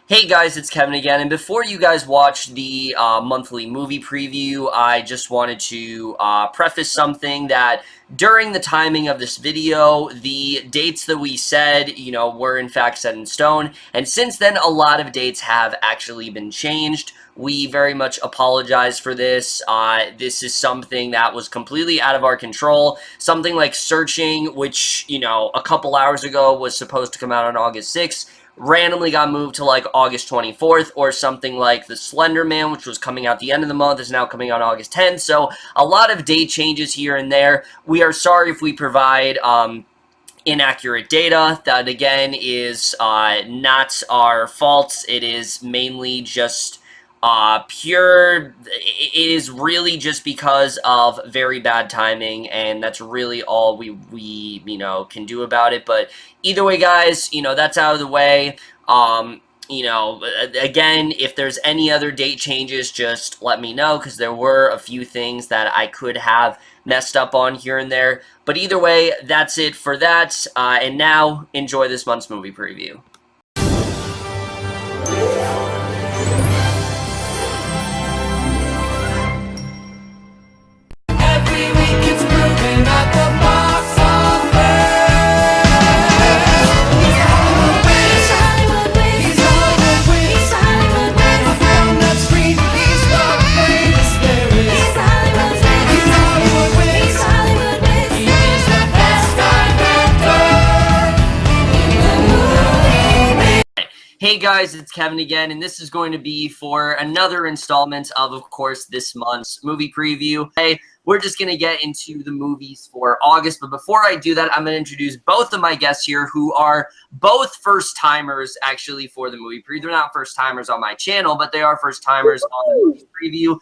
Hey guys, it's Kevin again, and before you guys watch the monthly movie preview, I just wanted to preface something that during the timing of this video, the dates that we said, were in fact set in stone, and since then a lot of dates have actually been changed. We very much apologize for this. This is something that was completely out of our control. Something like Searching, which, a couple hours ago was supposed to come out on August 6th, randomly got moved to like August 24th, or something like The Slender Man, which was coming out the end of the month, is now coming out August 10th. So a lot of date changes here and there. We are sorry if we provide inaccurate data. That again is not our fault. It is mainly just it is really just because of very bad timing, and that's really all we can do about it. But either way, guys, that's out of the way. Again, if there's any other date changes, just let me know, because there were a few things that I could have messed up on here and there. But either way, that's it for that. And now, enjoy this month's movie preview. Hey guys, it's Kevin again, and this is going to be for another installment of course, this month's movie preview. Hey, we're just going to get into the movies for August, but before I do that, I'm going to introduce both of my guests here, who are both first-timers, actually, for the movie preview. They're not first-timers on my channel, but they are first-timers on the movie preview.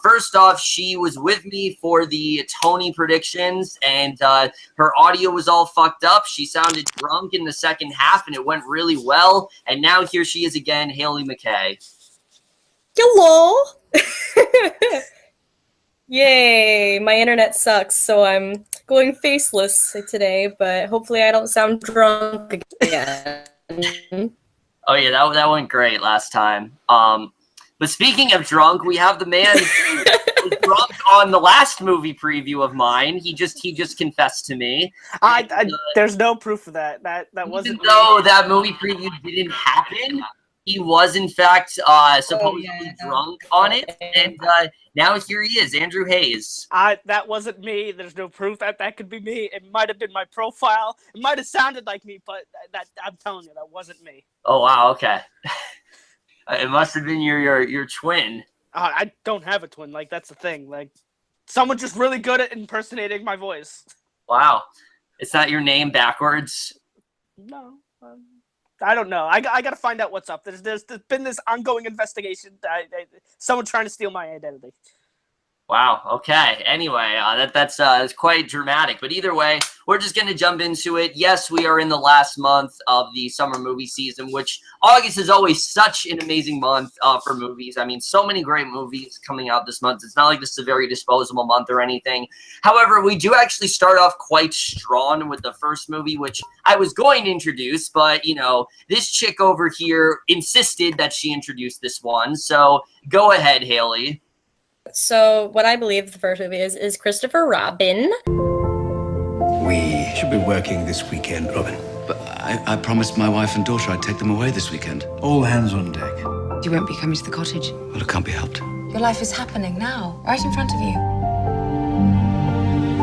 First off, she was with me for the Tony predictions, and her audio was all fucked up. She sounded drunk in the second half, and it went really well. And now here she is again, Hailie MacKay. Hello! Yay! My internet sucks, so I'm going faceless today, but hopefully I don't sound drunk again. Oh yeah, that went great last time. But speaking of drunk, we have the man who was drunk on the last movie preview of mine. He just confessed to me. There's no proof of that. That wasn't. Even though that movie preview didn't happen, he was in fact supposedly drunk on it, and now here he is, Andrew Hays. That wasn't me. There's no proof that could be me. It might have been my profile. It might have sounded like me, but I'm telling you, that wasn't me. Oh wow, okay. It must have been your twin. I don't have a twin. Like, that's the thing. Like, someone's just really good at impersonating my voice. Wow, it's not your name backwards. No. I don't know. I got to find out what's up. There's been this ongoing investigation. Someone trying to steal my identity. Wow. Okay. Anyway, that's quite dramatic. But either way, we're just going to jump into it. Yes, we are in the last month of the summer movie season, which August is always such an amazing month for movies. I mean, so many great movies coming out this month. It's not like this is a very disposable month or anything. However, we do actually start off quite strong with the first movie, which I was going to introduce, but, this chick over here insisted that she introduced this one. So go ahead, Hailie. So what I believe the first movie is Christopher Robin. We should be working this weekend, Robin. But I promised my wife and daughter I'd take them away this weekend. All hands on deck. You won't be coming to the cottage. Well, it can't be helped. Your life is happening now, right in front of you.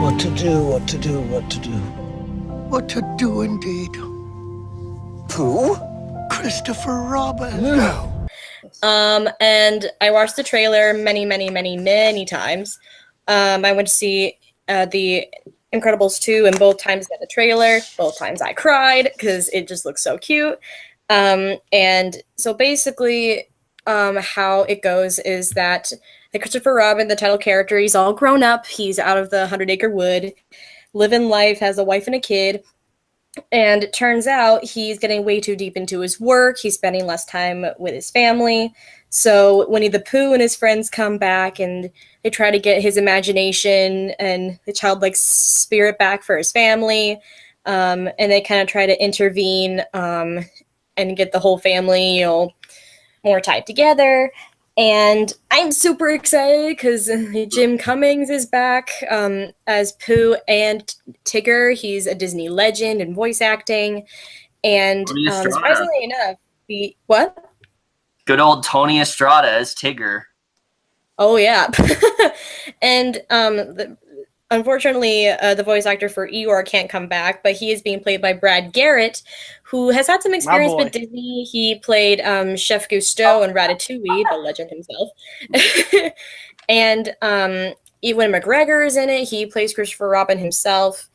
What to do, what to do, what to do. What to do indeed. Who? Christopher Robin. No. And I watched the trailer many times. I went to see The Incredibles 2, and both times at the trailer, both times I cried because it just looks so cute. And so basically, how it goes is that Christopher Robin, the title character, he's all grown up. He's out of the 100-acre wood, living life, has a wife and a kid. And it turns out he's getting way too deep into his work. He's spending less time with his family. So Winnie the Pooh and his friends come back, and they try to get his imagination and the childlike spirit back for his family. And they kind of try to intervene and get the whole family, more tied together. And I'm super excited because Jim Cummings is back as Pooh and Tigger. He's a Disney legend in voice acting. And Tony Estrada. surprisingly enough, what? Good old Tony Estrada as Tigger. Oh, yeah. And unfortunately, the voice actor for Eeyore can't come back, but he is being played by Brad Garrett, who has had some experience with Disney. He played Chef Gusteau in Ratatouille, the legend himself. And Ewan McGregor is in it. He plays Christopher Robin himself.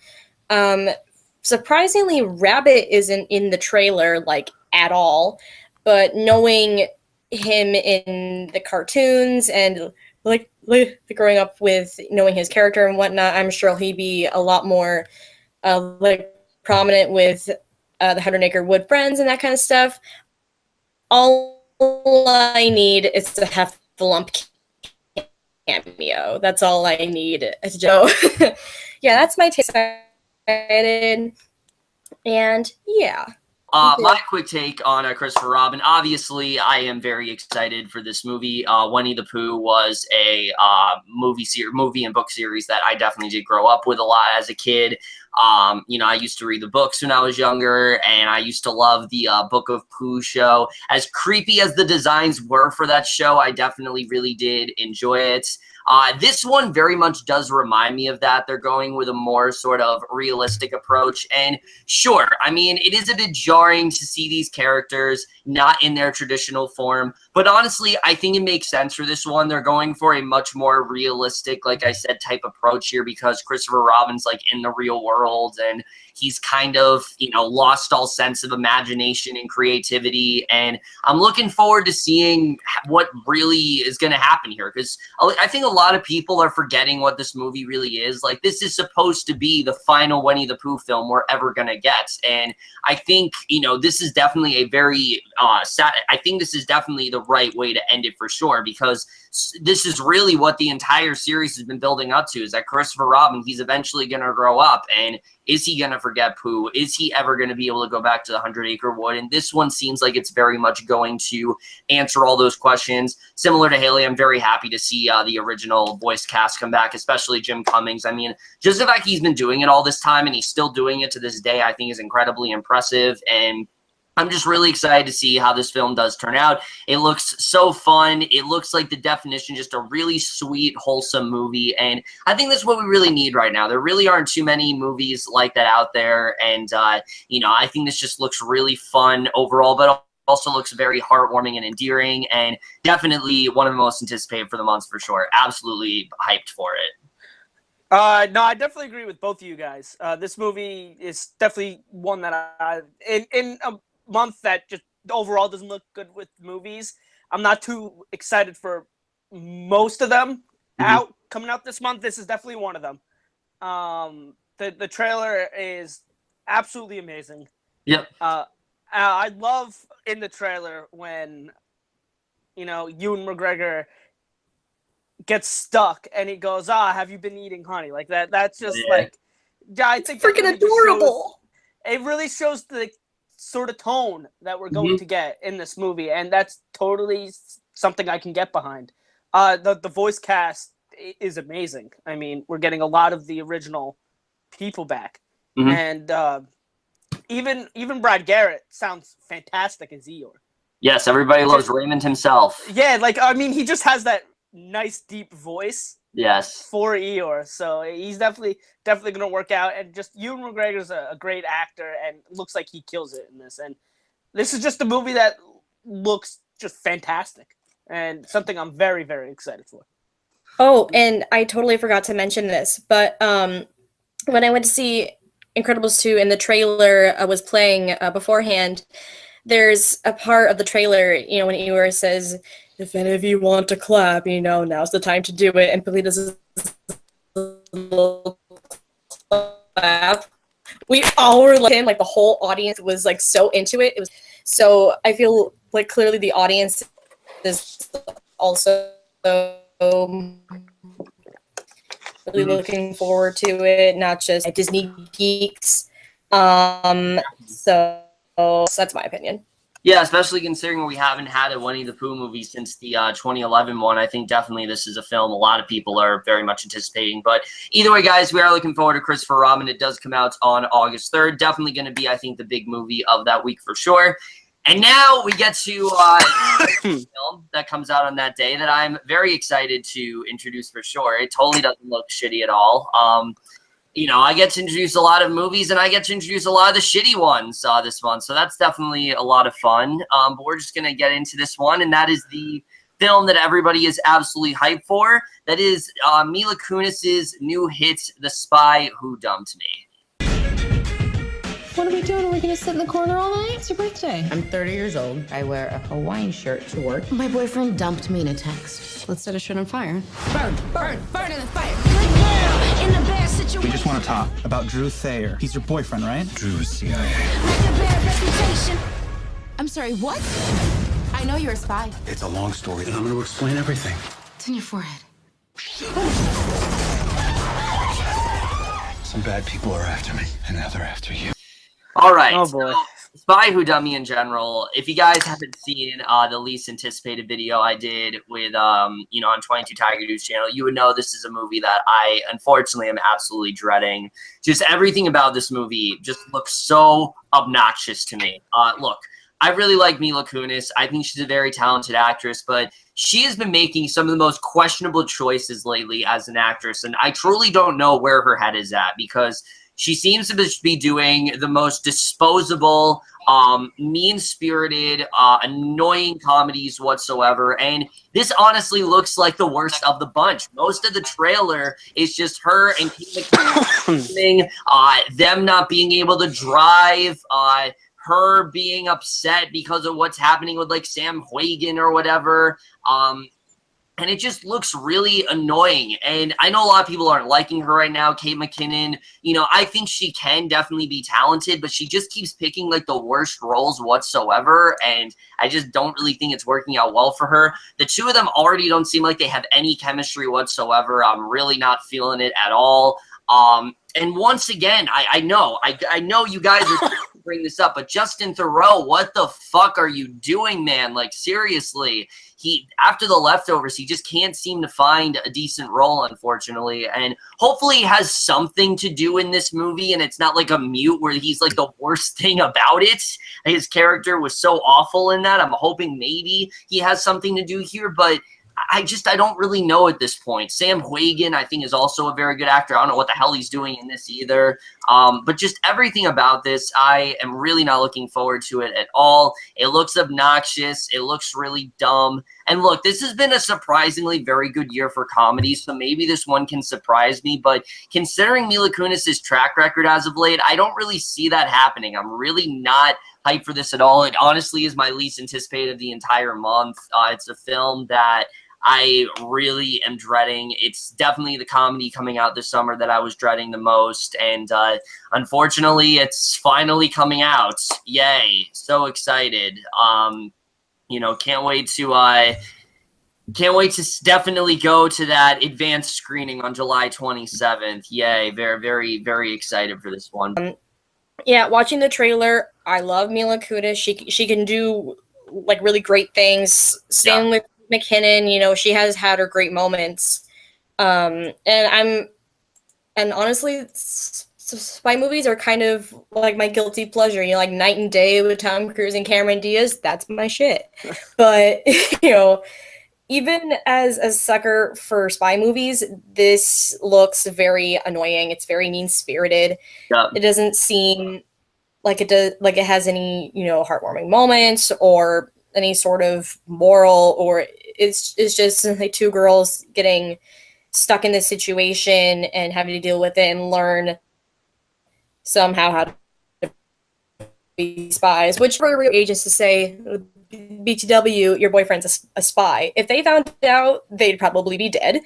Surprisingly, Rabbit isn't in the trailer, like, at all. But knowing him in the cartoons and like growing up with knowing his character and whatnot, I'm sure he'd be a lot more like prominent with the 100 Acre Wood Friends and that kind of stuff. All I need is to have the lump cameo. That's all I need. So yeah, that's my take. Excited. And yeah. My quick take on Christopher Robin. Obviously, I am very excited for this movie. Winnie the Pooh was a movie and book series that I definitely did grow up with a lot as a kid. You know, I used to read the books when I was younger, and I used to love the Book of Pooh show. As creepy as the designs were for that show, I definitely really did enjoy it. This one very much does remind me of that. They're going with a more sort of realistic approach. And sure, I mean, it is a bit jarring to see these characters not in their traditional form. But honestly, I think it makes sense for this one. They're going for a much more realistic, like I said, type approach here because Christopher Robin's like in the real world and he's kind of, you know, lost all sense of imagination and creativity. And I'm looking forward to seeing what really is going to happen here because I think a lot of people are forgetting what this movie really is. Like, this is supposed to be the final Winnie the Pooh film we're ever going to get. And I think, you know, this is definitely a very I think this is definitely the right way to end it for sure because this is really what the entire series has been building up to is that Christopher Robin, he's eventually going to grow up and is he going to forget Pooh? Is he ever going to be able to go back to the 100 Acre Wood? And this one seems like it's very much going to answer all those questions. Similar to Hailie, I'm very happy to see the original voice cast come back, especially Jim Cummings. I mean, just the fact he's been doing it all this time and he's still doing it to this day, I think is incredibly impressive. And I'm just really excited to see how this film does turn out. It looks so fun. It looks like the definition, just a really sweet, wholesome movie. And I think that's what we really need right now. There really aren't too many movies like that out there. And, you know, I think this just looks really fun overall, but also looks very heartwarming and endearing. And definitely one of the most anticipated for the months for sure. Absolutely hyped for it. No, I definitely agree with both of you guys. This movie is definitely one that in a month that just overall doesn't look good with movies. I'm not too excited for most of them coming out this month. This is definitely one of them. The trailer is absolutely amazing. Yep. I love in the trailer when, you know, Ewan McGregor gets stuck and he goes, have you been eating honey? Like that. That's just like, yeah, I think freaking really adorable. It really shows the sort of tone that we're going to get in this movie, and that's totally something I can get behind. The voice cast is amazing. I mean, we're getting a lot of the original people back, and even Brad Garrett sounds fantastic as Eeyore. Yes, everybody loves Raymond himself. Yeah, like I mean, he just has that nice deep voice. Yes. For Eeyore, so he's definitely going to work out. And just Ewan McGregor's a great actor, and looks like he kills it in this. And this is just a movie that looks just fantastic, and something I'm very, very excited for. Oh, and I totally forgot to mention this, but when I went to see Incredibles 2 and the trailer was playing beforehand, there's a part of the trailer, you know, when Eeyore says, if any of you want to clap, you know, now's the time to do it. And Billy does this little clap. We all were like him, like the whole audience was like so into it. It was so I feel like clearly the audience is also really looking forward to it, not just Disney geeks. So that's my opinion. Yeah, especially considering we haven't had a Winnie the Pooh movie since the 2011 one. I think definitely this is a film a lot of people are very much anticipating. But either way, guys, we are looking forward to Christopher Robin. It does come out on August 3rd. Definitely going to be, I think, the big movie of that week for sure. And now we get to a film that comes out on that day that I'm very excited to introduce for sure. It totally doesn't look shitty at all. You know, I get to introduce a lot of movies, and I get to introduce a lot of the shitty ones this month. So that's definitely a lot of fun. But we're just going to get into this one, and that is the film that everybody is absolutely hyped for. That is Mila Kunis's new hit, The Spy Who Dumped Me. What are we doing? Are we gonna sit in the corner all night? It's your birthday. I'm 30 years old. I wear a Hawaiian shirt to work. My boyfriend dumped me in a text. Let's set a shit on fire. Burn, burn, burn in the fire. In the bad situation. We just want to talk about Drew Thayer. He's your boyfriend, right? Drew is CIA. Like a bad reputation. I'm sorry, what? I know you're a spy. It's a long story, and I'm going to explain everything. It's in your forehead. Some bad people are after me, and now they're after you. All right. Oh, boy. So, Spy Who Dumped Me in general. If you guys haven't seen the least anticipated video I did with, on 22 Tiger Dude's channel, you would know this is a movie that I, unfortunately, am absolutely dreading. Just everything about this movie just looks so obnoxious to me. Look, I really like Mila Kunis. I think she's a very talented actress, but she has been making some of the most questionable choices lately as an actress, and I truly don't know where her head is at because she seems to be doing the most disposable, mean-spirited, annoying comedies whatsoever. And this honestly looks like the worst of the bunch. Most of the trailer is just her and Hailie them not being able to drive, her being upset because of what's happening with like Sam Huygen or whatever. And it just looks really annoying. And I know a lot of people aren't liking her right now. Kate McKinnon, I think she can definitely be talented, but she just keeps picking like the worst roles whatsoever. And I just don't really think it's working out well for her. The two of them already don't seem like they have any chemistry whatsoever. I'm really not feeling it at all. And once again, I know you guys are trying to bring this up, but Justin Theroux, what the fuck are you doing, man? Like, seriously, after The Leftovers, he just can't seem to find a decent role, unfortunately. And hopefully he has something to do in this movie, and it's not like a mute where he's like the worst thing about it. His character was so awful in that. I'm hoping maybe he has something to do here, but I don't really know at this point. Sam Huygen, I think, is also a very good actor. I don't know what the hell he's doing in this either. But just everything about this, I am really not looking forward to it at all. It looks obnoxious. It looks really dumb. And look, this has been a surprisingly very good year for comedies, so maybe this one can surprise me. But considering Mila Kunis's track record as of late, I don't really see that happening. I'm really not hyped for this at all. It honestly is my least anticipated of the entire month. It's a film that I really am dreading. It's definitely the comedy coming out this summer that I was dreading the most, and unfortunately, it's finally coming out. Yay! So excited. Can't wait to definitely go to that advanced screening on July 27th. Yay! Very, very, very excited for this one. Yeah, watching the trailer, I love Mila Kunis. She can do like really great things. Same with McKinnon, she has had her great moments. And honestly, spy movies are kind of like my guilty pleasure. Like Night and Day with Tom Cruise and Cameron Diaz, that's my shit. But, even as a sucker for spy movies, this looks very annoying. It's very mean-spirited. Yeah. It doesn't seem like it has any, heartwarming moments or any sort of moral, or it's just like two girls getting stuck in this situation and having to deal with it and learn somehow how to be spies, which for real agents to say, BTW, your boyfriend's a spy. If they found out, they'd probably be dead.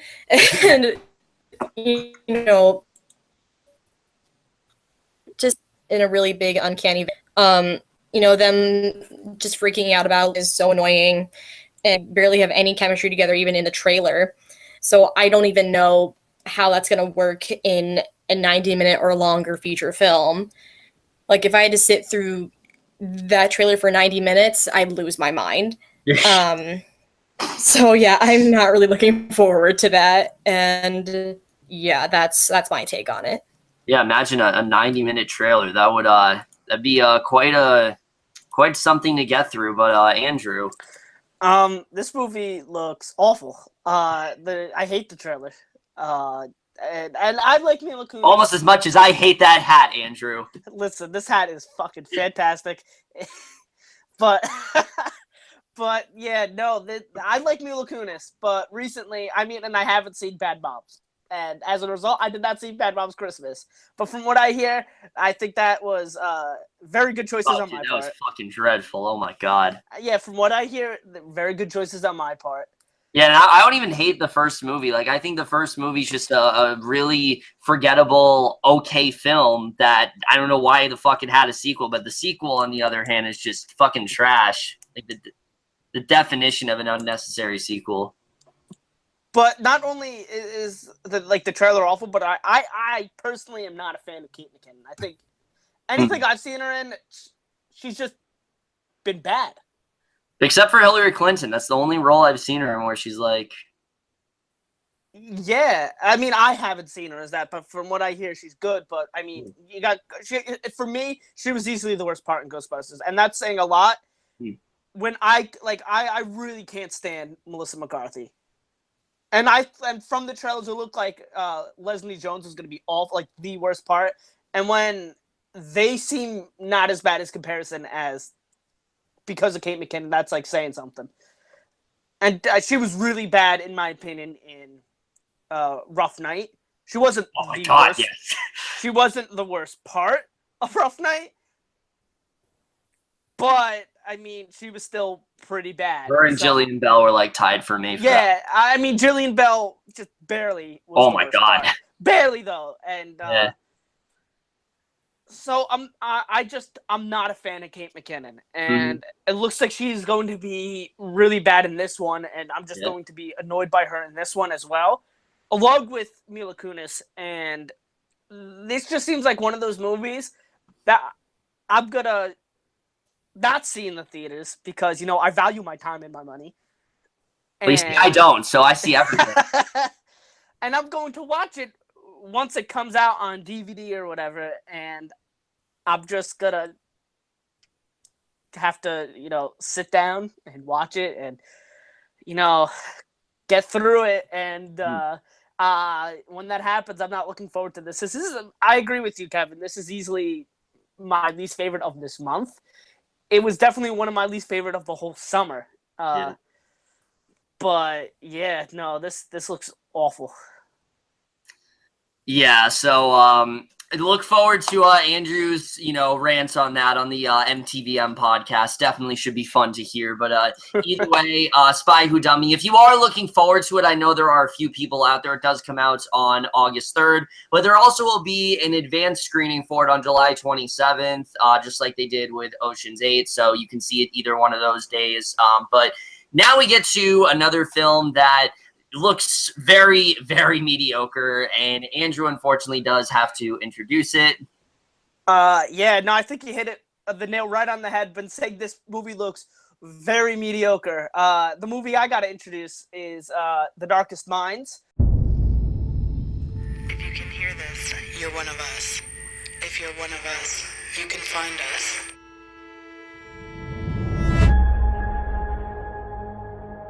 And, just in a really big, uncanny them just freaking out about is so annoying and barely have any chemistry together, even in the trailer. So I don't even know how that's going to work in a 90-minute or longer feature film. Like, if I had to sit through that trailer for 90 minutes, I'd lose my mind. So yeah, I'm not really looking forward to that. And yeah, that's my take on it. Yeah, imagine a 90-minute trailer. That would that'd be quite something to get through. But Andrew, this movie looks awful. I hate the trailer. And I like Mila Kunis. almost as much as I hate that hat, Andrew. Listen, this hat is fucking fantastic. But but yeah, no, I like Mila Kunis, but recently, and I haven't seen Bad Moms. And as a result, I did not see Bad Moms Christmas. But from what I hear, I think that was very good choices on my part. That was fucking dreadful. Oh my god. Yeah, from what I hear, very good choices on my part. Yeah, and I don't even hate the first movie. Like, I think the first movie's just a really forgettable, okay film that I don't know why the fuck it had a sequel, but the sequel, on the other hand, is just fucking trash. Like, the definition of an unnecessary sequel. But not only is the trailer awful, but I personally am not a fan of Kate McKinnon. I think anything I've seen her in, she's just been bad. Except for Hillary Clinton. That's the only role I've seen her in where she's like... Yeah, I haven't seen her as that, but from what I hear, she's good. But, for me, she was easily the worst part in Ghostbusters. And that's saying a lot. When I really can't stand Melissa McCarthy. And from the trailers, it looked like Leslie Jones was going to be awful, like the worst part. And when they seem not as bad as comparison as... because of Kate McKinnon, that's like saying something. And she was really bad, in my opinion, in Rough Night. She wasn't worst. Yes. She wasn't the worst part of Rough Night. But, she was still pretty bad. Her and Jillian Bell were like tied for me. Yeah, Jillian Bell just barely was oh the my worst god. part. Barely, though. And yeah. So I'm not a fan of Kate McKinnon, and it looks like she's going to be really bad in this one, and I'm just going to be annoyed by her in this one as well, along with Mila Kunis. And this just seems like one of those movies that I'm gonna not see in the theaters because I value my time and my money. At least I don't, so I see everything. And I'm going to watch it once it comes out on DVD or whatever, and I'm just gonna have to, sit down and watch it and, get through it. And when that happens, I'm not looking forward to this. I agree with you, Kevin. This is easily my least favorite of this month. It was definitely one of my least favorite of the whole summer. But yeah, no, this looks awful. Yeah, so look forward to Andrew's, rants on that on the MTVM podcast. Definitely should be fun to hear. But either way, Spy Who Dummy, if you are looking forward to it, I know there are a few people out there. It does come out on August 3rd, but there also will be an advanced screening for it on July 27th, just like they did with Ocean's 8. So you can see it either one of those days. But now we get to another film that looks very, very mediocre, and Andrew unfortunately does have to introduce it. I think you hit the nail right on the head. Been saying this movie looks very mediocre. The movie I gotta introduce is The Darkest Minds. If you can hear this, you're one of us. If you're one of us, you can find us.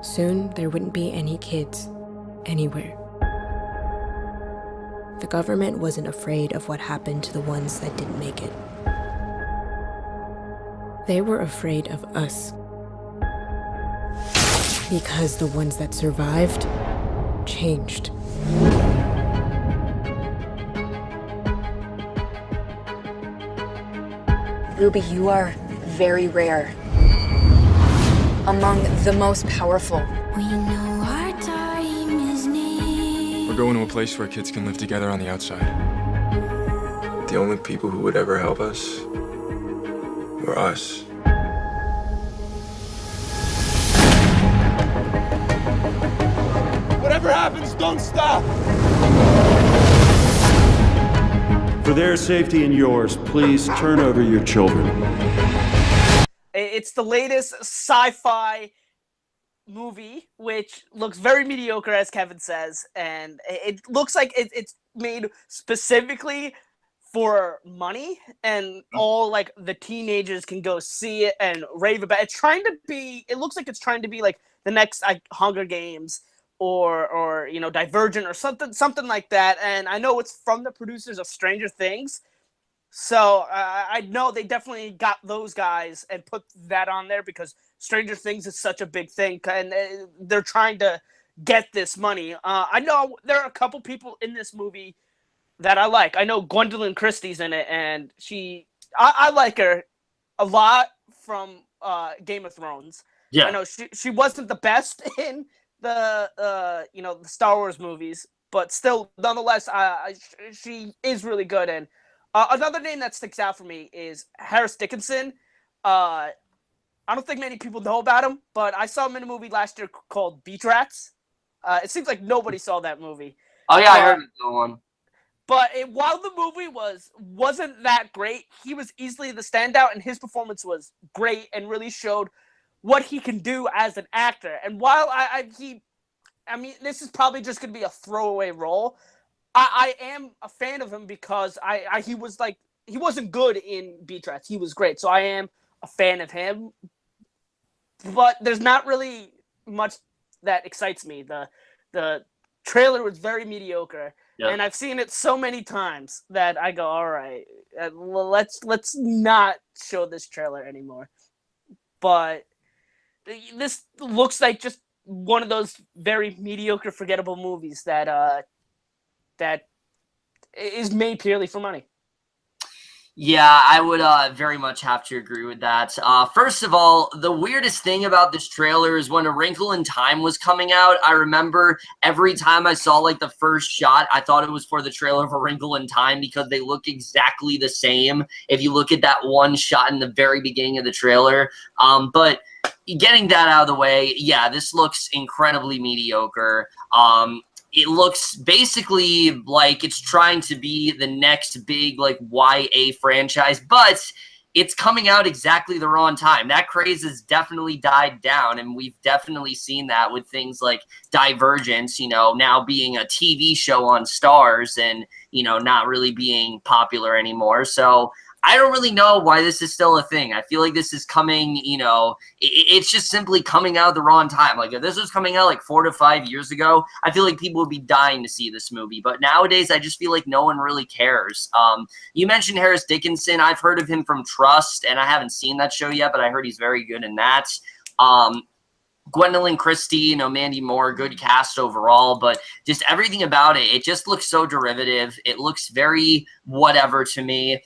Soon, there wouldn't be any kids anywhere. The government wasn't afraid of what happened to the ones that didn't make it. They were afraid of us. Because the ones that survived changed. Ruby, you are very rare. Among the most powerful. We know our time is near. We're going to a place where kids can live together on the outside. The only people who would ever help us were us. Whatever happens, don't stop! For their safety and yours, please turn over your children. It's the latest sci-fi movie, which looks very mediocre, as Kevin says, and it looks like it's made specifically for money, and all like the teenagers can go see it and rave about it. It looks like it's trying to be like the next Hunger Games or Divergent or something like that. And I know it's from the producers of Stranger Things. So I know they definitely got those guys and put that on there because Stranger Things is such a big thing, and they're trying to get this money. I know there are a couple people in this movie that I like. I know Gwendolyn Christie's in it, and I like her a lot from Game of Thrones. Yeah. I know she wasn't the best in the the Star Wars movies, but still, nonetheless, she is really good. And another name that sticks out for me is Harris Dickinson. I don't think many people know about him, but I saw him in a movie last year called Beach Rats. It seems like nobody saw that movie. Oh yeah, I heard of that one. But while the movie wasn't that great, he was easily the standout, and his performance was great and really showed what he can do as an actor. And while I mean, this is probably just going to be a throwaway role, I am a fan of him because he wasn't good in Beach Rats. He was great, so I am a fan of him. But there's not really much that excites me. The trailer was very mediocre, and I've seen it so many times that I go, all right, let's not show this trailer anymore. But this looks like just one of those very mediocre, forgettable movies that is made purely for money. Yeah, I would very much have to agree with that. First of all, the weirdest thing about this trailer is when A Wrinkle in Time was coming out, I remember every time I saw like the first shot, I thought it was for the trailer of A Wrinkle in Time because they look exactly the same if you look at that one shot in the very beginning of the trailer. But getting that out of the way, yeah, this looks incredibly mediocre. It looks basically like it's trying to be the next big like YA franchise, but it's coming out exactly the wrong time. That craze has definitely died down, and we've definitely seen that with things like Divergence, now being a TV show on Stars and, not really being popular anymore. So I don't really know why this is still a thing. I feel like this is coming, it's just simply coming out at the wrong time. Like if this was coming out like 4 to 5 years ago, I feel like people would be dying to see this movie. But nowadays, I just feel like no one really cares. You mentioned Harris Dickinson. I've heard of him from Trust, and I haven't seen that show yet, but I heard he's very good in that. Gwendolyn Christie, Mandy Moore, good cast overall, but just everything about it just looks so derivative. It looks very whatever to me.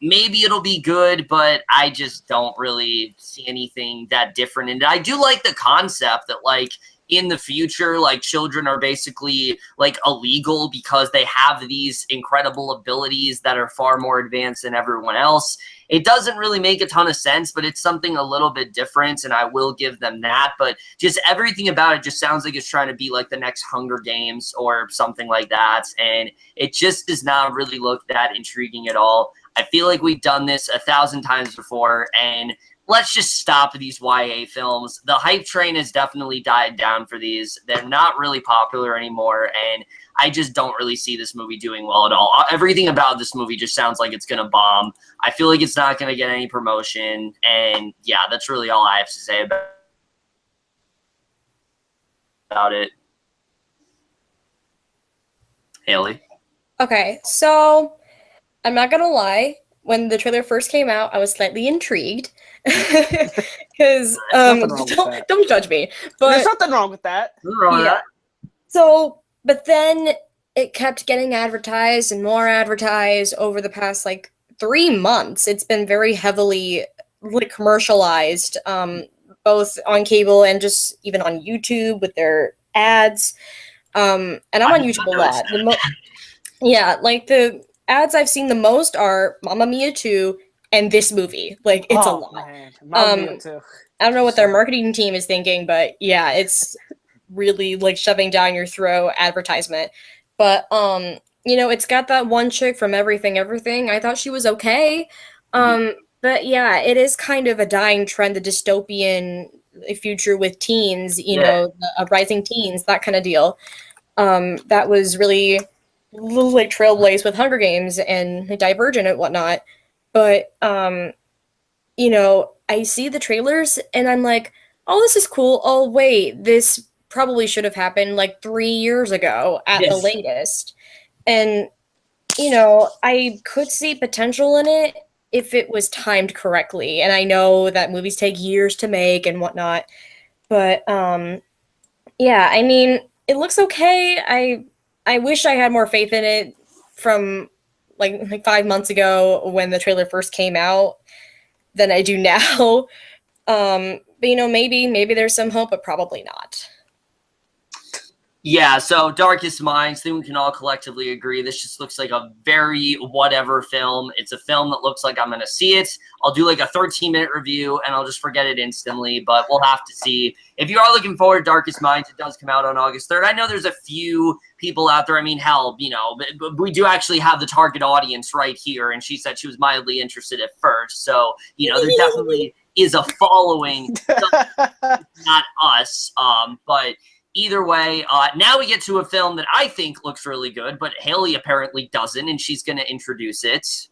Maybe it'll be good, but I just don't really see anything that different. And I do like the concept that like in the future, like children are basically like illegal because they have these incredible abilities that are far more advanced than everyone else. It doesn't really make a ton of sense, but it's something a little bit different, and I will give them that. But just everything about it just sounds like it's trying to be like the next Hunger Games or something like that, and it just does not really look that intriguing at all. I feel like we've done this 1,000 times before, and let's just stop these YA films. The hype train has definitely died down for these. They're not really popular anymore, and I just don't really see this movie doing well at all. Everything about this movie just sounds like it's going to bomb. I feel like it's not going to get any promotion, and yeah, that's really all I have to say about it. Hailie? Okay, so I'm not going to lie. When the trailer first came out, I was slightly intrigued because don't judge me. But there's nothing wrong with that. Yeah. So, but then it kept getting advertised and more advertised over the past like 3 months. It's been very heavily like commercialized, both on cable and just even on YouTube with their ads. And I'm on YouTube a lot. Yeah, like the ads I've seen the most are Mamma Mia 2 and this movie. Like, it's a lot. Man. Mamma Mia 2. I don't know what their marketing team is thinking, but yeah, it's really like shoving down your throat advertisement. But it's got that one chick from Everything Everything. I thought she was okay. But yeah, it is kind of a dying trend, the dystopian future with teens, you know, the uprising teens, that kind of deal. That was really like trailblazed with Hunger Games and Divergent and whatnot. But you know, I see the trailers and I'm like, oh, this is cool. Oh, wait, this probably should have happened like 3 years ago at the latest. And, you know, I could see potential in it if it was timed correctly. And I know that movies take years to make and whatnot. But yeah, I mean, it looks okay. I wish I had more faith in it from like 5 months ago when the trailer first came out than I do now. But you know, maybe there's some hope, but probably not. Yeah, so Darkest Minds, I think we can all collectively agree this just looks like a very whatever film. It's a film that looks like I'm going to see it. I'll do like a 13-minute review, and I'll just forget it instantly, but we'll have to see. If you are looking forward to Darkest Minds, it does come out on August 3rd. I know there's a few people out there. I mean, hell, you know, but we do actually have the target audience right here, and she said she was mildly interested at first. So, you know, there definitely is a following, not us, but... Either way, now we get to a film that I think looks really good, but Hailie apparently doesn't, and she's going to introduce it.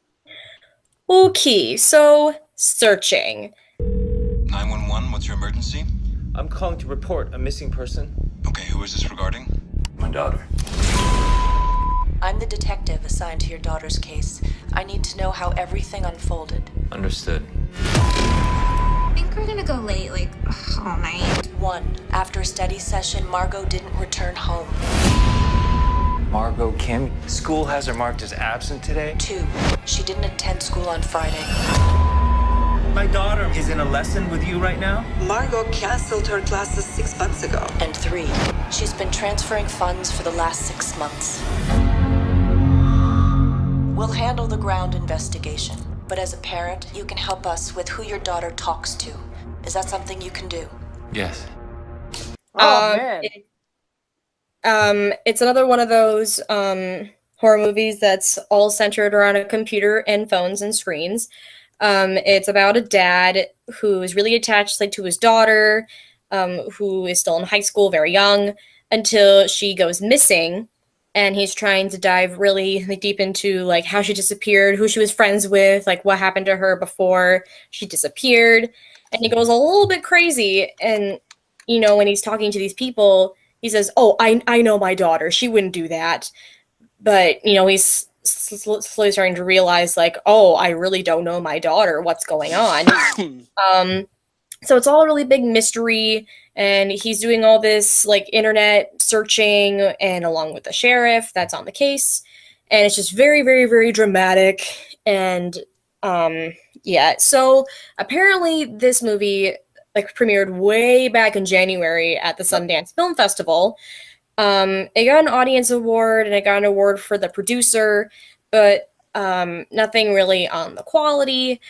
Okay, so Searching. 911, what's your emergency? I'm calling to report a missing person. Okay, who is this regarding? My daughter. I'm the detective assigned to your daughter's case. I need to know how everything unfolded. Understood. I think we're gonna go late, like, all night. 1. After a study session, Margot didn't return home. Margot Kim. School has her marked as absent today. 2. She didn't attend school on Friday. My daughter is in a lesson with you right now? Margot canceled her classes 6 months ago. And 3. She's been transferring funds for the last 6 months. We'll handle the ground investigation. But as a parent, you can help us with who your daughter talks to. Is that something you can do? Yes. Oh, man. It's another one of those horror movies that's all centered around a computer and phones and screens. It's about a dad who is really attached to his daughter, who is still in high school, very young, until she goes missing. And he's trying to dive really deep into how she disappeared, who she was friends with, what happened to her before she disappeared. And he goes a little bit crazy. And, you know, when he's talking to these people, he says, oh, I know my daughter. She wouldn't do that. But, you know, he's slowly starting to realize, oh, I really don't know my daughter. What's going on? So it's all a really big mystery. And he's doing all this internet searching and along with the sheriff that's on the case. And it's just very, very, very dramatic. And yeah, so apparently this movie premiered way back in January at the Sundance Film Festival. It got an audience award and it got an award for the producer, but nothing really on the quality.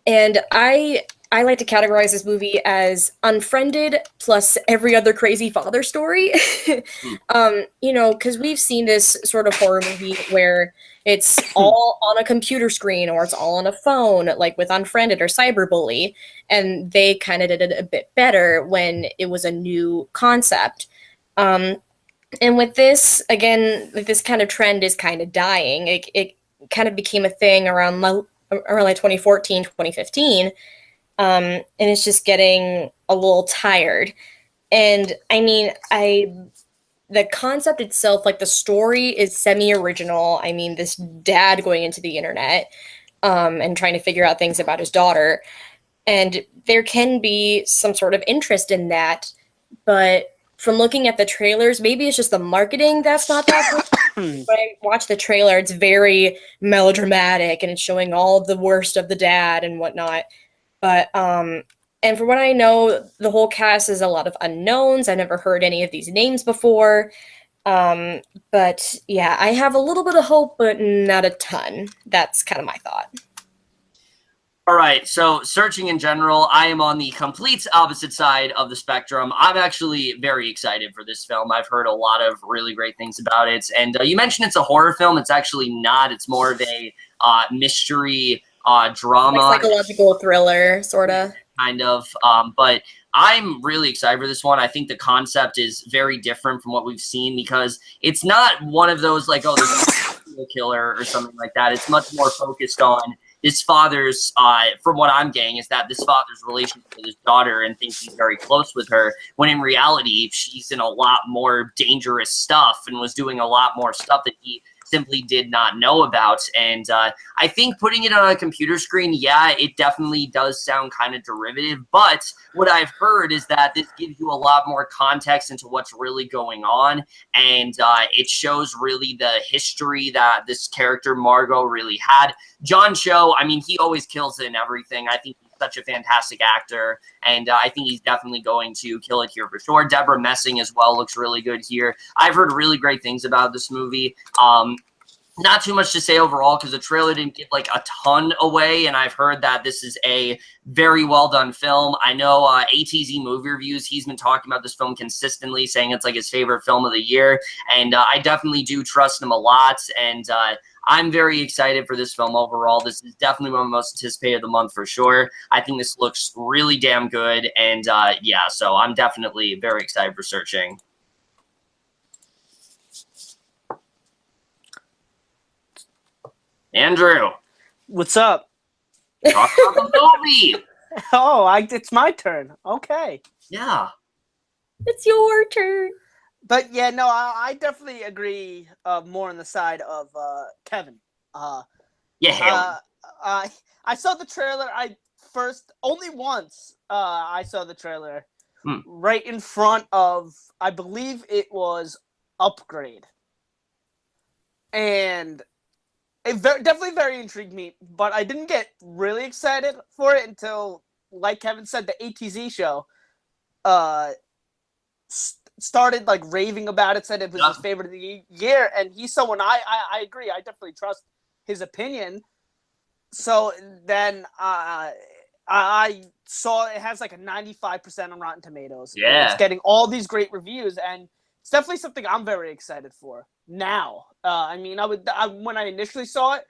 And I like to categorize this movie as Unfriended plus every other crazy father story. You know, because we've seen this sort of horror movie where it's all on a computer screen or it's all on a phone, like with Unfriended or Cyberbully, and they kind of did it a bit better when it was a new concept. And with this, again, this kind of trend is kind of dying. It kind of became a thing around 2014, 2015. And it's just getting a little tired. And I mean, the concept itself, the story is semi-original. I mean, this dad going into the internet and trying to figure out things about his daughter. And there can be some sort of interest in that. But from looking at the trailers, maybe it's just the marketing that's not that good. When I watch the trailer, it's very melodramatic and it's showing all the worst of the dad and whatnot. But, and for what I know, the whole cast is a lot of unknowns. I never heard any of these names before. But yeah, I have a little bit of hope, but not a ton. That's kind of my thought. All right, so Searching in general, I am on the complete opposite side of the spectrum. I'm actually very excited for this film. I've heard a lot of really great things about it. And you mentioned it's a horror film. It's actually not. It's more of a mystery drama. Like psychological thriller, sort of. Kind of. But I'm really excited for this one. I think the concept is very different from what we've seen because it's not one of those like, oh, there's a serial killer or something like that. It's much more focused on this father's, from what I'm getting, is that this father's relationship with his daughter and thinks he's very close with her, when in reality, she's in a lot more dangerous stuff and was doing a lot more stuff that he simply did not know about. And I think putting it on a computer screen, yeah, it definitely does sound kind of derivative, but what I've heard is that this gives you a lot more context into what's really going on, and it shows really the history that this character Margot really had. John Cho, I mean, he always kills it in everything. I think he's such a fantastic actor, and I think he's definitely going to kill it here for sure. Deborah Messing as well looks really good here. I've heard really great things about this movie. Not too much to say overall because the trailer didn't give like a ton away, and I've heard that this is a very well done film. I know ATZ Movie Reviews, he's been talking about this film consistently, saying it's like his favorite film of the year, and I definitely do trust him a lot, and I'm very excited for this film overall. This is definitely one of the most anticipated of the month for sure. I think this looks really damn good, and yeah, so I'm definitely very excited for Searching. Andrew, what's up? Talk about the movie. Oh, it's my turn. Okay. Yeah. It's your turn. But yeah, no, I definitely agree more on the side of Kevin. Yeah. I saw the trailer. Only once I saw the trailer right in front of, I believe it was Upgrade. And it definitely very intrigued me, but I didn't get really excited for it until, like Kevin said, the ATZ show started like raving about it, said it was his favorite of the year, and he's someone I agree. I definitely trust his opinion. So then I saw it has like a 95% on Rotten Tomatoes. Yeah. It's getting all these great reviews, and it's definitely something I'm very excited for now. I mean, when I initially saw it,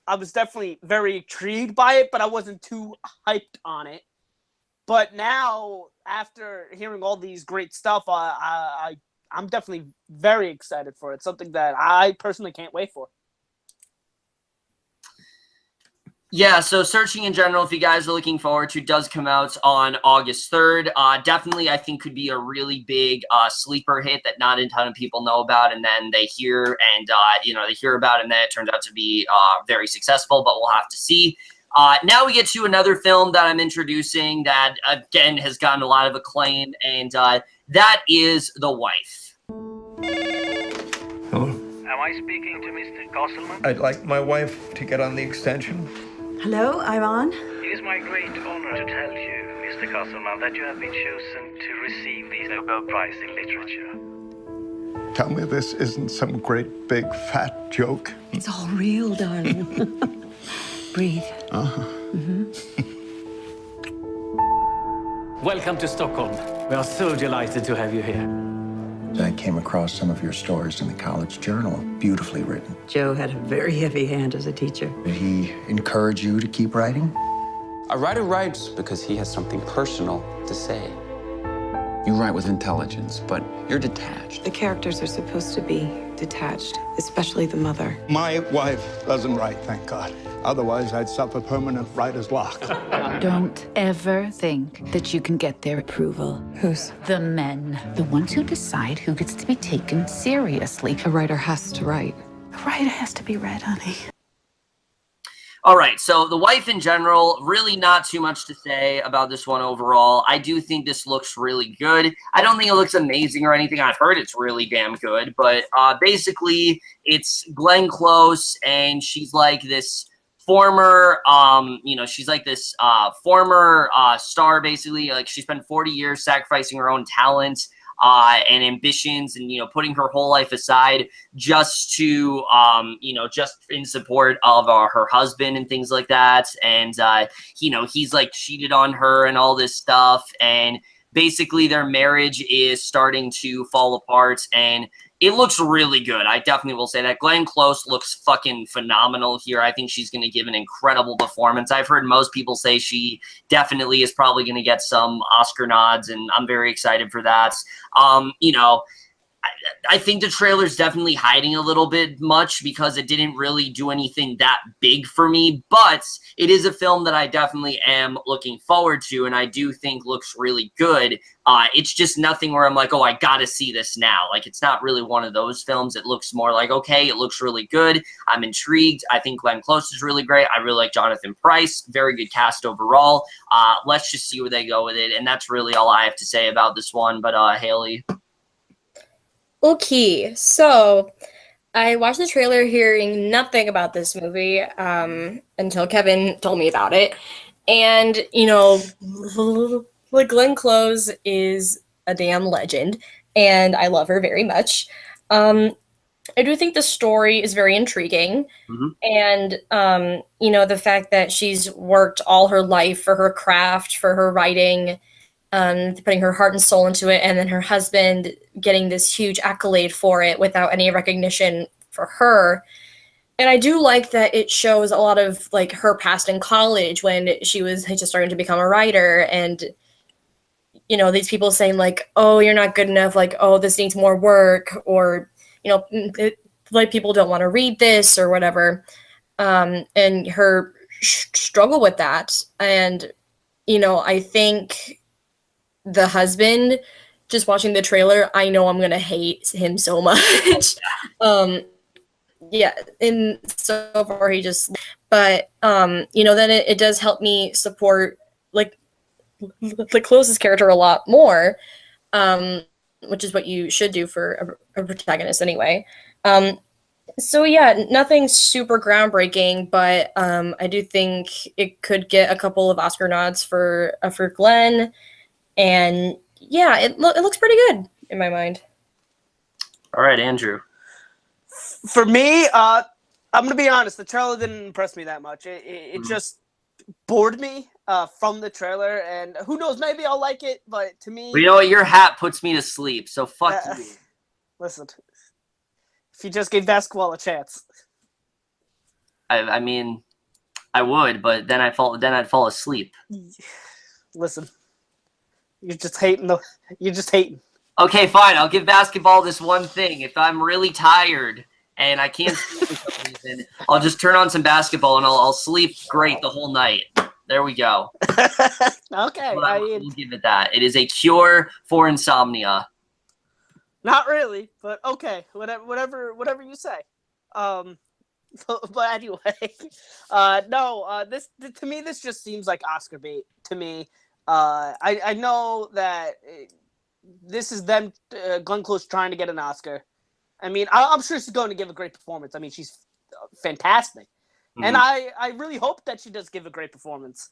I was definitely very intrigued by it, but I wasn't too hyped on it. But now, after hearing all these great stuff, I'm definitely very excited for it. Something that I personally can't wait for. Yeah, so Searching in general, if you guys are looking forward to, does come out on August 3rd. Definitely, I think, could be a really big sleeper hit that not a ton of people know about, and then they hear and, they hear about it, and then it turns out to be very successful, but we'll have to see. Now we get to another film that I'm introducing that, again, has gotten a lot of acclaim, and that is The Wife. Hello? Am I speaking to Mr. Gosselman? I'd like my wife to get on the extension. Hello, I'm on. It is my great honor to tell you, Mr. Gosselman, that you have been chosen to receive the Nobel Prize in Literature. Tell me this isn't some great big fat joke. It's all real, darling. Breathe. Uh-huh. Welcome to Stockholm. We are so delighted to have you here. I came across some of your stories in the college journal. Beautifully written. Joe had a very heavy hand as a teacher. Did he encourage you to keep writing? A writer writes because he has something personal to say. You write with intelligence, but you're detached. The characters are supposed to be detached, especially the mother. My wife doesn't write, thank God. Otherwise, I'd suffer permanent writer's block. Don't ever think that you can get their approval. Whose? The men. The ones who decide who gets to be taken seriously. A writer has to write. A writer has to be read, honey. All right, so The Wife in general, really not too much to say about this one overall. I do think this looks really good. I don't think it looks amazing or anything. I've heard it's really damn good, but basically it's Glenn Close, and she's like this former, she's like this former star, basically. Like, she spent 40 years sacrificing her own talent and ambitions and, putting her whole life aside just to, just in support of her husband and things like that. And, he's like cheated on her and all this stuff. And basically their marriage is starting to fall apart. And it looks really good. I definitely will say that. Glenn Close looks fucking phenomenal here. I think she's going to give an incredible performance. I've heard most people say she definitely is probably going to get some Oscar nods, and I'm very excited for that. You know, I think the trailer's definitely hiding a little bit much because it didn't really do anything that big for me, but it is a film that I definitely am looking forward to, and I do think looks really good. It's just nothing where I'm like, oh, I gotta see this now. Like, it's not really one of those films. It looks more like, okay, it looks really good. I'm intrigued. I think Glenn Close is really great. I really like Jonathan Pryce. Very good cast overall. Let's just see where they go with it, and that's really all I have to say about this one. But Hailie? Okay, so I watched the trailer hearing nothing about this movie until Kevin told me about it. And, you know, like Glenn Close is a damn legend, and I love her very much. I do think the story is very intriguing. And, you know, the fact that she's worked all her life for her craft, for her writing, putting her heart and soul into it, and then her husband getting this huge accolade for it without any recognition for her. And I do like that it shows a lot of like her past in college when she was just starting to become a writer, and you know, these people saying like, oh, you're not good enough, like, oh, this needs more work, or you know, like people don't want to read this or whatever, and her struggle with that. And you know, I think the husband, just watching the trailer, I know I'm gonna hate him so much. Yeah, and so far he just, but you know, then it does help me support like the closest character a lot more, which is what you should do for a protagonist anyway. So yeah, nothing super groundbreaking, but I do think it could get a couple of Oscar nods for Glenn. And yeah, it looks pretty good in my mind. All right, Andrew. For me, I'm gonna be honest. The trailer didn't impress me that much. It just bored me from the trailer, and who knows? Maybe I'll like it. But to me, Well, you know what? Your hat puts me to sleep, so fuck you. Listen, if you just gave basketball a chance, I mean, I would, but then I'd fall asleep. Listen. You're just hating. You're just hating. Okay, fine. I'll give basketball this one thing. If I'm really tired and I can't sleep for some reason, I'll just turn on some basketball and I'll sleep great the whole night. There we go. Okay, We'll give it that. It is a cure for insomnia. Not really, but okay. Whatever you say. But anyway, no. This to me, this just seems like Oscar bait to me. I know that this is them, Glenn Close trying to get an Oscar. I mean, I'm sure she's going to give a great performance. I mean, she's fantastic. And I really hope that she does give a great performance.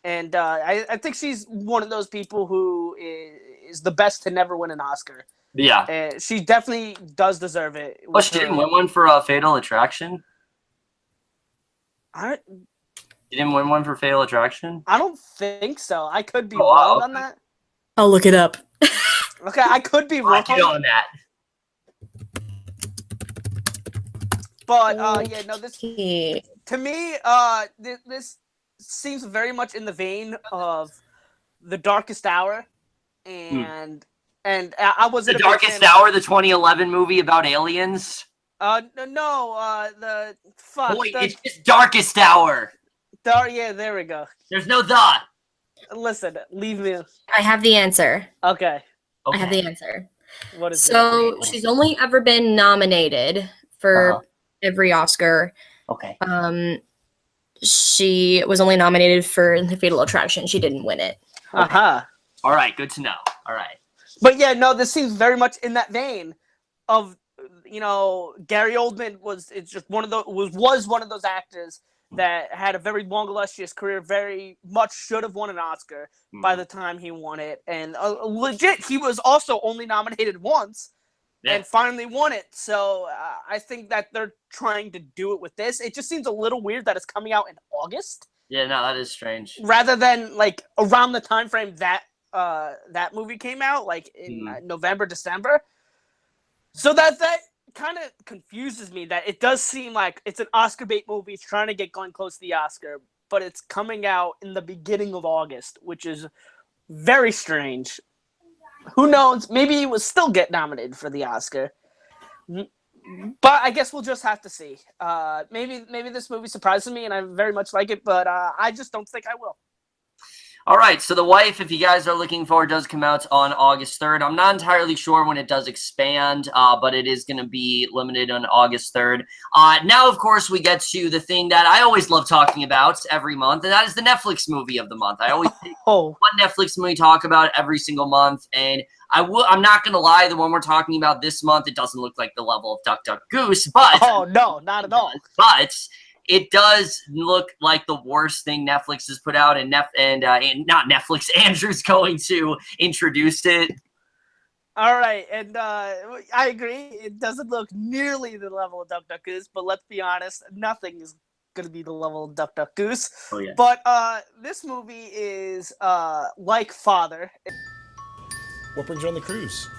And I think she's one of those people who is the best to never win an Oscar. Yeah. She definitely does deserve it. Oh, she didn't win one for Fatal Attraction? You didn't win one for Fatal Attraction? I don't think so. I could be wrong on that. I'll look it up. Okay, I could be wrong on that. But yeah, no, this to me, this seems very much in the vein of The Darkest Hour, and I was The Darkest Hour, the 2011 movie about aliens. The fuck. Wait, it's just Darkest Hour. Yeah, there we go. There's no the. Listen, leave me. I have the answer. Okay. I have the answer. What is so it? she's only ever been nominated for every Oscar. Okay. She was only nominated for The Fatal Attraction. She didn't win it. Uh-huh. All right, good to know. All right. But yeah, no, this seems very much in that vein of, you know, Gary Oldman was one of those actors that had a very long, illustrious career, very much should have won an Oscar by the time he won it. And legit, he was also only nominated once and finally won it. So I think that they're trying to do it with this. It just seems a little weird that it's coming out in August. Yeah, no, that is strange. Rather than like around the time frame that that movie came out, like in November, December. So that kind of confuses me. That it does seem like it's an Oscar bait movie. It's trying to get going close to the Oscar, but it's coming out in the beginning of August, which is very strange. Who knows? Maybe he will still get nominated for the Oscar. But I guess we'll just have to see. Maybe this movie surprises me, and I very much like it, but I just don't think I will. All right, so The Wife, if you guys are looking for it, does come out on August 3rd. I'm not entirely sure when it does expand, but it is going to be limited on August 3rd. Now, of course, we get to the thing that I always love talking about every month, and that is the Netflix movie of the month. I always pick one Netflix movie to talk about every single month, and I'm not going to lie, the one we're talking about this month, it doesn't look like the level of Duck, Duck, Goose, but... Oh, no, not at all. But... it does look like the worst thing Netflix has put out, and not Netflix. Andrew's going to introduce it. All right, and I agree. It doesn't look nearly the level of Duck Duck Goose, but let's be honest, nothing is going to be the level of Duck Duck Goose. Oh yeah. But this movie is like Father. What brings you on the cruise?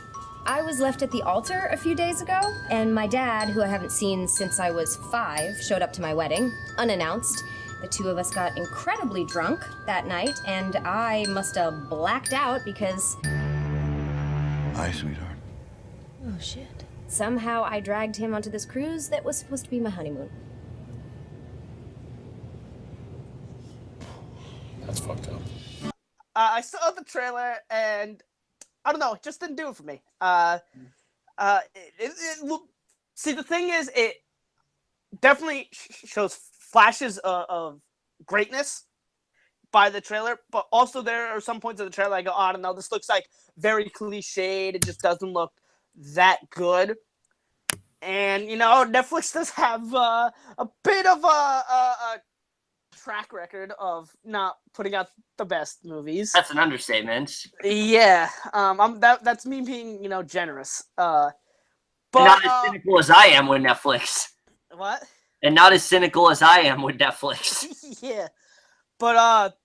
I was left at the altar a few days ago, and my dad, who I haven't seen since I was 5, showed up to my wedding, unannounced. The two of us got incredibly drunk that night, and I must have blacked out because... Hi, sweetheart. Oh, shit. Somehow I dragged him onto this cruise that was supposed to be my honeymoon. That's fucked up. I saw the trailer, and... I don't know. It just didn't do it for me. See, the thing is, it definitely shows flashes of greatness by the trailer, but also there are some points of the trailer I go, oh, I don't know, this looks like very cliched. It just doesn't look that good. And, you know, Netflix does have a bit of a track record of not putting out the best movies. That's an understatement. Yeah, that's me being, you know, generous. But not as cynical as I am with Netflix. What? And not as cynical as I am with Netflix. Yeah, but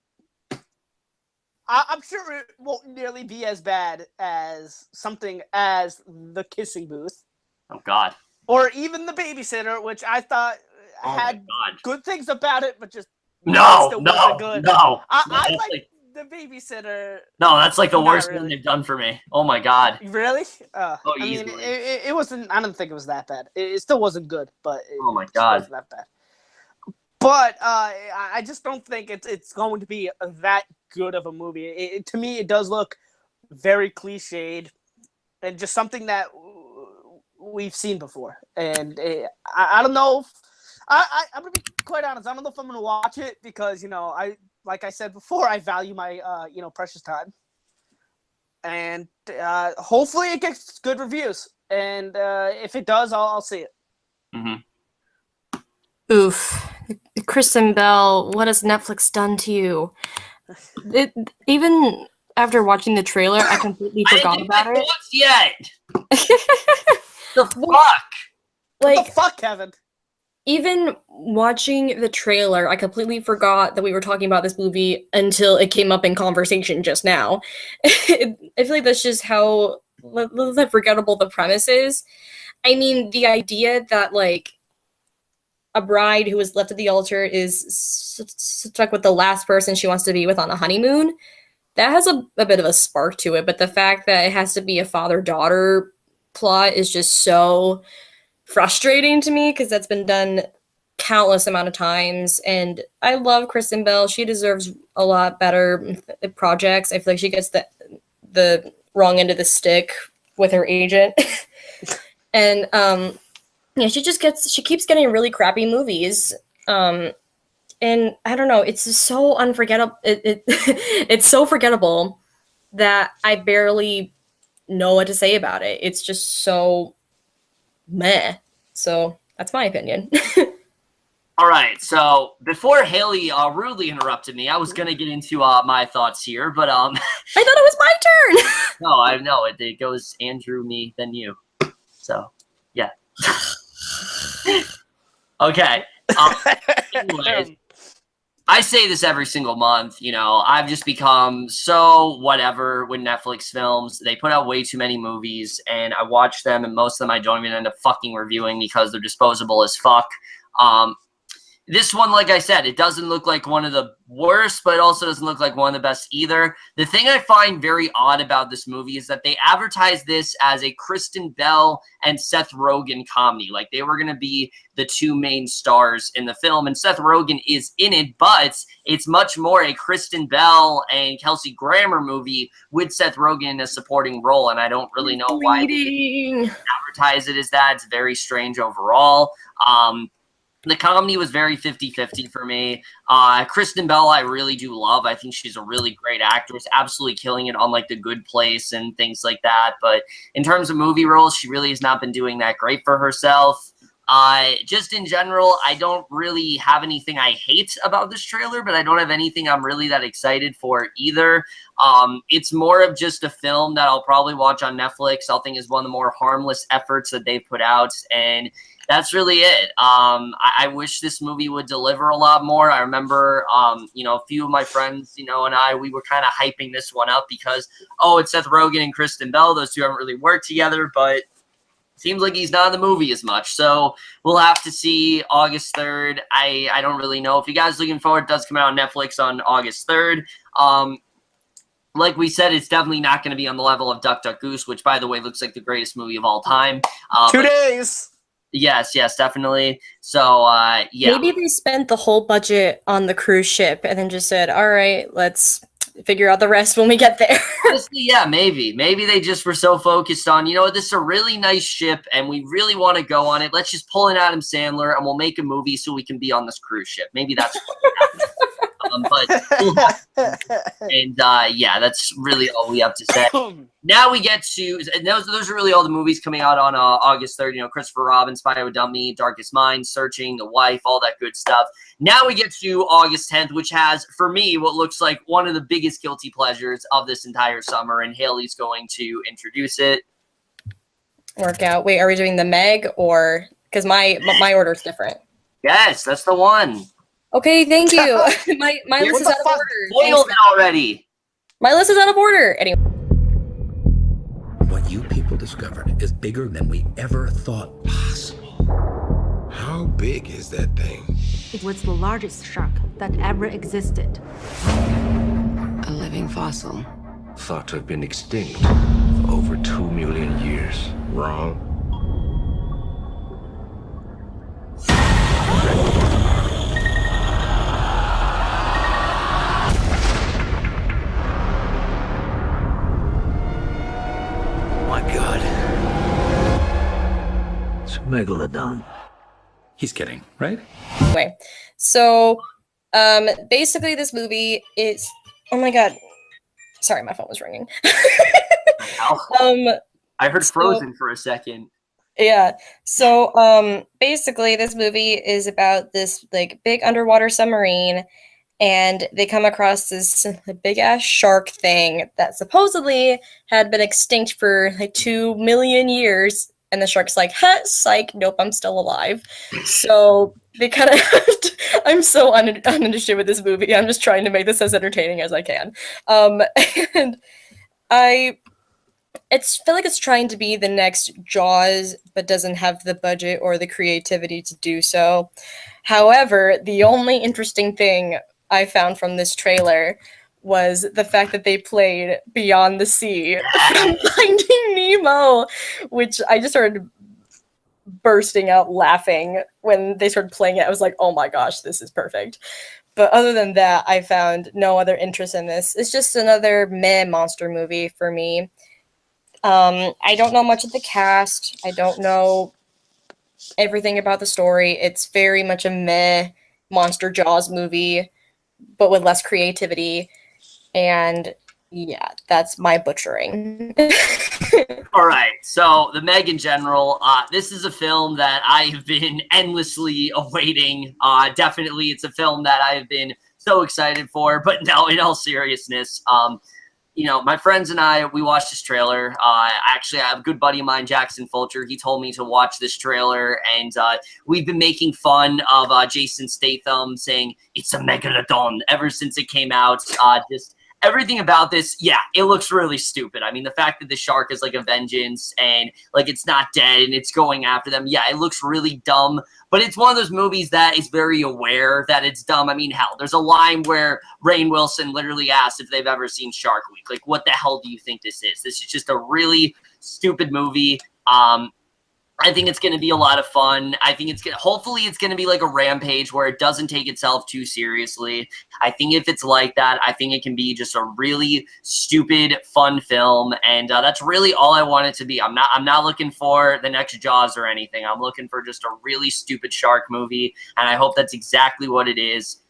I'm sure it won't nearly be as bad as something as The Kissing Booth. Oh God. Or even The Babysitter, which I thought had good things about it, but just wasn't good. I like The Babysitter. No, that's like the worst one they've done for me. Oh my God. Really? I easily. mean, it wasn't. I don't think it was that bad. It still wasn't good, but oh my God, wasn't that bad. But I just don't think it's going to be that good of a movie. To me, it does look very cliched and just something that we've seen before. And I don't know if I'm gonna be quite honest. I don't know if I'm gonna watch it because, you know, like I said before, I value my you know, precious time. And hopefully it gets good reviews. And if it does, I'll see it. Mm-hmm. Oof. Kristen Bell, what has Netflix done to you? Even after watching the trailer, I completely forgot about it. Yet. The fuck? Like, what the fuck, Kevin? Even watching the trailer, I completely forgot that we were talking about this movie until it came up in conversation just now. I feel like that's just how forgettable the premise is. I mean, the idea that, like, a bride who was left at the altar is stuck with the last person she wants to be with on a honeymoon, that has a bit of a spark to it. But the fact that it has to be a father-daughter plot is just so frustrating to me because that's been done countless amount of times. And I love Kristen Bell. She deserves a lot better projects. I feel like she gets the wrong end of the stick with her agent. And yeah, she keeps getting really crappy movies. And I don't know, it's just so unforgettable. It's so forgettable that I barely know what to say about it. It's just so meh. So that's my opinion. All right, so before Hailie rudely interrupted me, I was gonna get into my thoughts here, but I thought it was my turn. No, I know it goes Andrew, me, then you. So yeah. Okay. Anyways, I say this every single month, you know, I've just become so whatever with Netflix films. They put out way too many movies, and I watch them, and most of them I don't even end up fucking reviewing because they're disposable as fuck. This one, like I said, it doesn't look like one of the worst, but it also doesn't look like one of the best either. The thing I find very odd about this movie is that they advertised this as a Kristen Bell and Seth Rogen comedy. Like, they were going to be the two main stars in the film, and Seth Rogen is in it, but it's much more a Kristen Bell and Kelsey Grammer movie with Seth Rogen in a supporting role, and I don't really know why they didn't advertise it as that. It's very strange overall. The comedy was very 50-50 for me. Kristen Bell, I really do love. I think she's a really great actress, absolutely killing it on like The Good Place and things like that. But in terms of movie roles, she really has not been doing that great for herself. Just in general, I don't really have anything I hate about this trailer, but I don't have anything I'm really that excited for either. It's more of just a film that I'll probably watch on Netflix. I think is one of the more harmless efforts that they've put out, and that's really it. I wish this movie would deliver a lot more. I remember, you know, a few of my friends, you know, and we were kind of hyping this one up because, oh, it's Seth Rogen and Kristen Bell. Those two haven't really worked together, but seems like he's not in the movie as much. So we'll have to see August 3rd. I don't really know. If you guys are looking forward, it does come out on Netflix on August 3rd. Like we said, it's definitely not going to be on the level of Duck, Duck, Goose, which, by the way, looks like the greatest movie of all time. 2 days. Yes, definitely. So, yeah. Maybe they spent the whole budget on the cruise ship and then just said, all right, let's figure out the rest when we get there. Honestly, yeah, maybe. Maybe they just were so focused on, you know, this is a really nice ship and we really want to go on it. Let's just pull in Adam Sandler and we'll make a movie so we can be on this cruise ship. Maybe that's what happened. Yeah, that's really all we have to say. Now we get to, and those are really all the movies coming out on August 3rd. You know, Christopher Robin, Spy Who Dumped Me, Darkest Minds, Searching, The Wife, all that good stuff. Now we get to August 10th, which has, for me, what looks like one of the biggest guilty pleasures of this entire summer, and Haley's going to introduce it. Workout. Wait, are we doing the Meg or, because my order is different. Yes, that's the one. Okay, thank you. my list is out of order. Spoiled it already. My list is out of order. Anyway. What you people discovered is bigger than we ever thought possible. How big is that thing? It was the largest shark that ever existed. A living fossil. Thought to have been extinct for over 2 million years. Wrong. My God. It's a megalodon. He's kidding, right? Anyway, so basically this movie is, oh my God. Sorry, my phone was ringing. I heard Frozen for a second. Yeah. So basically this movie is about this like big underwater submarine, and they come across this big ass shark thing that supposedly had been extinct for like 2 million years. And the shark's like, huh, psych, nope, I'm still alive. So they kind of, I'm so uninterested with this movie. I'm just trying to make this as entertaining as I can. And I feel like it's trying to be the next Jaws, but doesn't have the budget or the creativity to do so. However, the only interesting thing I found from this trailer was the fact that they played Beyond the Sea from Finding Nemo, which I just started bursting out laughing when they started playing it. I was like, oh my gosh, this is perfect. But other than that, I found no other interest in this. It's just another meh monster movie for me. I don't know much of the cast. I don't know everything about the story. It's very much a meh monster Jaws movie, but with less creativity. And yeah, that's my butchering. All right, so the Meg in general, this is a film that I have been endlessly awaiting. Definitely, it's a film that I have been so excited for. But no, in all seriousness, you know, my friends and I, we watched this trailer. Actually, I have a good buddy of mine, Jackson Fulcher. He told me to watch this trailer, and we've been making fun of Jason Statham saying it's a megalodon ever since it came out. Just everything about this, yeah, it looks really stupid. I mean, the fact that the shark is like a vengeance and like it's not dead and it's going after them, yeah, it looks really dumb. But it's one of those movies that is very aware that it's dumb. I mean, hell, there's a line where Rainn Wilson literally asks if they've ever seen Shark Week. Like, what the hell do you think this is? This is just a really stupid movie. I think it's going to be a lot of fun. I think hopefully it's going to be like a Rampage where it doesn't take itself too seriously. I think if it's like that, I think it can be just a really stupid, fun film, and that's really all I want it to be. I'm not looking for the next Jaws or anything. I'm looking for just a really stupid shark movie, and I hope that's exactly what it is.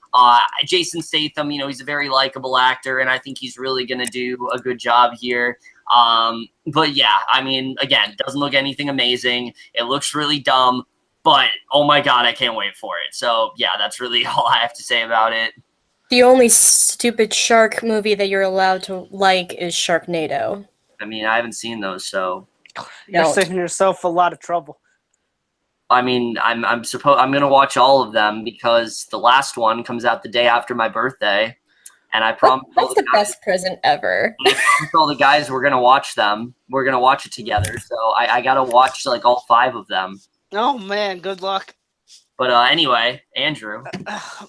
Jason Statham, you know, he's a very likable actor, and I think he's really going to do a good job here. But yeah, I mean, again, doesn't look anything amazing. It looks really dumb, but oh my God, I can't wait for it. So yeah, that's really all I have to say about it. The only stupid shark movie that you're allowed to like is Sharknado. I mean, I haven't seen those, so you're saving yourself a lot of trouble. I mean, I'm gonna watch all of them because the last one comes out the day after my birthday. And I promised that's the best present ever. I promised all the guys we're gonna watch them. We're gonna watch it together. So I gotta watch like all 5 of them. Oh man, good luck. But anyway, Andrew.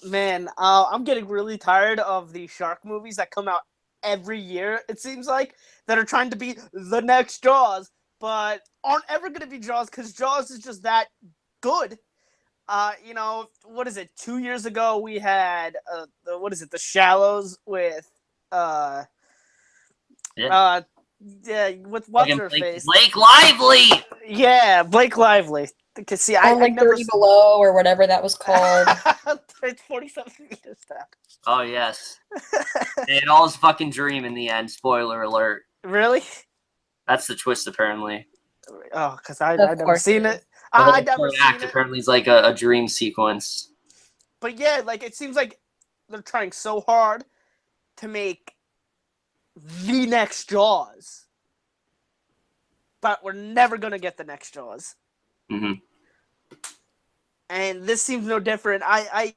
Man, I'm getting really tired of the shark movies that come out every year. It seems like that are trying to be the next Jaws, but aren't ever gonna be Jaws because Jaws is just that good. You know, what is it? 2 years ago, we had The Shallows with with what's her face? Blake Lively. Yeah, Blake Lively. Because see, I like never 30 Below or whatever that was called. It's 47 years back. Oh yes, it all is fucking dream in the end. Spoiler alert. Really? That's the twist, apparently. Oh, because I've never seen it. The whole I've never act seen it. apparently is like a dream sequence. But yeah, like it seems like they're trying so hard to make the next Jaws, but we're never gonna get the next Jaws. Mm-hmm. And this seems no different. I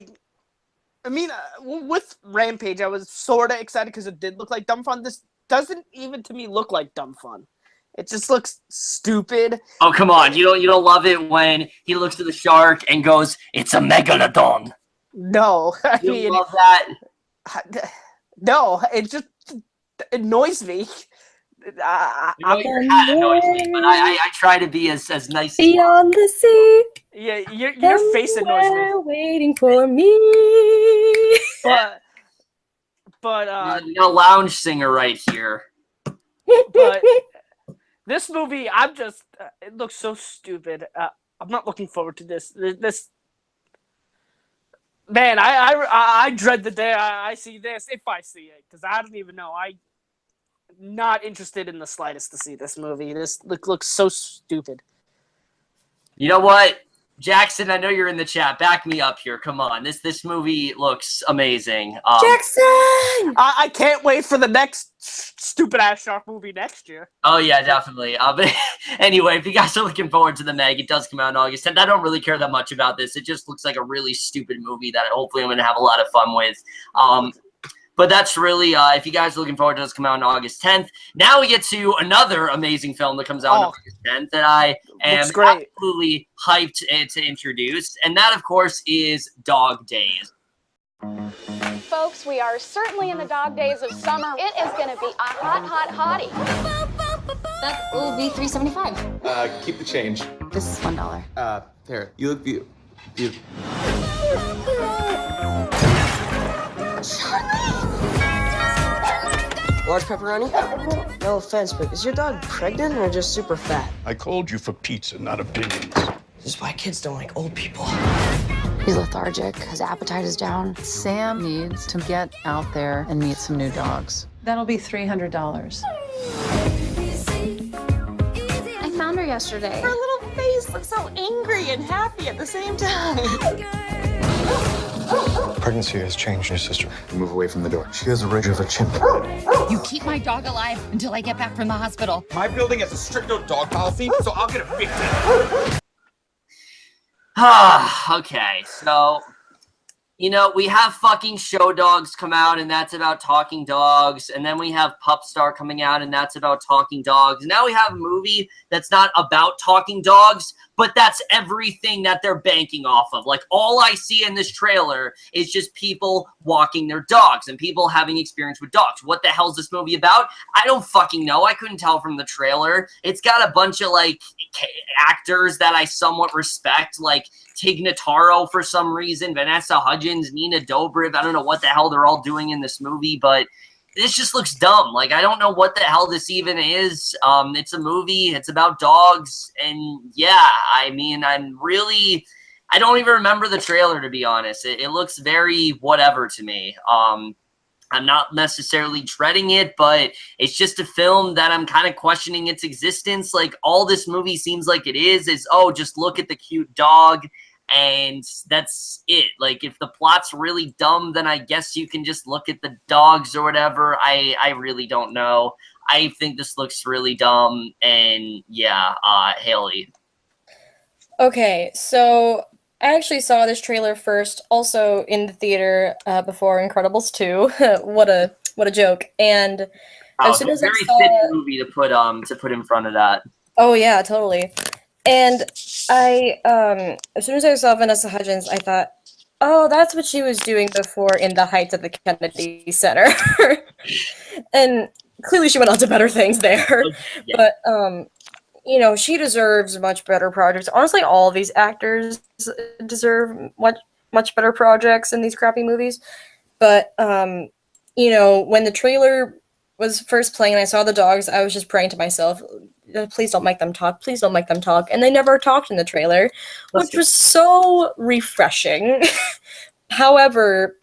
mean, with Rampage, I was sort of excited because it did look like dumb fun. This doesn't even to me look like dumb fun. It just looks stupid. Oh come on! You don't love it when he looks at the shark and goes, "It's a megalodon." No, I you mean, love that. No, it just annoys me. Your hat annoys me, but I try to be as nice. Beyond the sea. Yeah, your face annoys me. Waiting for me. But you got a lounge singer right here. But this movie, it looks so stupid. I'm not looking forward to this. Man, I dread the day I see this, if I see it, because I don't even know. I'm not interested in the slightest to see this movie. This looks so stupid. You know what? Jackson, I know you're in the chat. Back me up here. Come on. This movie looks amazing. Jackson! I can't wait for the next stupid-ass shark movie next year. Oh, yeah, definitely. But anyway, if you guys are looking forward to the Meg, it does come out on August 10th. I don't really care that much about this. It just looks like a really stupid movie that hopefully I'm going to have a lot of fun with. But that's really, if you guys are looking forward to this come out on August 10th. Now we get to another amazing film that comes out on August 10th that I am absolutely hyped to introduce. And that, of course, is Dog Days. Folks, we are certainly in the dog days of summer. It is going to be a hot hottie. That will be $3.75. Keep the change. This is $1. Here, you look beautiful. Large pepperoni? No offense, but is your dog pregnant or just super fat? I called you for pizza, not opinions. This is why kids don't like old people. He's lethargic. His appetite is down. Sam needs to get out there and meet some new dogs. That'll be $300. I found her yesterday. Her little face looks so angry and happy at the same time. Pregnancy has changed your sister. Move away from the door. She has a ridge of a chimp. You keep my dog alive until I get back from the hospital. My building has a strict no dog policy, so I'll get evicted. Okay, so, you know, we have fucking Show Dogs come out, and that's about talking dogs, and then we have Pup Star coming out, and that's about talking dogs. And now we have a movie that's not about talking dogs, but that's everything that they're banking off of. Like, all I see in this trailer is just people walking their dogs and people having experience with dogs. What the hell's this movie about? I don't fucking know. I couldn't tell from the trailer. It's got a bunch of, like, actors that I somewhat respect, like Tig Notaro for some reason, Vanessa Hudgens, Nina Dobrev. I don't know what the hell they're all doing in this movie, but this just looks dumb. Like, I don't know what the hell this even is. It's a movie. It's about dogs. And yeah, I mean, I don't even remember the trailer, to be honest. It looks very whatever to me. I'm not necessarily dreading it, but it's just a film that I'm kind of questioning its existence. Like, all this movie seems like it is, oh, just look at the cute dog, and that's it. Like, if the plot's really dumb, then I guess you can just look at the dogs or whatever. I really don't know. I think this looks really dumb, and yeah, Hailie. Okay, so I actually saw this trailer first, also in the theater before Incredibles 2. What a joke! And as soon as I saw, fitting movie to put in front of that. Oh yeah, totally. And I as soon as I saw Vanessa Hudgens, I thought, oh, that's what she was doing before in The Heights at the Kennedy Center. And clearly she went on to better things there. Yeah. But you know, she deserves much better projects. Honestly, all of these actors deserve much better projects in these crappy movies. But you know, when the trailer was first playing and I saw the dogs, I was just praying to myself, please don't make them talk. Please don't make them talk. And they never talked in the trailer, which was so refreshing. However,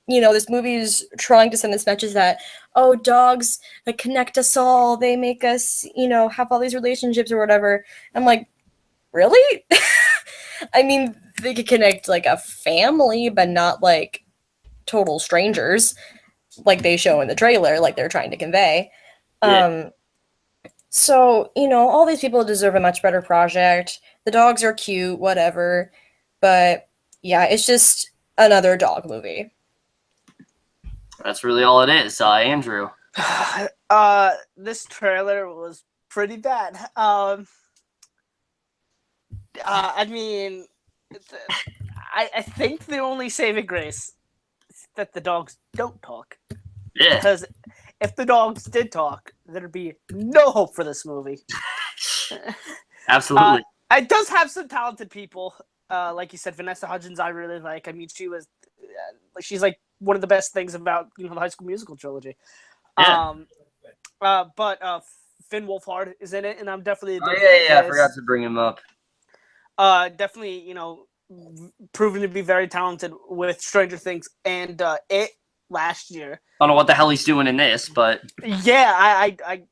you know, this movie is trying to send this message that, oh, dogs like connect us all. They make us, you know, have all these relationships or whatever. I'm like, really? I mean, they could connect like a family, but not like total strangers, like they show in the trailer, like they're trying to convey. Yeah. So, you know, all these people deserve a much better project. The dogs are cute, whatever. But yeah, it's just another dog movie. That's really all it is, Andrew. This trailer was pretty bad. I mean, I think the only saving grace is that the dogs don't talk. Yeah. Because if the dogs did talk, there'd be no hope for this movie. Absolutely. It does have some talented people. Like you said, Vanessa Hudgens, I really like. I mean, she's like one of the best things about, you know, the High School Musical trilogy. Yeah. But Finn Wolfhard is in it, and I'm definitely. I forgot to bring him up. Definitely, you know, proven to be very talented with Stranger Things and It last year. I don't know what the hell he's doing in this, but yeah, I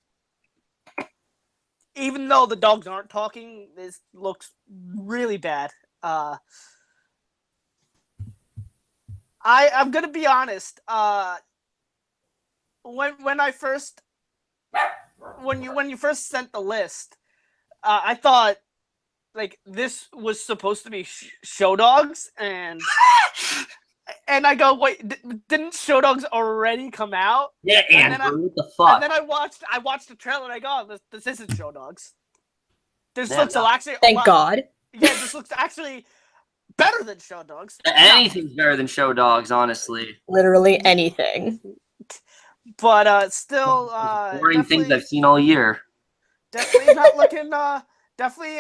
even though the dogs aren't talking, this looks really bad. I'm gonna be honest. When you first sent the list, I thought like this was supposed to be Show Dogs, and I go, wait, didn't Show Dogs already come out? Yeah, Andrew, what the fuck? And then I watched the trailer and I go, this isn't Show Dogs. This looks actually thank God. Yeah, this looks actually better than Show Dogs. Anything's better than Show Dogs, honestly. Literally anything. But still, boring things I've seen all year. Definitely not looking. Definitely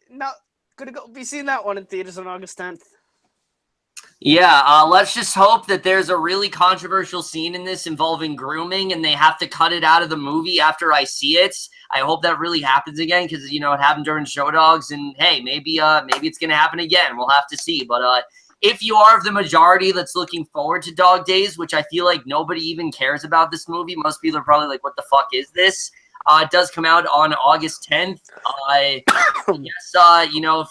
not gonna be seeing that one in theaters on August 10th. Yeah, let's just hope that there's a really controversial scene in this involving grooming, and they have to cut it out of the movie after I see it. I hope that really happens again, because, you know, it happened during Show Dogs, and hey, maybe it's gonna happen again. We'll have to see. But if you are of the majority that's looking forward to Dog Days, which I feel like nobody even cares about this movie, most people are probably like, "What the fuck is this?" It does come out on August 10th. Yes, you know, if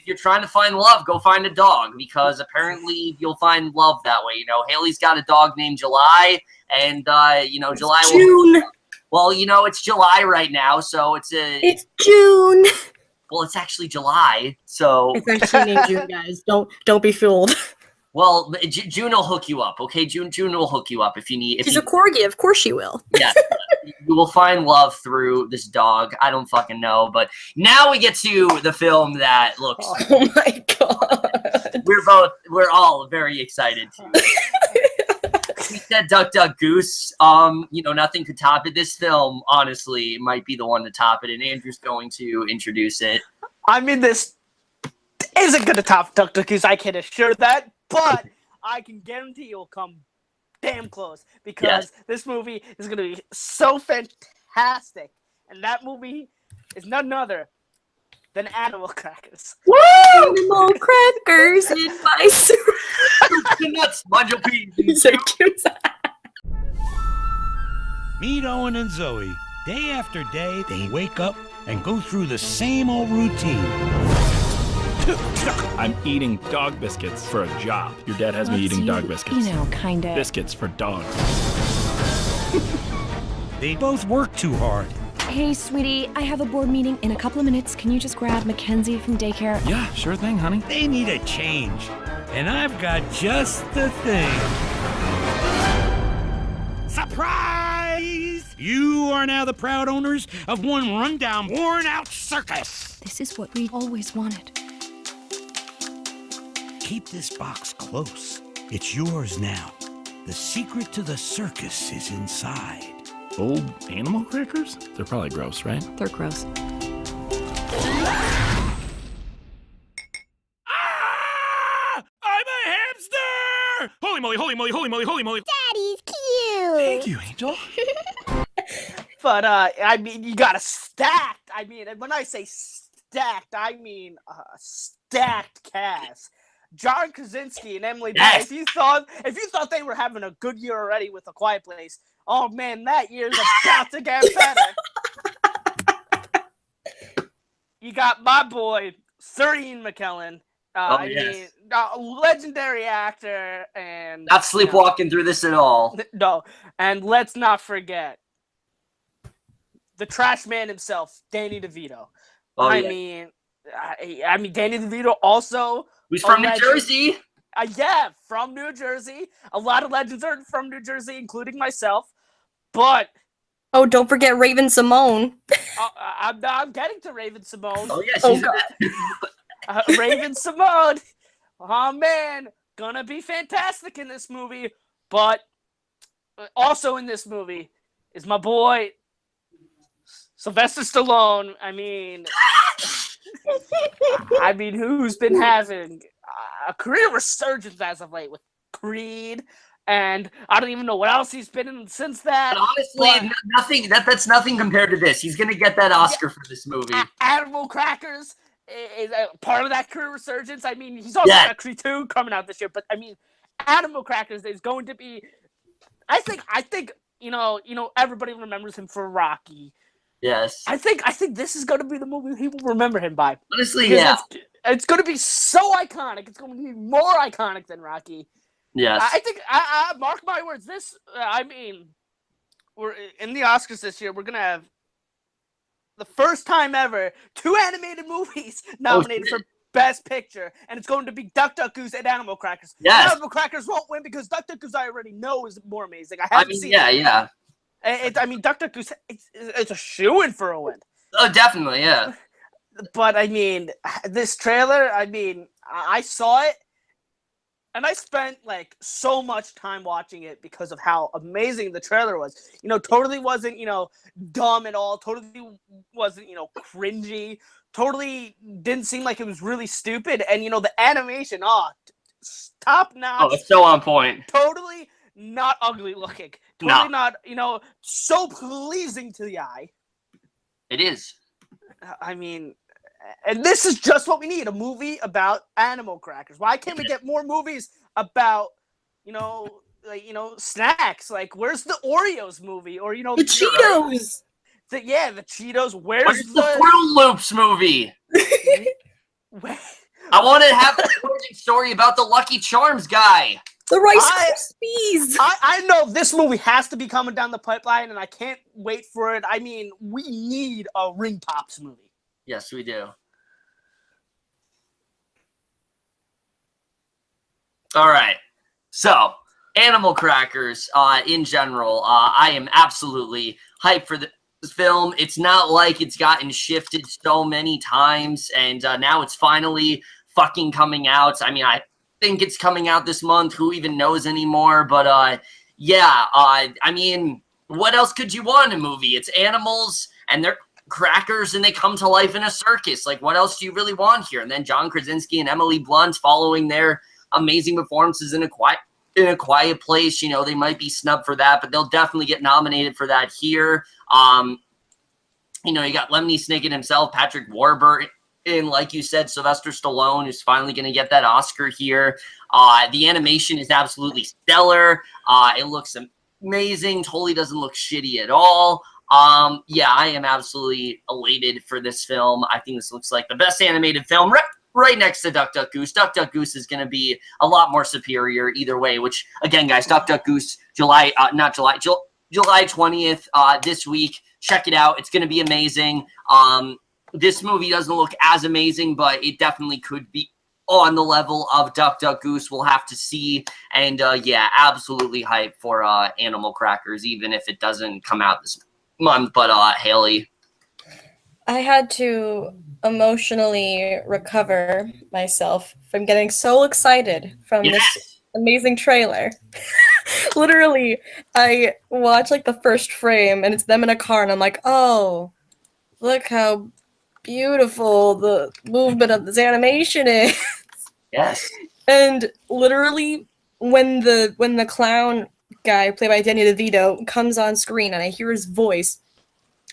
you're trying to find love, go find a dog, because apparently you'll find love that way. You know, Haley's got a dog named July, and you know, July June. Well, you know, it's July right now, so it's June. Well, it's actually July, so It's actually named June, guys. Don't be fooled. Well, June will hook you up, okay? June will hook you up if you need. She's a corgi, of course she will. Yeah, you will find love through this dog. I don't fucking know, but now we get to the film that looks. Oh my god! We're all very excited too. We said Duck Duck Goose. You know, nothing could top it. This film, honestly, might be the one to top it, and Andrew's going to introduce it. I mean, this isn't going to top Duck Duck Goose, I can assure that, but I can guarantee you'll come damn close, because this movie is going to be so fantastic, and that movie is none other than Animal Crackers. Woo! Animal Crackers in my soup. Nuts, mind your pee. So cute. Meet Owen and Zoe. Day after day, they wake up and go through the same old routine. I'm eating dog biscuits for a job. Your dad has me eating dog biscuits. You know, kinda. Biscuits for dogs. They both work too hard. Hey, sweetie, I have a board meeting in a couple of minutes. Can you just grab Mackenzie from daycare? Yeah, sure thing, honey. They need a change. And I've got just the thing. Surprise! You are now the proud owners of one rundown, worn-out circus. This is what we always wanted. Keep this box close. It's yours now. The secret to the circus is inside. Old animal crackers? They're probably gross, right? They're gross. I'm a hamster! Holy moly, holy moly, holy moly, holy moly. Daddy's cute! Thank you, Angel. But, I mean, you got a stacked, I mean, and when I say stacked, I mean a stacked cast. John Krasinski and Emily Blunt. If you thought they were having a good year already with A Quiet Place, oh man, that year's about to get better. You got my boy, Sir Ian McKellen. Legendary actor, and not sleepwalking through this at all. No, and let's not forget the trash man himself, Danny DeVito. I mean, Danny DeVito also. Who's from New Jersey? Yeah, from New Jersey. A lot of legends are from New Jersey, including myself. But oh, don't forget Raven Simone. I'm getting to Raven Simone. Oh yeah, she's Raven Simone. Oh man, gonna be fantastic in this movie. But also in this movie is my boy Sylvester Stallone. I mean, who's been having a career resurgence as of late with Creed, and I don't even know what else he's been in since that. But honestly, nothing. That's nothing compared to this. He's gonna get that Oscar for this movie. Animal Crackers is a part of that career resurgence. I mean, he's also got Creed 2 coming out this year, but I mean, Animal Crackers is going to be. I think you know everybody remembers him for Rocky. Yes. I think this is going to be the movie people remember him by. Honestly, yeah. It's going to be so iconic. It's going to be more iconic than Rocky. Yes. I think, I mark my words, this, we're in the Oscars this year, we're going to have the first time ever 2 animated movies nominated for Best Picture, and it's going to be Duck Duck Goose and Animal Crackers. Yes. Animal Crackers won't win because Duck Duck Goose I already know is more amazing. I haven't seen it. Yeah. Duck Duck Goose, it's a shoo-in for a win. Oh, definitely, yeah. But, I mean, this trailer, I saw it, and I spent, so much time watching it because of how amazing the trailer was. Totally wasn't, dumb at all. Totally wasn't, cringy. Totally didn't seem like it was really stupid. And, the animation, top notch. Oh, it's so on point. Totally not ugly looking. Totally not, so pleasing to the eye. It is. And this is just what we need, a movie about animal crackers. Why can't we get more movies about, snacks? Like, where's the Oreos movie? Or, the Cheetos. The Cheetos. Where's the Fruit Loops movie? I want to have an origin story about the Lucky Charms guy. The Rice Krispies. I know this movie has to be coming down the pipeline, and I can't wait for it. I mean, we need a Ring Pops movie. Yes, we do. All right. So, Animal Crackers, in general, I am absolutely hyped for this film. It's not like it's gotten shifted so many times, and now it's finally fucking coming out. I mean, I think it's coming out this month. Who even knows anymore? But yeah, I mean, what else could you want in a movie? It's animals and they're crackers and they come to life in a circus. Like, what else do you really want here? And then John Krasinski and Emily Blunt following their amazing performances in a quiet place. You know, they might be snubbed for that, but they'll definitely get nominated for that here. You know, you got Lemony Snicket himself, Patrick Warburton. And like you said, Sylvester Stallone is finally going to get that Oscar here. The animation is absolutely stellar. It looks amazing. Totally doesn't look shitty at all. Yeah, I am absolutely elated for this film. I think this looks like the best animated film right next to Duck, Duck, Goose. Duck, Duck, Goose is going to be a lot more superior either way, which, again, guys, Duck, Duck, Goose, July 20th this week. Check it out. It's going to be amazing. This movie doesn't look as amazing, but it definitely could be on the level of Duck, Duck, Goose. We'll have to see. And yeah, absolutely hyped for Animal Crackers, even if it doesn't come out this month. But Hailie. I had to emotionally recover myself from getting so excited from this amazing trailer. Literally, I watched like the first frame and it's them in a car and I'm like, oh, look how beautiful the movement of this animation is. Yes. And literally when the clown guy played by Danny DeVito comes on screen and I hear his voice,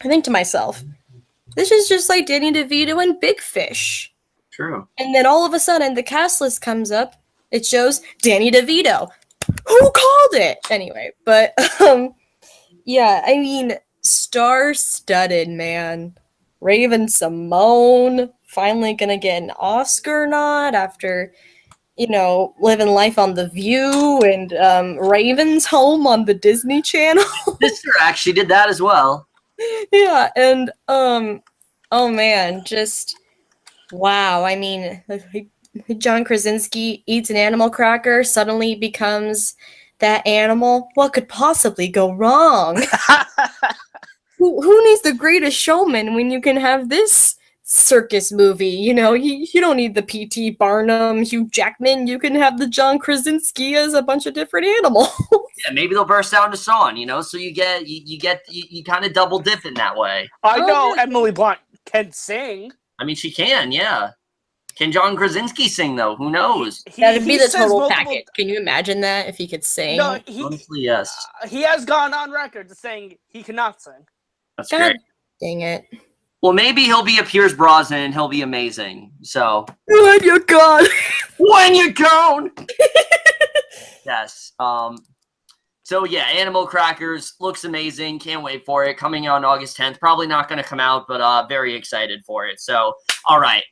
I think to myself, this is just like Danny DeVito and Big Fish. True. And then all of a sudden the cast list comes up. It shows Danny DeVito. Who called it? Anyway, but yeah, I mean, star-studded, man. Raven Simone finally gonna get an Oscar nod after, you know, living life on The View and Raven's Home on the Disney Channel. Sister actually did that as well. Yeah, and oh man, just wow. I mean, John Krasinski eats an animal cracker, suddenly becomes that animal. What could possibly go wrong? Who needs The Greatest Showman when you can have this circus movie? You know, you don't need the P.T. Barnum, Hugh Jackman. You can have the John Krasinski as a bunch of different animals. Yeah, maybe they'll burst out into song, you know, so you kind of double dip in that way. I know Emily Blunt can sing. I mean, she can, yeah. Can John Krasinski sing, though? Who knows? That'd be the total package. Can you imagine that if he could sing? No, honestly, yes. He has gone on record as saying he cannot sing. That's God great. Dang it. Well, maybe he'll be a Pierce Brosnan and he'll be amazing. So when you're gone. When you're gone. Yes. So yeah, Animal Crackers looks amazing. Can't wait for it. Coming out on August 10th. Probably not going to come out, but very excited for it. So, all right.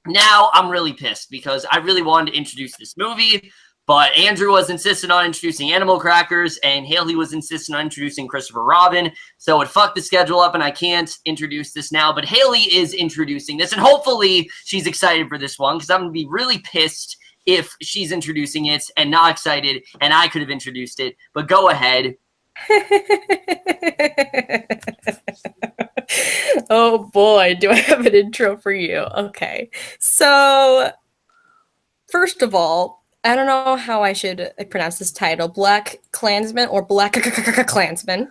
Now I'm really pissed because I really wanted to introduce this movie, but Andrew was insistent on introducing Animal Crackers, and Hailie was insistent on introducing Christopher Robin. So it fucked the schedule up, and I can't introduce this now. But Hailie is introducing this, and hopefully she's excited for this one, because I'm going to be really pissed if she's introducing it and not excited, and I could have introduced it. But go ahead. Oh boy, do I have an intro for you. Okay. So, first of all, I don't know how I should pronounce this title. Black Klansman or Black Klansman.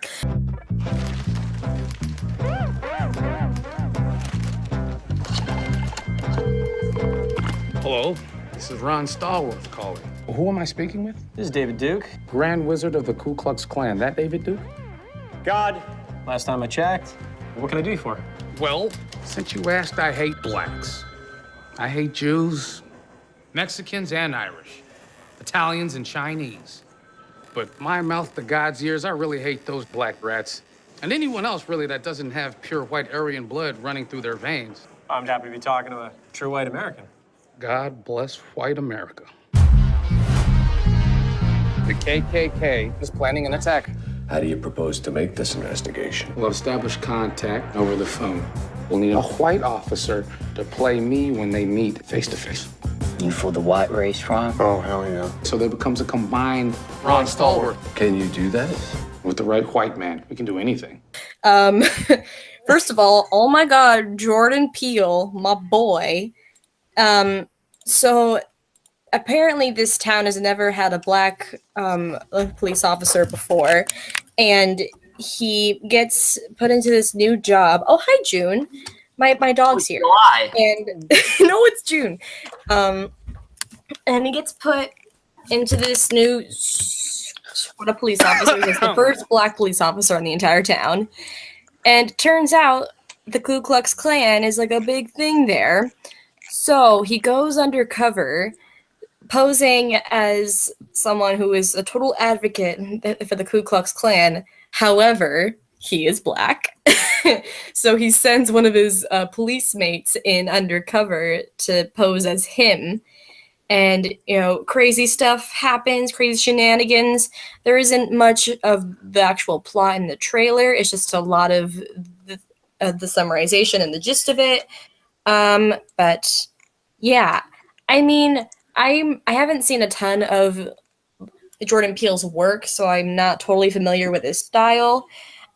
Hello, this is Ron Stallworth calling. Who am I speaking with? This is David Duke. Grand Wizard of the Ku Klux Klan. That David Duke? God, last time I checked. What can I do for? Well, since you asked, I hate blacks. I hate Jews, Mexicans and Irish, Italians and Chinese. But my mouth to God's ears, I really hate those black rats. And anyone else, really, that doesn't have pure white Aryan blood running through their veins. I'm happy to be talking to a true white American. God bless white America. The KKK is planning an attack. How do you propose to make this investigation? We'll establish contact over the phone. We'll need a white officer to play me when they meet face to face. You for the white race, Ron? Oh, hell yeah. So there becomes a combined Ron Stallworth. Can you do that? With the right white man, we can do anything. First of all, oh my God, Jordan Peele, my boy. So apparently this town has never had a black police officer before, and he gets put into this new job. Oh, hi, June. My dog's here. July. And no, it's June. And he gets put into this new what a police officer. He's the first black police officer in the entire town. And turns out the Ku Klux Klan is like a big thing there. So he goes undercover, posing as someone who is a total advocate for the Ku Klux Klan. However, he is black. So he sends one of his police mates in undercover to pose as him. And, crazy stuff happens, crazy shenanigans. There isn't much of the actual plot in the trailer. It's just a lot of the summarization and the gist of it. But yeah, I mean, I haven't seen a ton of Jordan Peele's work, so I'm not totally familiar with his style.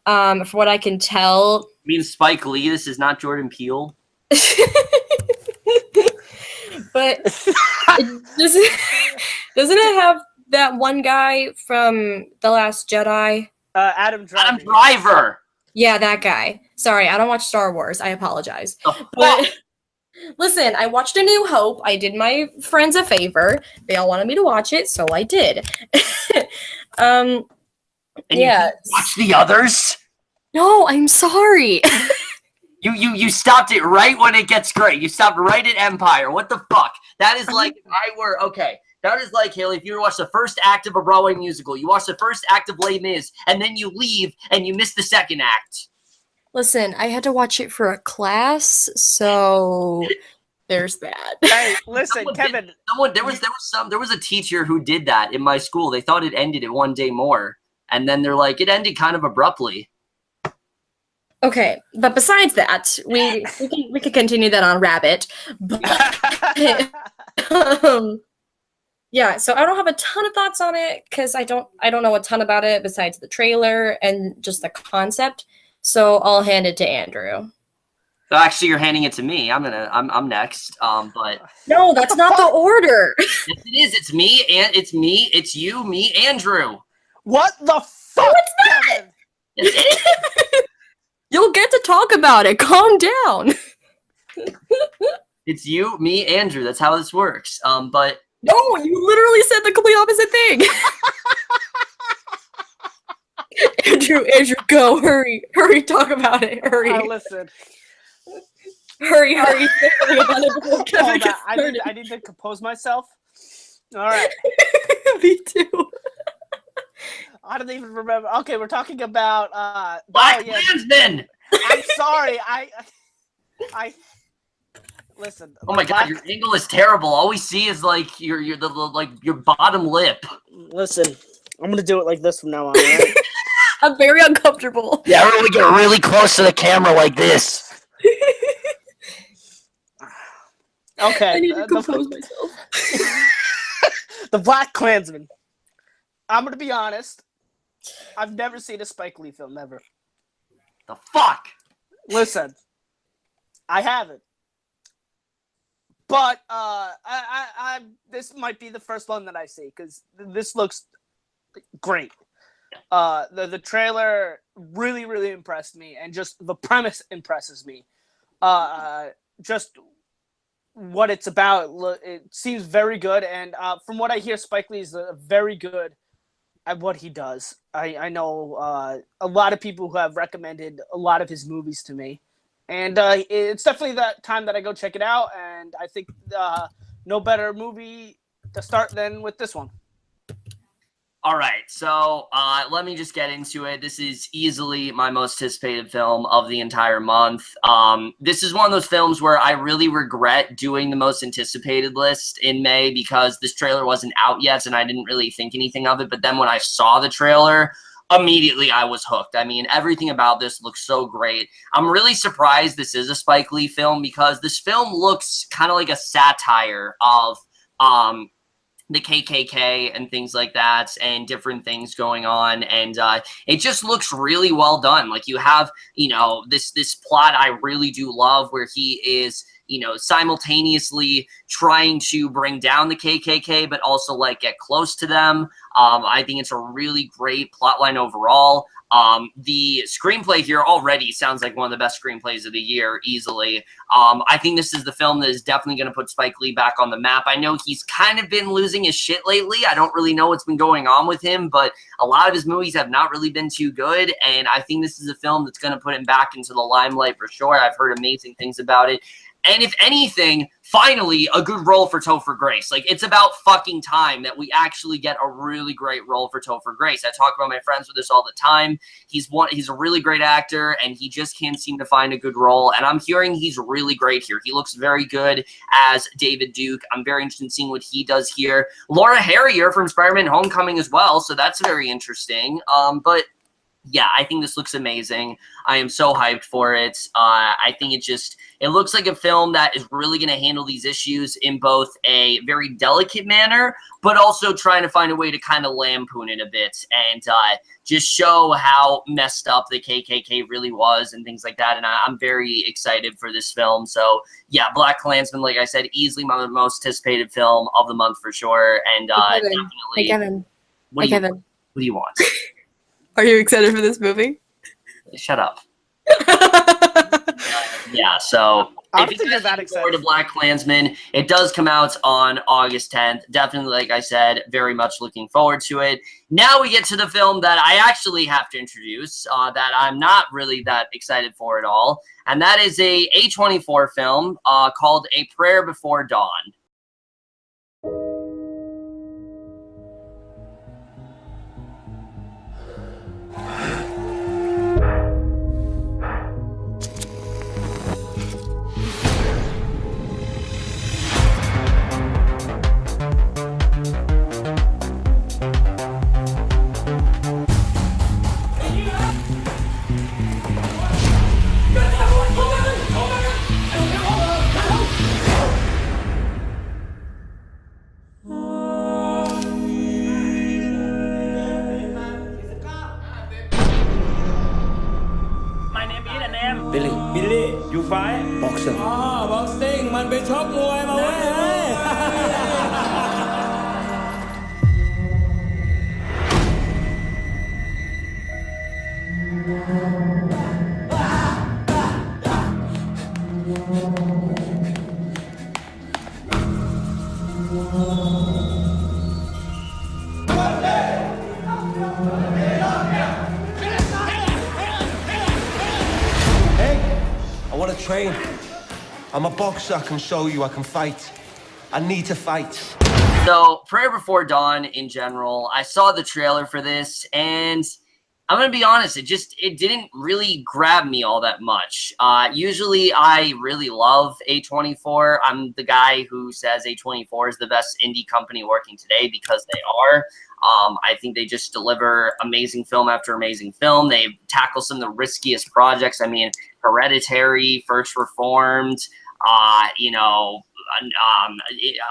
From what I can tell, You mean Spike Lee? This is not Jordan Peele. but doesn't it have that one guy from The Last Jedi? Adam Driver. Adam Driver. Yeah, that guy. Sorry, I don't watch Star Wars. I apologize. But listen, I watched A New Hope. I did my friends a favor. They all wanted me to watch it, so I did. And yeah. You watch the others? No, I'm sorry. You stopped it right when it gets great. You stopped right at Empire. What the fuck? That is like if I were okay. That is like, Hailie, if you were to watch the first act of a Broadway musical, you watch the first act of Les Mis, and then you leave and you miss the second act. Listen, I had to watch it for a class, so there's that. Hey, listen, Kevin. There was a teacher who did that in my school. They thought it ended at one day more, and then they're like, it ended kind of abruptly. Okay, but besides that, we could continue that on Rabbit. But, yeah, so I don't have a ton of thoughts on it because I don't know a ton about it besides the trailer and just the concept. So I'll hand it to Andrew. So actually, you're handing it to me. I'm next. But no, that's not the order. Yes, it is. It's me and it's me. It's you, me, Andrew. What the fuck? No, it's not. You'll get to talk about it. Calm down. It's you, me, Andrew. That's how this works. But no, you literally said the complete opposite thing. Andrew, go, hurry, talk about it, hurry. Listen. Hurry. I need to compose myself. All right. Me too. I don't even remember. Okay, we're talking about Black Klansmen. I'm sorry. I listen. Oh my god, your angle is terrible. All we see is like your bottom lip. Listen, I'm gonna do it like this from now on. Right? I'm very uncomfortable. Yeah, we're gonna get really close to the camera like this. Okay. I need to compose myself. The Black Klansman. I'm gonna be honest. I've never seen a Spike Lee film, never. The fuck? Listen, I haven't. But I this might be the first one that I see because this looks great. The trailer really, really impressed me, and just the premise impresses me. Just what it's about, it seems very good, and from what I hear, Spike Lee is very good at what he does. I know a lot of people who have recommended a lot of his movies to me, and it's definitely that time that I go check it out, and I think no better movie to start than with this one. All right, so let me just get into it. This is easily my most anticipated film of the entire month. This is one of those films where I really regret doing the most anticipated list in May because this trailer wasn't out yet and I didn't really think anything of it. But then when I saw the trailer, immediately I was hooked. I mean, everything about this looks so great. I'm really surprised this is a Spike Lee film because this film looks kind of like a satire of the KKK and things like that and different things going on. And it just looks really well done. Like you have, you know, this plot I really do love where he is, you know, simultaneously trying to bring down the KKK, but also like get close to them. I think it's a really great plotline overall. The screenplay here already sounds like one of the best screenplays of the year, easily. I think this is the film that is definitely going to put Spike Lee back on the map. I know he's kind of been losing his shit lately. I don't really know what's been going on with him, but a lot of his movies have not really been too good, and I think this is a film that's going to put him back into the limelight for sure. I've heard amazing things about it. And if anything, finally, a good role for Topher Grace. Like, it's about fucking time that we actually get a really great role for Topher Grace. I talk about my friends with this all the time. He's a really great actor, and he just can't seem to find a good role. And I'm hearing he's really great here. He looks very good as David Duke. I'm very interested in seeing what he does here. Laura Harrier from Spider-Man Homecoming as well, so that's very interesting. But yeah, I think this looks amazing. I am so hyped for it. I think it looks like a film that is really going to handle these issues in both a very delicate manner, but also trying to find a way to kind of lampoon it a bit and just show how messed up the KKK really was and things like that. And I'm very excited for this film. So yeah, Black Klansman, like I said, easily my most anticipated film of the month for sure. And definitely. Hey, Kevin. What do you want? Are you excited for this movie? Shut up. Yeah, so I if don't think you're that looking excited. forward to Black Klansman, it does come out on August 10th. Definitely, like I said, very much looking forward to it. Now we get to the film that I actually have to introduce that I'm not really that excited for at all, and that is a A24 film called A Prayer Before Dawn. Billy, you fight? Boxer. Boxing มันไปชกมวยมาเว้ย I want to train. I'm a boxer. I can show you I can fight. I need to fight. So, Prayer Before Dawn in general, I saw the trailer for this, and I'm going to be honest, it didn't really grab me all that much. Usually, I really love A24. I'm the guy who says A24 is the best indie company working today because they are. I think they just deliver amazing film after amazing film. They tackle some of the riskiest projects. I mean, Hereditary, First Reformed,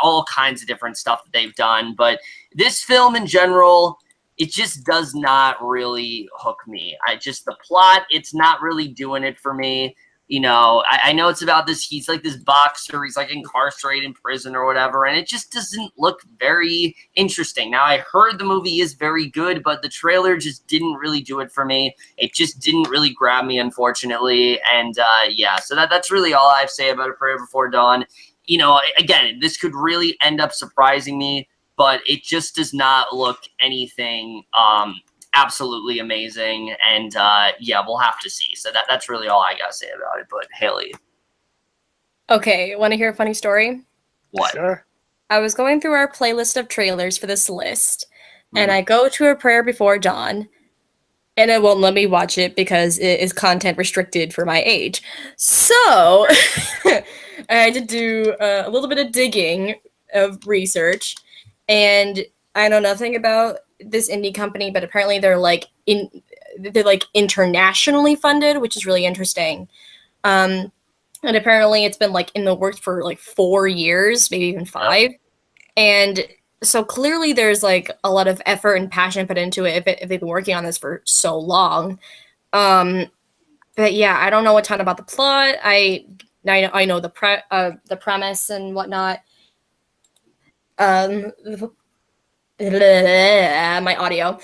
all kinds of different stuff that they've done. But this film in general, it just does not really hook me. The plot, it's not really doing it for me. You know, I know it's about this, he's like this boxer, he's like incarcerated in prison or whatever, and it just doesn't look very interesting. Now, I heard the movie is very good, but the trailer just didn't really do it for me. It just didn't really grab me, unfortunately, and yeah, so that's really all I have to say about A Prayer Before Dawn. You know, again, this could really end up surprising me, but it just does not look anything absolutely amazing, and yeah, we'll have to see. So that's really all I gotta say about it. But Hailie, Okay, want to hear a funny story? what? Sure. I was going through our playlist of trailers for this list, and I go to a prayer before dawn, and it won't let me watch it because it is content restricted for my age. So I had to do a little bit of digging of research, and I know nothing about this indie company, but apparently they're like internationally funded, which is really interesting. And apparently it's been like in the works for like 4 years, maybe even 5. And so clearly there's like a lot of effort and passion put into it if they've been working on this for so long. But yeah, I don't know a ton about the plot. I know the premise and whatnot. My audio.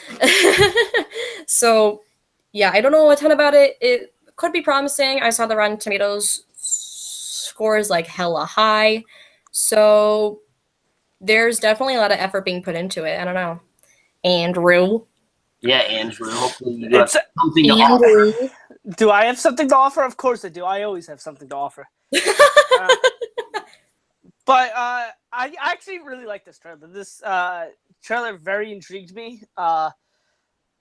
So yeah, I don't know a ton about it. It could be promising. I saw the Rotten Tomatoes scores like hella high. So there's definitely a lot of effort being put into it. I don't know. Andrew. Yeah, Andrew. Hopefully you have something to Andrew. offer. Do I have something to offer? Of course I do. I always have something to offer. But I actually really like this trailer. This trailer very intrigued me.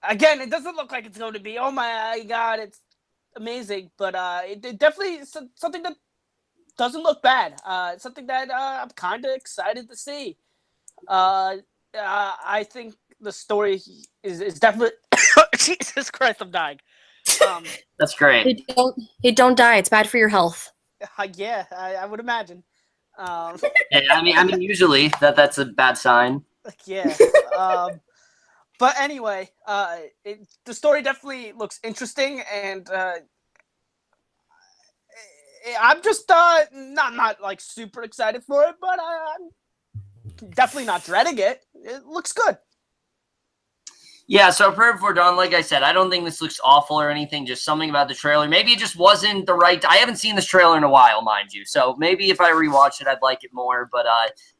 Again, it doesn't look like it's going to be, oh my god, it's amazing. But it definitely is something that doesn't look bad. It's something that I'm kind of excited to see. I think the story is definitely... Jesus Christ, I'm dying. That's great. Hey, don't die. It's bad for your health. Yeah, I would imagine. Yeah, I mean, usually that's a bad sign. Yeah. But anyway, the story definitely looks interesting, and I'm just not like super excited for it, but I'm definitely not dreading it. It looks good. Yeah, so Prayer Before Dawn, like I said, I don't think this looks awful or anything, just something about the trailer. Maybe it just wasn't the right... I haven't seen this trailer in a while, mind you, so maybe if I rewatch it, I'd like it more, but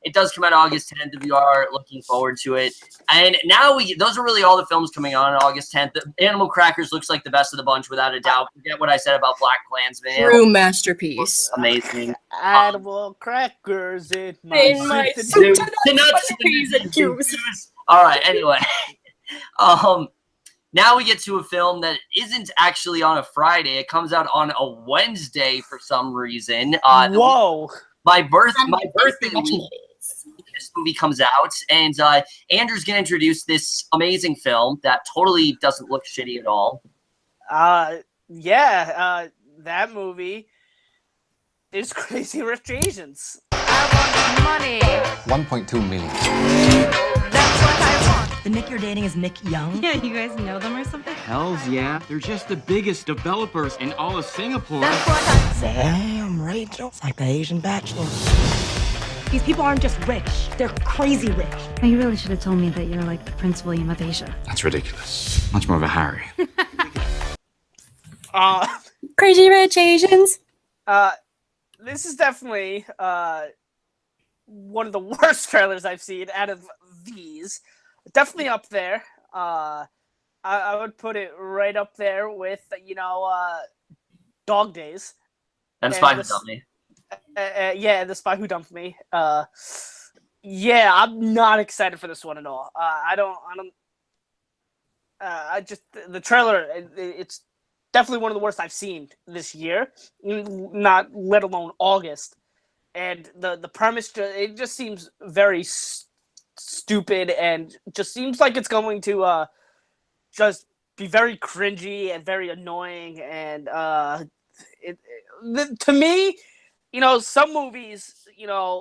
it does come out August 10th. We are looking forward to it. And now those are really all the films coming on August 10th. Animal Crackers looks like the best of the bunch, without a doubt. Forget what I said about Black Klansman. True masterpiece. Amazing. Animal Crackers in my soup. All right, anyway. Now we get to a film that isn't actually on a Friday. It comes out on a Wednesday for some reason. Whoa! My birthday week, this movie comes out, and Andrew's gonna introduce this amazing film that totally doesn't look shitty at all. Yeah, that movie is Crazy Rich Asians. I Money. 1.2 million. The Nick you're dating is Nick Young? Yeah, you guys know them or something? Hells yeah. They're just the biggest developers in all of Singapore. Damn, Rachel. It's like the Asian Bachelor. These people aren't just rich. They're crazy rich. Oh, you really should have told me that you're like the Prince William of Asia. That's ridiculous. Much more of a Harry. Crazy Rich Asians. This is definitely one of the worst trailers I've seen out of these. Definitely up there. I would put it right up there with, Dog Days. And Spy Who Dumped Me. Yeah, The Spy Who Dumped Me. Yeah, I'm not excited for this one at all. The trailer, it's definitely one of the worst I've seen this year, not let alone August. And the premise, it just seems very stupid, and just seems like it's going to just be very cringy and very annoying. And to me, some movies,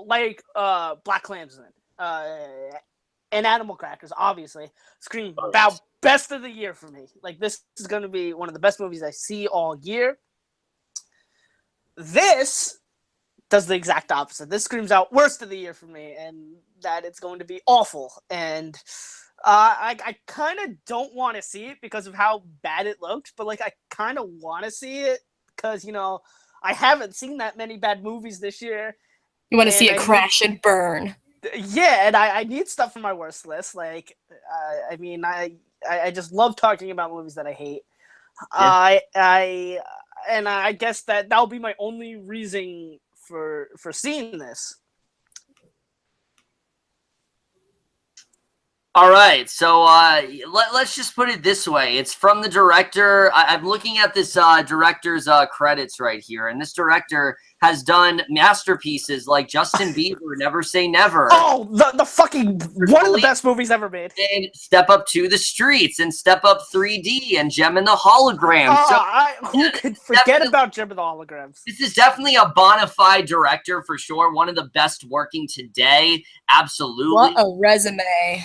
like Black Klansman and Animal Crackers, obviously scream about best of the year for me. Like, this is going to be one of the best movies I see all year. This does the exact opposite. This screams out worst of the year for me, and that it's going to be awful. And I kind of don't want to see it because of how bad it looked, but I kind of want to see it because I haven't seen that many bad movies this year. You want to see it crash and burn. Yeah, and I need stuff for my worst list. I just love talking about movies that I hate. Yeah. I guess that'll be my only reason for seeing this. All right, so let's just put it this way. It's from the director. I'm looking at this director's credits right here, and this director has done masterpieces like Justin Bieber, Never Say Never. Oh, the fucking one of the best movies ever made. And Step Up to the Streets, and Step Up 3D, and Gem and the Hologram. Who could forget about Gem and the Holograms? This is definitely a bona fide director for sure. One of the best working today. Absolutely. What a resume.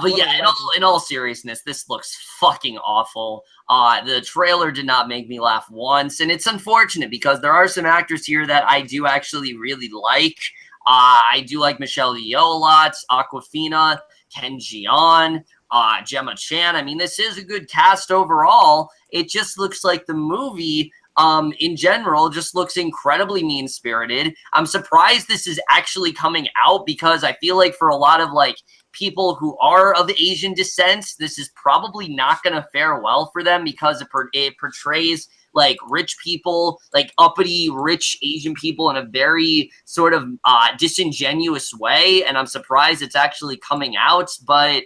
But yeah, in all seriousness, this looks fucking awful. The trailer did not make me laugh once, and it's unfortunate because there are some actors here that I do actually really like. I do like Michelle Yeoh a lot, Awkwafina, Ken Jeong, Gemma Chan. I mean, this is a good cast overall. It just looks like the movie in general just looks incredibly mean-spirited. I'm surprised this is actually coming out because I feel like for a lot of like people who are of Asian descent, this is probably not going to fare well for them because it portrays like rich people, like uppity rich Asian people in a very sort of disingenuous way. And I'm surprised it's actually coming out, but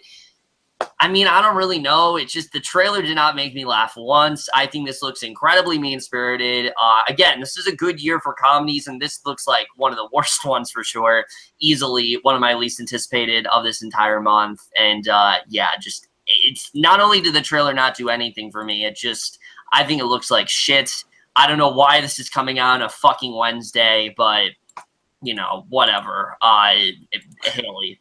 I mean, I don't really know. It's just the trailer did not make me laugh once. I think this looks incredibly mean-spirited. Again, this is a good year for comedies, and this looks like one of the worst ones for sure. Easily one of my least anticipated of this entire month. And yeah, just it's not only did the trailer not do anything for me, I think it looks like shit. I don't know why this is coming out on a fucking Wednesday, but you know, whatever. Hailie.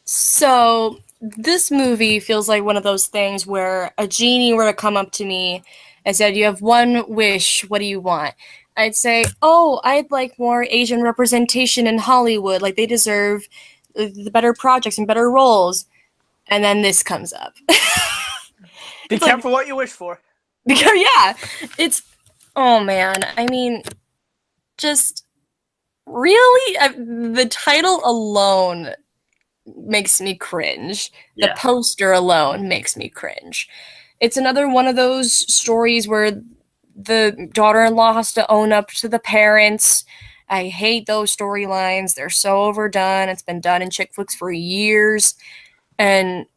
So this movie feels like one of those things where a genie were to come up to me and said, "You have one wish. What do you want?" I'd say, "Oh, I'd like more Asian representation in Hollywood. Like they deserve the better projects and better roles." And then this comes up. Be careful what you wish for. Because yeah, it's oh man. I mean, just really, the title alone makes me cringe. Yeah. The poster alone makes me cringe. It's another one of those stories where the daughter-in-law has to own up to the parents. I hate those storylines. They're so overdone. It's been done in chick flicks for years. And,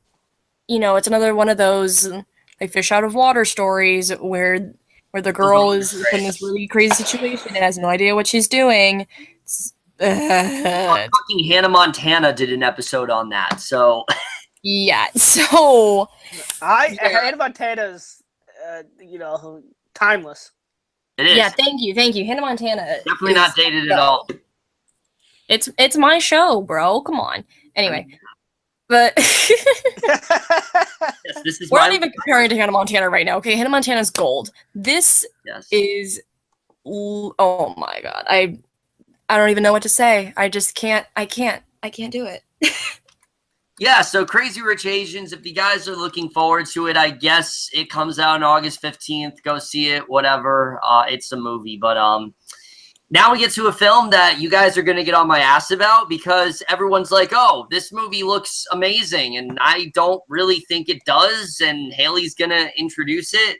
you know, it's another one of those like fish out of water stories where the girl is in this really crazy situation and has no idea what she's doing. Fucking Hannah Montana did an episode on that, so yeah. So Hannah Montana's, you know, timeless. It is. Yeah, thank you. Hannah Montana. Definitely not dated at all. It's my show, bro. Come on. Anyway, but yes, this is we're not even comparing to Hannah Montana right now. Okay, Hannah Montana's gold. This is. Oh my god, I don't even know what to say. I just can't. I can't do it. Yeah, so Crazy Rich Asians, if you guys are looking forward to it, I guess it comes out on August 15th. Go see it, whatever. It's a movie. But now we get to a film that you guys are going to get on my ass about because everyone's like, oh, this movie looks amazing. And I don't really think it does. And Hailie's going to introduce it.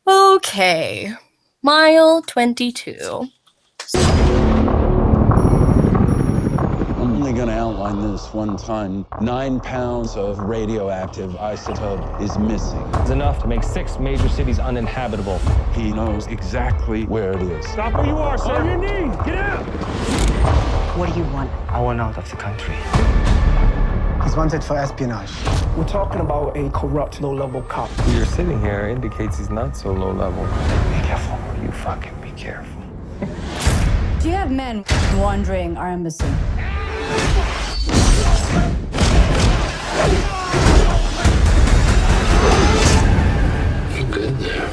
Okay. Mile 22. I'm only going to outline this one time. 9 pounds of radioactive isotope is missing. It's enough to make 6 major cities uninhabitable. He knows exactly where it is. Stop where you are, sir. On your knees. Get out. What do you want? I want out of the country. He's wanted for espionage. We're talking about a corrupt, low-level cop. You're sitting here indicates he's not so low-level. Be careful. You fucking be careful. Do you have men wandering our embassy? You're good there.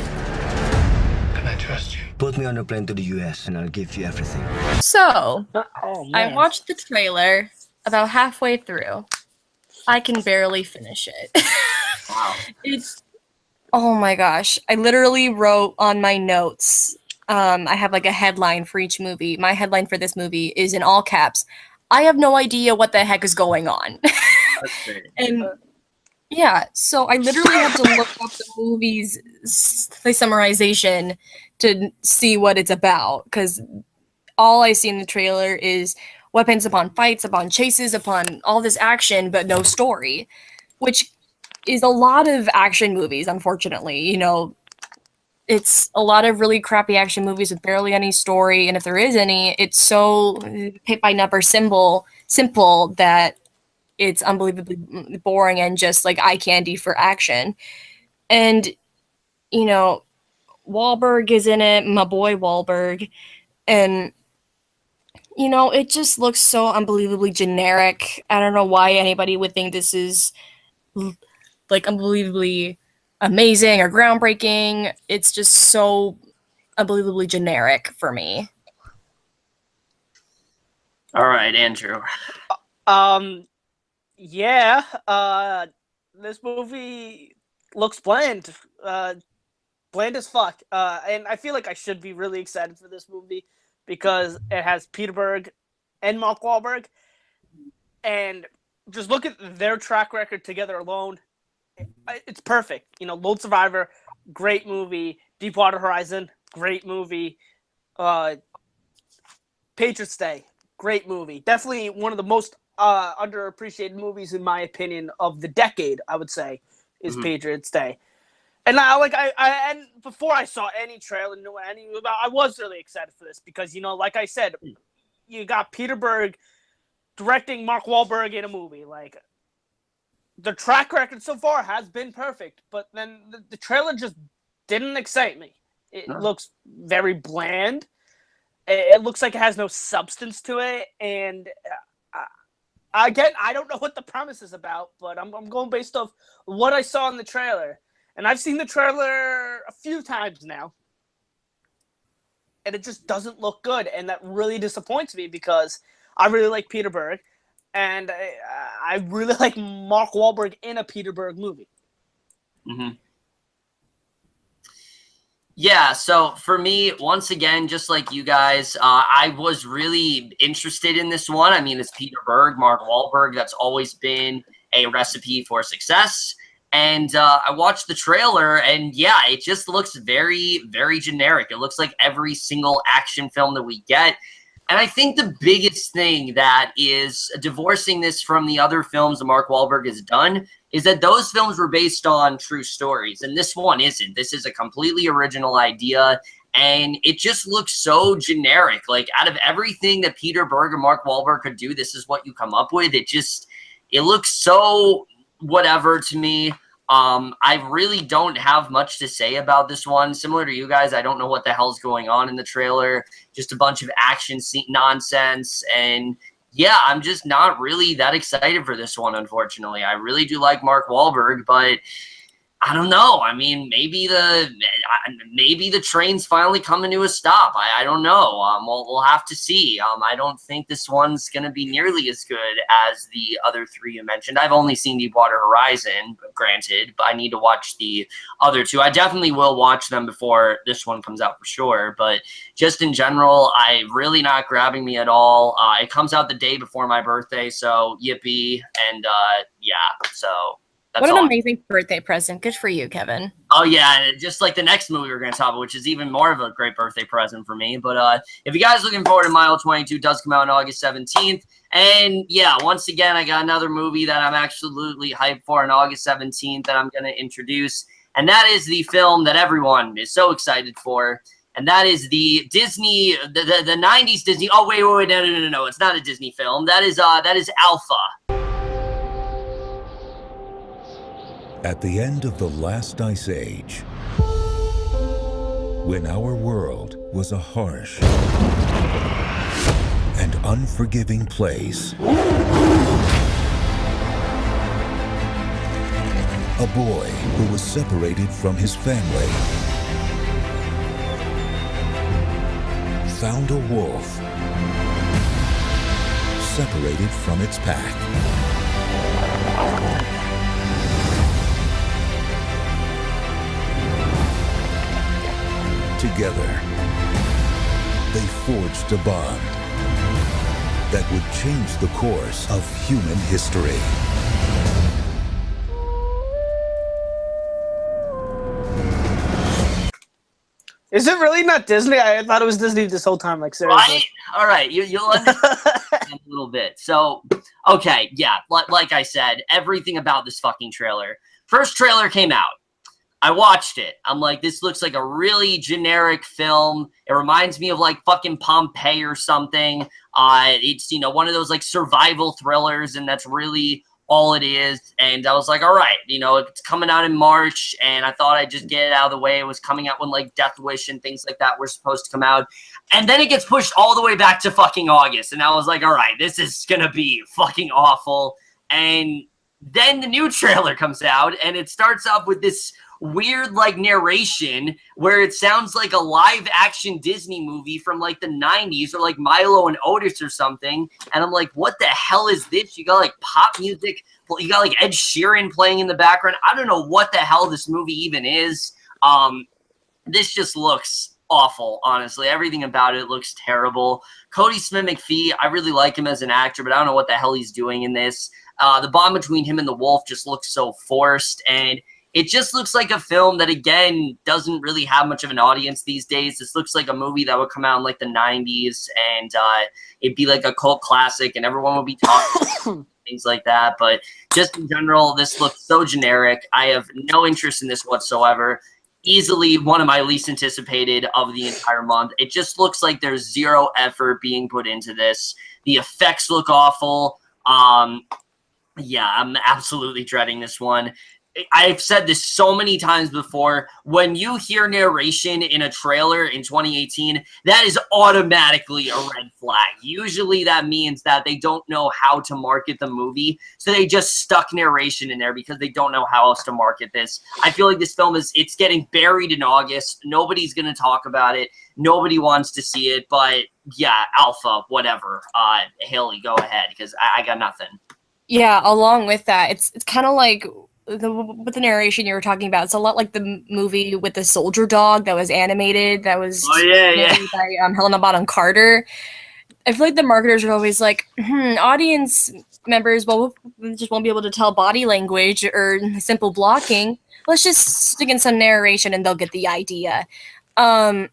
Can I trust you? Put me on a plane to the US and I'll give you everything. So, I watched the trailer about halfway through. I can barely finish it. Wow. Oh my gosh. I literally wrote on my notes. I have like a headline for each movie. My headline for this movie is in all caps. I have no idea what the heck is going on. And yeah, so I literally had to look up the movie's summarization to see what it's about because all I see in the trailer is weapons upon fights, upon chases, upon all this action, but no story, which is a lot of action movies, unfortunately. You know, it's a lot of really crappy action movies with barely any story, and if there is any, it's so hit by number simple that it's unbelievably boring and just like eye candy for action. And, you know, Wahlberg is in it, my boy Wahlberg, and, you know, it just looks so unbelievably generic. I don't know why anybody would think this is like unbelievably amazing or groundbreaking. It's just so unbelievably generic for me. All right, Andrew. Yeah, this movie looks bland. Bland as fuck. And I feel like I should be really excited for this movie because it has Peter Berg and Mark Wahlberg. And just look at their track record together alone. It's perfect. You know, Lone Survivor, great movie. Deepwater Horizon, great movie. Patriots Day, great movie. Definitely one of the most underappreciated movies, in my opinion, of the decade, I would say, is Patriots Day. And and before I saw any trailer, knew any about, I was really excited for this because, you know, like I said, you got Peter Berg directing Mark Wahlberg in a movie. Like, the track record so far has been perfect, but then the trailer just didn't excite me. It looks very bland. It looks like it has no substance to it, and again, I don't know what the premise is about, but I'm going based off what I saw in the trailer. And I've seen the trailer a few times now, and it just doesn't look good, and that really disappoints me because I really like Peter Berg, and I really like Mark Wahlberg in a Peter Berg movie. Mm-hmm. Yeah, so for me, once again, just like you guys, I was really interested in this one. I mean, it's Peter Berg, Mark Wahlberg. That's always been a recipe for success. And I watched the trailer, and yeah, it just looks very, very generic. It looks like every single action film that we get. And I think the biggest thing that is divorcing this from the other films that Mark Wahlberg has done is that those films were based on true stories, and this one isn't. This is a completely original idea, and it just looks so generic. Like, out of everything that Peter Berg and Mark Wahlberg could do, this is what you come up with. It looks so whatever to me. I really don't have much to say about this one. Similar to you guys, I don't know what the hell's going on in the trailer. Just a bunch of action scene nonsense. And yeah, I'm just not really that excited for this one, unfortunately. I really do like Mark Wahlberg, but I don't know. I mean, maybe the train's finally coming to a stop. I don't know. We'll have to see. I don't think this one's going to be nearly as good as the other three you mentioned. I've only seen Deepwater Horizon, granted, but I need to watch the other two. I definitely will watch them before this one comes out for sure. But just in general, really not grabbing me at all. It comes out the day before my birthday, so yippee. And yeah, so... What an amazing birthday present. Good for you, Kevin. Oh, yeah. Just like the next movie we're going to talk about, which is even more of a great birthday present for me. But if you guys are looking forward to Mile 22, it does come out on August 17th. And yeah, once again, I got another movie that I'm absolutely hyped for on August 17th that I'm going to introduce. And that is the film that everyone is so excited for. And that is the Disney, the 90s Disney. Oh, wait, no. It's not a Disney film. That is Alpha. At the end of the last ice age, when our world was a harsh and unforgiving place, a boy who was separated from his family found a wolf separated from its pack. Together, they forged a bond that would change the course of human history. Is it really not Disney? I thought it was Disney this whole time. Like, seriously. Right? All right, you'll understand. a little bit. So, okay, yeah, like I said, everything about this fucking trailer. First trailer came out. I watched it. I'm like, this looks like a really generic film. It reminds me of like fucking Pompeii or something. It's, you know, one of those like survival thrillers, and that's really all it is. And I was like, all right, you know, it's coming out in March, and I thought I'd just get it out of the way. It was coming out when like Death Wish and things like that were supposed to come out. And then it gets pushed all the way back to fucking August. And I was like, all right, this is gonna be fucking awful. And then the new trailer comes out, and it starts off with this weird like narration where it sounds like a live action Disney movie from like the 90s or like Milo and Otis or something. And I'm like, what the hell is this? You got like pop music, you got like Ed Sheeran playing in the background. I don't know what the hell this movie even is. This just looks awful, honestly. Everything about it looks terrible. Cody Smith-McPhee, I really like him as an actor, but I don't know what the hell he's doing in this. The bond between him and the wolf just looks so forced, and it just looks like a film that, again, doesn't really have much of an audience these days. This looks like a movie that would come out in like the 90s, and it'd be like a cult classic, and everyone would be talking things like that. But just in general, this looks so generic. I have no interest in this whatsoever. Easily one of my least anticipated of the entire month. It just looks like there's zero effort being put into this. The effects look awful. Yeah, I'm absolutely dreading this one. I've said this so many times before. When you hear narration in a trailer in 2018, that is automatically a red flag. Usually that means that they don't know how to market the movie, so they just stuck narration in there because they don't know how else to market this. I feel like this film it's getting buried in August. Nobody's going to talk about it. Nobody wants to see it, but yeah, Alpha, whatever. Hailie, go ahead, because I got nothing. Yeah, along with that, it's kind of like with the narration you were talking about. It's a lot like the movie with the soldier dog that was animated, that was narrated by Helena Bonham Carter. I feel like the marketers are always like, audience members just won't be able to tell body language or simple blocking. Let's just stick in some narration and they'll get the idea. And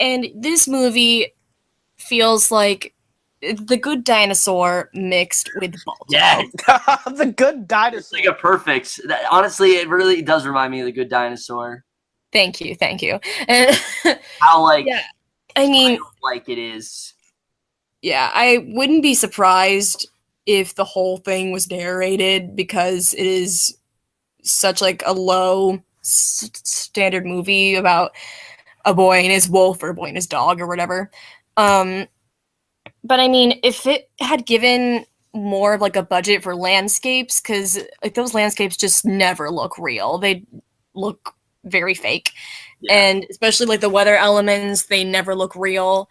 this movie feels like The Good Dinosaur mixed with Baltimore. Yeah, The Good Dinosaur. It's like a perfect. Honestly, it really does remind me of The Good Dinosaur. Thank you. And how like, yeah, I mean, like it is. Yeah, I wouldn't be surprised if the whole thing was narrated, because it is such like a low standard movie about a boy and his wolf, or a boy and his dog, or whatever. But I mean, if it had given more of like a budget for landscapes, because like those landscapes just never look real. They look very fake. Yeah. And especially like the weather elements, they never look real.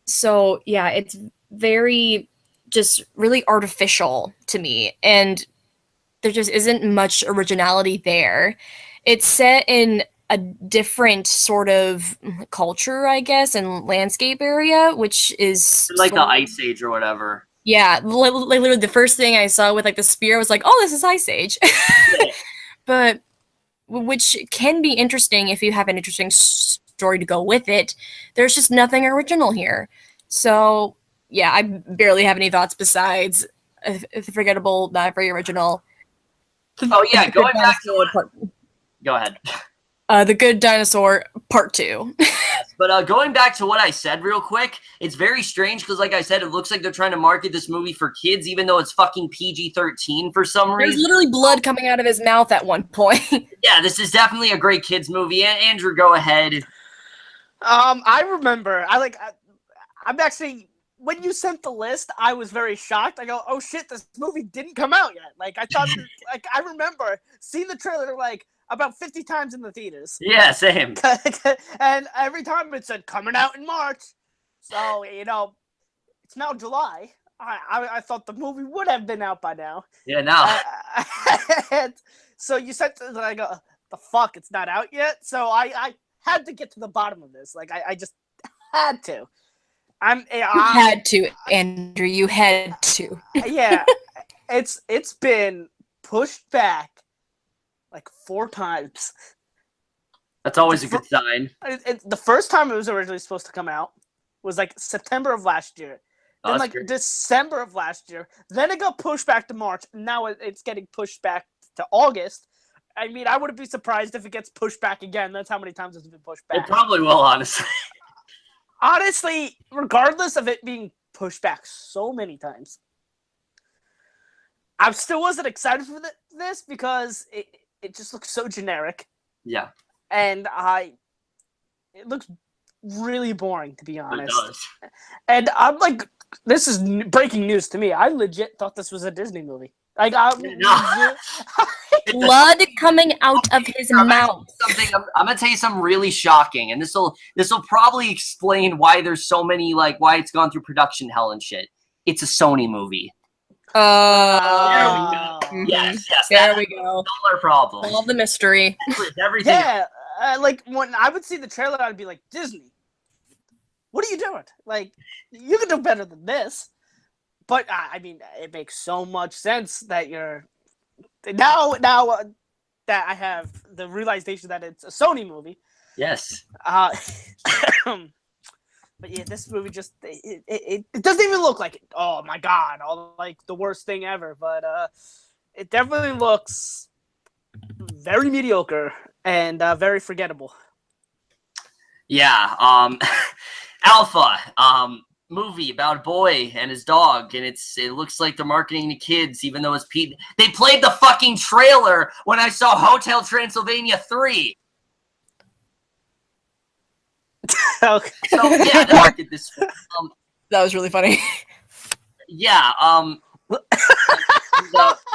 So yeah, it's very just really artificial to me. And there just isn't much originality there. It's set in a different sort of culture, I guess, and landscape area, which is like the Ice Age or whatever. Yeah, literally the first thing I saw with like the spear was like, oh, this is Ice Age. Yeah. But which can be interesting if you have an interesting story to go with it. There's just nothing original here. So yeah, I barely have any thoughts besides forgettable, not very original. Oh yeah, going back to go ahead. The Good Dinosaur Part 2. Yes, but going back to what I said real quick, it's very strange because, like I said, it looks like they're trying to market this movie for kids, even though it's fucking PG-13 for some reason. There's literally blood coming out of his mouth at one point. Yeah, this is definitely a great kids movie. Andrew, go ahead. I remember. I'm actually, when you sent the list, I was very shocked. I go, oh shit, this movie didn't come out yet. Like, I thought, like, I remember seeing the trailer, like, about 50 times in the theaters. Yeah, same. And every time it said coming out in March. So, you know, it's now July. I thought the movie would have been out by now. Yeah, no. And so you said, I go, the fuck, it's not out yet? So I had to get to the bottom of this. Like, I just had to. You had to, Andrew. You had to. Yeah. It's been pushed back like 4 times. That's always a good sign. The first time it was originally supposed to come out was like September of last year. Oh, then that's like great. December of last year. Then it got pushed back to March. Now it's getting pushed back to August. I mean, I wouldn't be surprised if it gets pushed back again. That's how many times it's been pushed back. It probably will, honestly. Honestly, regardless of it being pushed back so many times, I still wasn't excited for this because it just looks so generic. Yeah. And it looks really boring, to be honest. It does. And I'm like, this is breaking news to me. I legit thought this was a Disney movie. Like, blood coming out of his mouth. I'm gonna tell you something really shocking, and this will probably explain why there's so many, like, why it's gone through production hell and shit. It's a Sony movie. There we go. Yes, There we go. All our problem. All the mystery. Everything. Yeah, like when I would see the trailer, I'd be like, Disney, what are you doing? Like, you can do better than this. But I mean, it makes so much sense that you're now that I have the realization that it's a Sony movie. Yes. But yeah, this movie just it doesn't even look like it. Oh my god, all like the worst thing ever. But it definitely looks very mediocre and very forgettable. Yeah. Alpha. Movie about a boy and his dog, and it looks like they're marketing to kids, even though it's Pete. They played the fucking trailer when I saw Hotel Transylvania 3. Okay. So yeah, they marketed this. That was really funny. Yeah.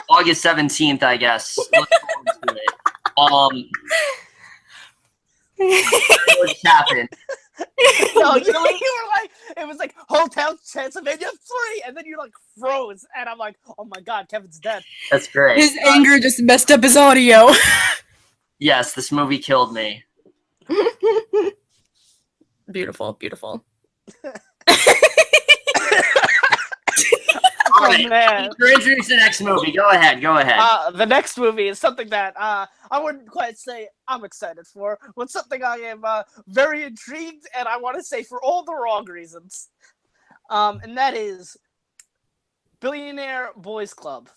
August 17th, I guess. Look forward to it. What's happened? No, you were like, it was like Hotel Transylvania 3, and then you like froze, and I'm like, oh my god, Kevin's dead. That's great. His anger just messed up his audio. Yes, this movie killed me. Beautiful, beautiful. All right, man. Introduce the next movie. Go ahead. The next movie is something that I wouldn't quite say I'm excited for, but something I am very intrigued, and I want to say for all the wrong reasons. And that is Billionaire Boys Club.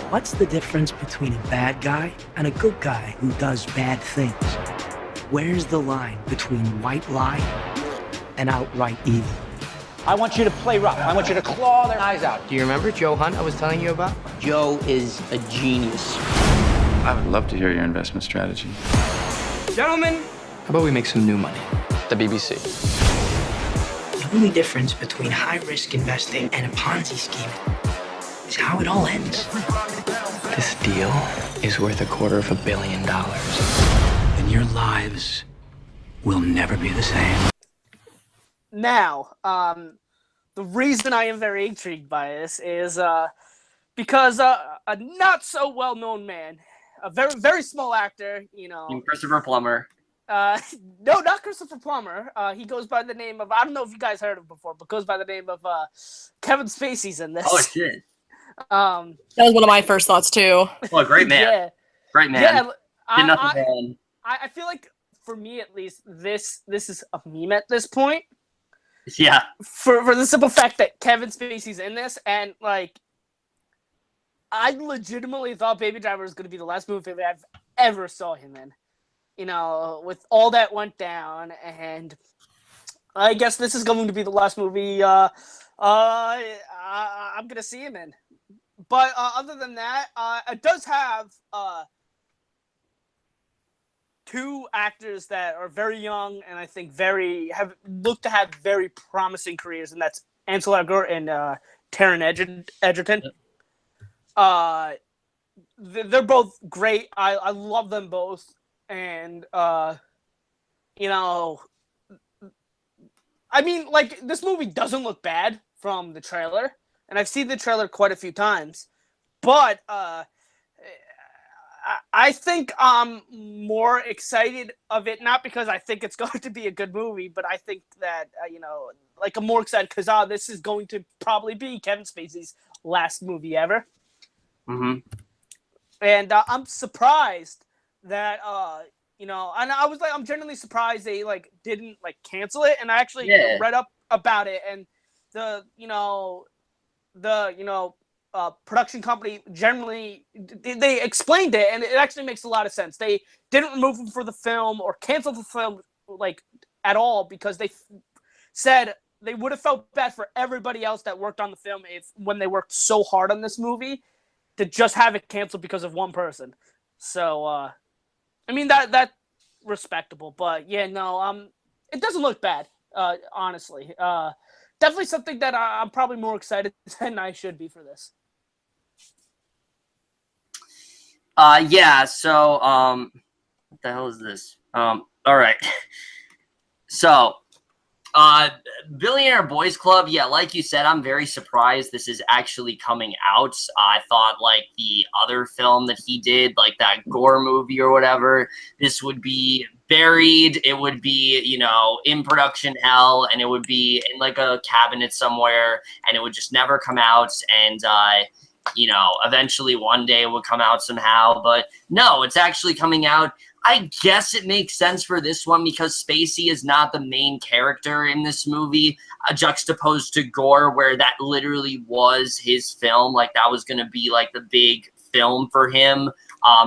What's the difference between a bad guy and a good guy who does bad things? Where's the line between white lie and outright evil? I want you to play rough. I want you to claw their eyes out. Do you remember Joe Hunt I was telling you about? Joe is a genius. I would love to hear your investment strategy. Gentlemen, How about we make some new money? The BBC. The only difference between high-risk investing and a Ponzi scheme is how it all ends. This deal is worth $250 million. And your lives will never be the same. Now, the reason I am very intrigued by this is because a not so well-known man, a very, very small actor, Christopher Plummer. No, not Christopher Plummer. He goes by the name of, I don't know if you guys heard of him before, but goes by the name of Kevin Spacey's in this. Oh, shit. That was one of my first thoughts, too. Well, great man. Yeah. Great man. Yeah, Did nothing wrong. I feel like, for me at least, this is a meme at this point. Yeah. For the simple fact that Kevin Spacey's in this, and, like, I legitimately thought Baby Driver was going to be the last movie I've ever saw him in. With all that went down, and I guess this is going to be the last movie I'm going to see him in. But other than that, it does have two actors that are very young and I think look to have very promising careers, and that's Ansel Elgort and Taron Egerton. They're both great. I love them both. And, I mean, like, this movie doesn't look bad from the trailer, and I've seen the trailer quite a few times, but I think I'm more excited of it, not because I think it's going to be a good movie, but I think that, I'm more excited because this is going to probably be Kevin Spacey's last movie ever. Mm-hmm. And I'm surprised that and I'm genuinely surprised they didn't cancel it. And I actually read up about it, and the production company generally they explained it, and it actually makes a lot of sense. They didn't remove him for the film or cancel the film like at all because they said they would have felt bad for everybody else that worked on the film when they worked so hard on this movie to just have it canceled because of one person. So I mean that respectable, but yeah, no, it doesn't look bad, honestly. Definitely something that I'm probably more excited than I should be for this. Yeah, so, what the hell is this? All right. So, Billionaire Boys Club, yeah, like you said, I'm very surprised this is actually coming out. I thought, like, the other film that he did, like that gore movie or whatever, this would be buried. It would be, you know, in production hell, and it would be in, like, a cabinet somewhere, and it would just never come out, and, you know, eventually one day it would come out somehow. But no, it's actually coming out. I guess it makes sense for this one because Spacey is not the main character in this movie, juxtaposed to Gore, where that literally was his film. Like, that was going to be, like, the big film for him,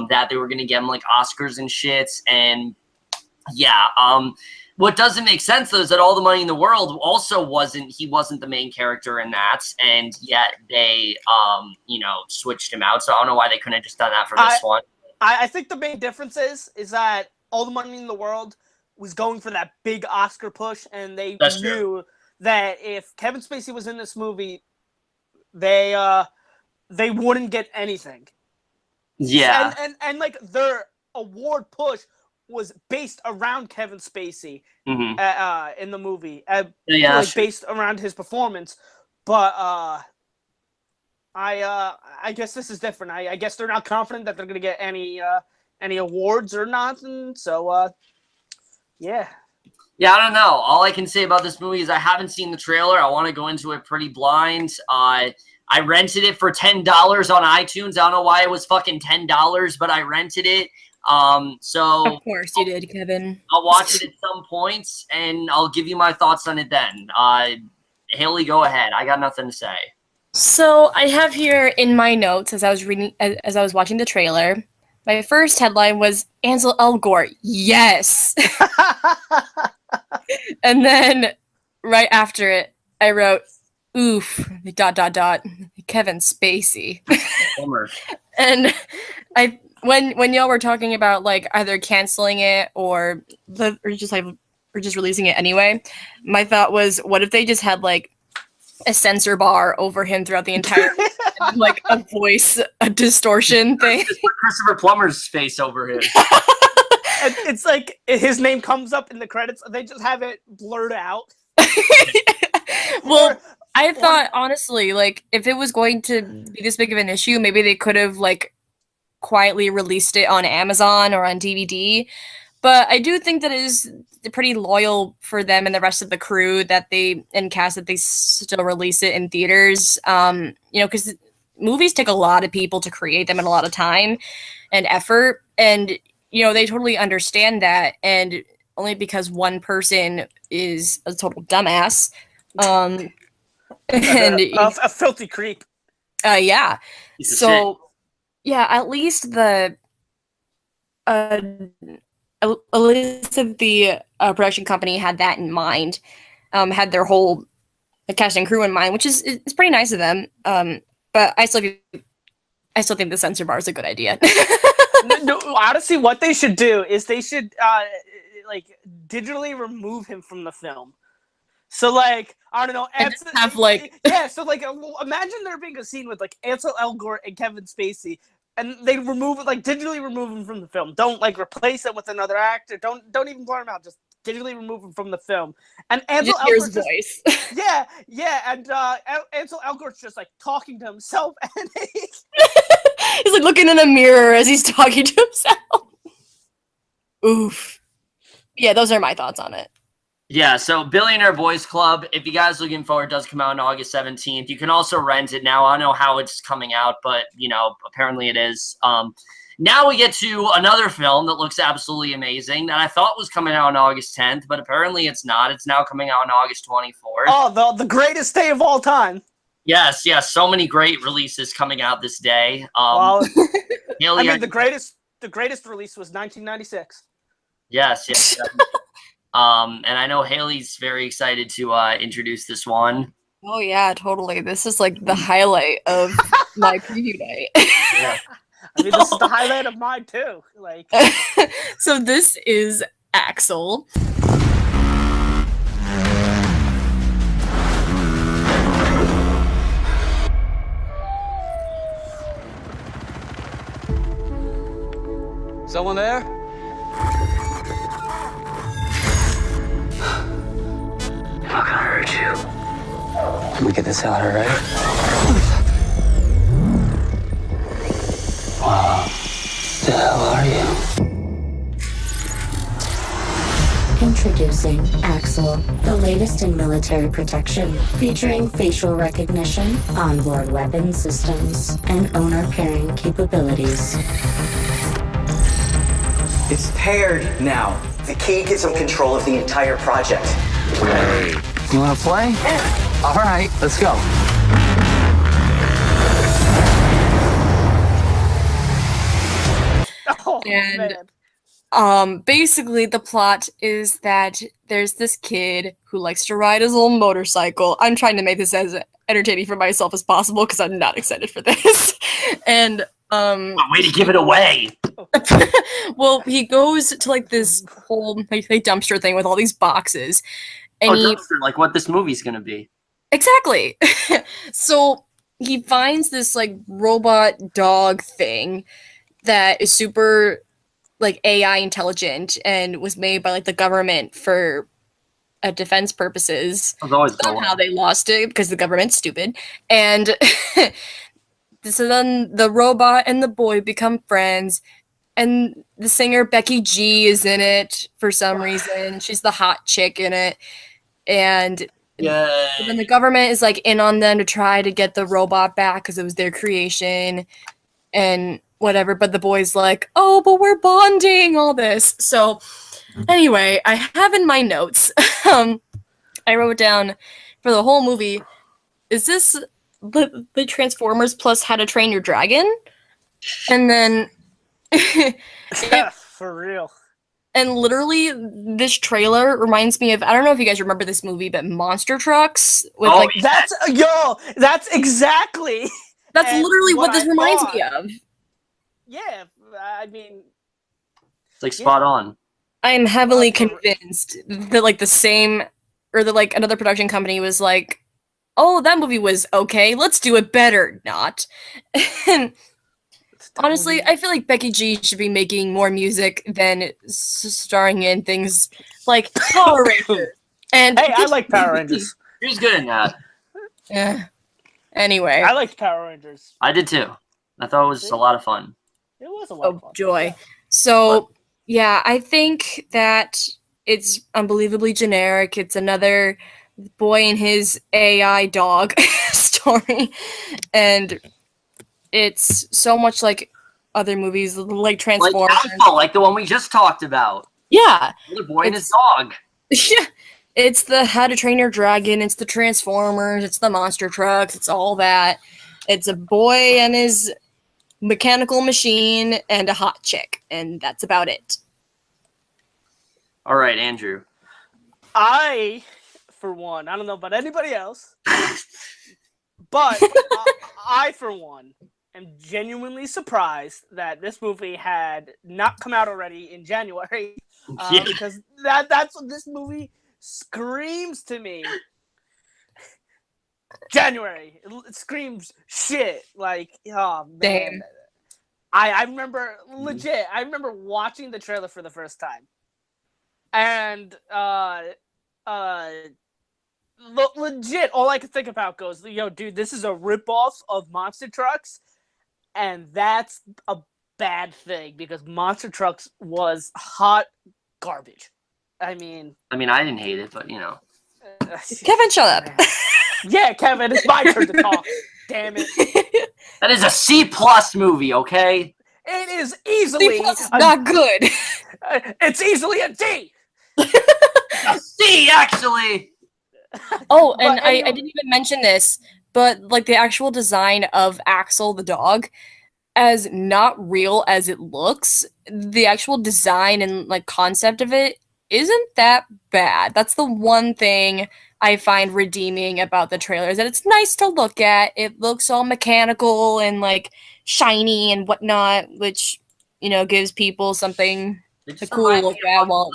that they were going to get him, like, Oscars and shit. And, yeah, what doesn't make sense, though, is that All the Money in the World also he wasn't the main character in that, and yet they, you know, switched him out. So I don't know why they couldn't have just done that for this one. I think the main difference is that All the Money in the World was going for that big Oscar push, and they knew that if Kevin Spacey was in this movie, they wouldn't get anything. Yeah. And like their award push was based around Kevin Spacey in the movie, like based around his performance. But I guess this is different. I guess they're not confident that they're gonna get any awards or nothing. So yeah. Yeah, I don't know. All I can say about this movie is I haven't seen the trailer. I want to go into it pretty blind. I rented it for $10 on iTunes. I don't know why it was fucking $10, but I rented it. So of course you did, Kevin. I'll watch it at some point, and I'll give you my thoughts on it then. Hailie, go ahead. I got nothing to say. So I have here in my notes as I was watching the trailer, my first headline was Ansel Elgort. Yes. And then right after it, I wrote, oof, ... Kevin Spacey. And when y'all were talking about like either canceling it or just releasing it anyway, my thought was, what if they just had like a censor bar over him throughout the entire like a distortion thing. Christopher Plummer's face over him. It's like his name comes up in the credits. They just have it blurred out. Well, I thought honestly, like if it was going to be this big of an issue, maybe they could have like quietly released it on Amazon or on DVD. But I do think that it is pretty loyal for them and the rest of the crew that they still release it in theaters. You know, because movies take a lot of people to create them and a lot of time and effort. And, you know, they totally understand that. And only because one person is a total dumbass. And a filthy creep. Yeah. So, yeah, at least the production company had that in mind, had their whole cast and crew in mind, which is pretty nice of them. But I still think the censor bar is a good idea. No, honestly, what they should do is they should like digitally remove him from the film. So like I don't know, have like yeah. So like imagine there being a scene with like Ansel Elgort and Kevin Spacey. And they remove it, like digitally remove him from the film. Don't like replace it with another actor. Don't even blur him out. Just digitally remove him from the film. And Ansel Elgort's voice. Yeah. And Ansel Elgort's just like talking to himself, and he's like looking in a mirror as he's talking to himself. Oof. Yeah, those are my thoughts on it. Yeah, so Billionaire Boys Club, if you guys are looking forward, it does come out on August 17th. You can also rent it now. I don't know how it's coming out, but, you know, apparently it is. Now we get to another film that looks absolutely amazing that I thought was coming out on August 10th, but apparently it's not. It's now coming out on August 24th. Oh, the greatest day of all time. Yes, so many great releases coming out this day. Well, Hailie, I mean, the greatest release was 1996. Yes. And I know Hailie's very excited to introduce this one. Oh yeah, totally. This is like the highlight of my preview day. Yeah. I mean, this is the highlight of mine too. Like, so this is Axel. Someone there? I'm not gonna hurt you. Let me get this out, all right? Wow. The hell are you? Introducing Axel, the latest in military protection, featuring facial recognition, onboard weapon systems, and owner pairing capabilities. It's paired now. The key gives him control of the entire project. Hey, you wanna play? All right, let's go. And basically the plot is that there's this kid who likes to ride his old motorcycle. I'm trying to make this as entertaining for myself as possible because I'm not excited for this. And way to give it away. well, he goes to like this whole like dumpster thing with all these boxes, and dumpster, like what this movie's gonna be. Exactly. So he finds this like robot dog thing that is super like AI intelligent and was made by like the government for defense purposes. Somehow they lost it because the government's stupid. And so then the robot and the boy become friends. And the singer Becky G is in it for some reason. She's the hot chick in it. And then the government is like in on them to try to get the robot back because it was their creation and whatever. But the boy's like, oh, but we're bonding, all this. So anyway, I have in my notes, I wrote down for the whole movie, is this the Transformers plus How to Train Your Dragon? And then for real. And literally, this trailer reminds me of, I don't know if you guys remember this movie, but Monster Trucks. With That's exactly. That's literally what this reminds me of. Yeah, I mean. It's like spot on. I am heavily convinced that like the same, or that like another production company was like, oh, that movie was okay, let's do it better. Not. And honestly, I feel like Becky G should be making more music than starring in things like Power Rangers. And hey, I like Power Rangers. She was good in that. Yeah. Anyway. I liked Power Rangers. I did too. I thought it was a lot of fun. It was a lot of fun. Joy. So, yeah, I think that it's unbelievably generic. It's another boy and his AI dog story. And it's so much like other movies, like Transformers. Like the one we just talked about. Yeah. The boy and his dog. Yeah. It's the How to Train Your Dragon. It's the Transformers. It's the Monster Trucks. It's all that. It's a boy and his mechanical machine and a hot chick. And that's about it. All right, Andrew. I, for one, I don't know about anybody else, but I, for one, am genuinely surprised that this movie had not come out already in January, because that's what this movie screams to me. January, it screams shit. Like, oh man, damn. I remember legit. I remember watching the trailer for the first time, and legit, all I could think about goes, yo, dude, this is a ripoff of Monster Trucks. And that's a bad thing because Monster Trucks was hot garbage. I mean, I didn't hate it, but you know. Kevin, shut up. Yeah, Kevin, it's my turn to talk. Damn it. That is a C+ movie, okay? It is easily not good. It's easily a D. A C, actually. Oh, and I didn't even mention this, but like the actual design of Axel the dog, as not real as it looks, the actual design and like concept of it isn't that bad. That's the one thing I find redeeming about the trailer, is that it's nice to look at. It looks all mechanical and like shiny and whatnot, which, you know, gives people something to cool look at. Well,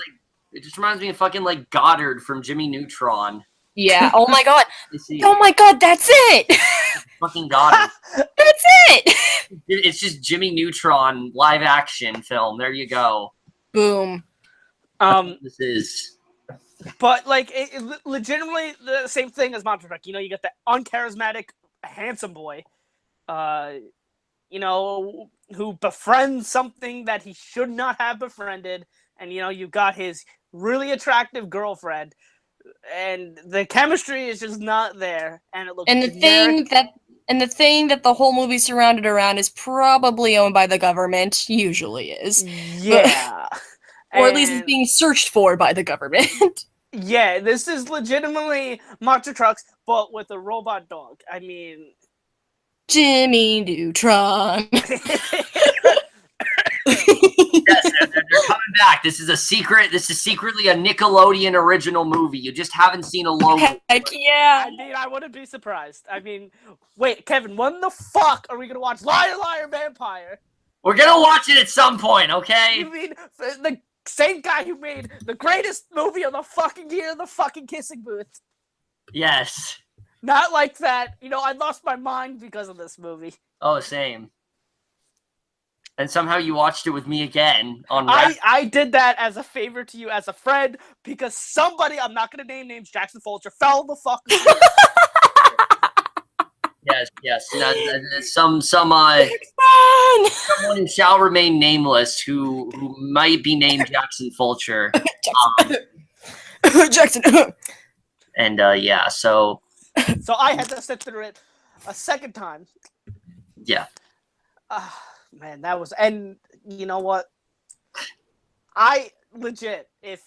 it just reminds me of fucking like Goddard from Jimmy Neutron. yeah. Oh my god. Oh my god, that's it. Fucking Goddard. That's it. It's just Jimmy Neutron live action film. There you go. Boom. This is. But like, it legitimately the same thing as Monster Truck. You know, you get the uncharismatic, handsome boy, you know, who befriends something that he should not have befriended, and you know, you got his really attractive girlfriend, and the chemistry is just not there, and it looks. And the thing that the whole movie surrounded around is probably owned by the government. Usually is. Yeah. Or at least it's being searched for by the government. Yeah, this is legitimately Monster Trucks, but with a robot dog. I mean, Jimmy Neutron. Yes, they're coming back. This is a secret. This is secretly a Nickelodeon original movie. You just haven't seen a logo. Heck yeah. I mean, I wouldn't be surprised. I mean, wait, Kevin, when the fuck are we gonna watch Liar, Liar, Vampire? We're gonna watch it at some point, okay? You mean the same guy who made the greatest movie of the fucking year, The Fucking Kissing Booth? Yes. Not like that. You know, I lost my mind because of this movie. Oh, same. And somehow you watched it with me again on. I did that as a favor to you, as a friend, because somebody, I'm not gonna name names, Jackson Fulcher, fell the fuck. Yes. Someone who shall remain nameless, who might be named Jackson Fulcher. Jackson. And yeah, so. So I had to sit through it a second time. Yeah. Man, that was, and you know what? I legit, if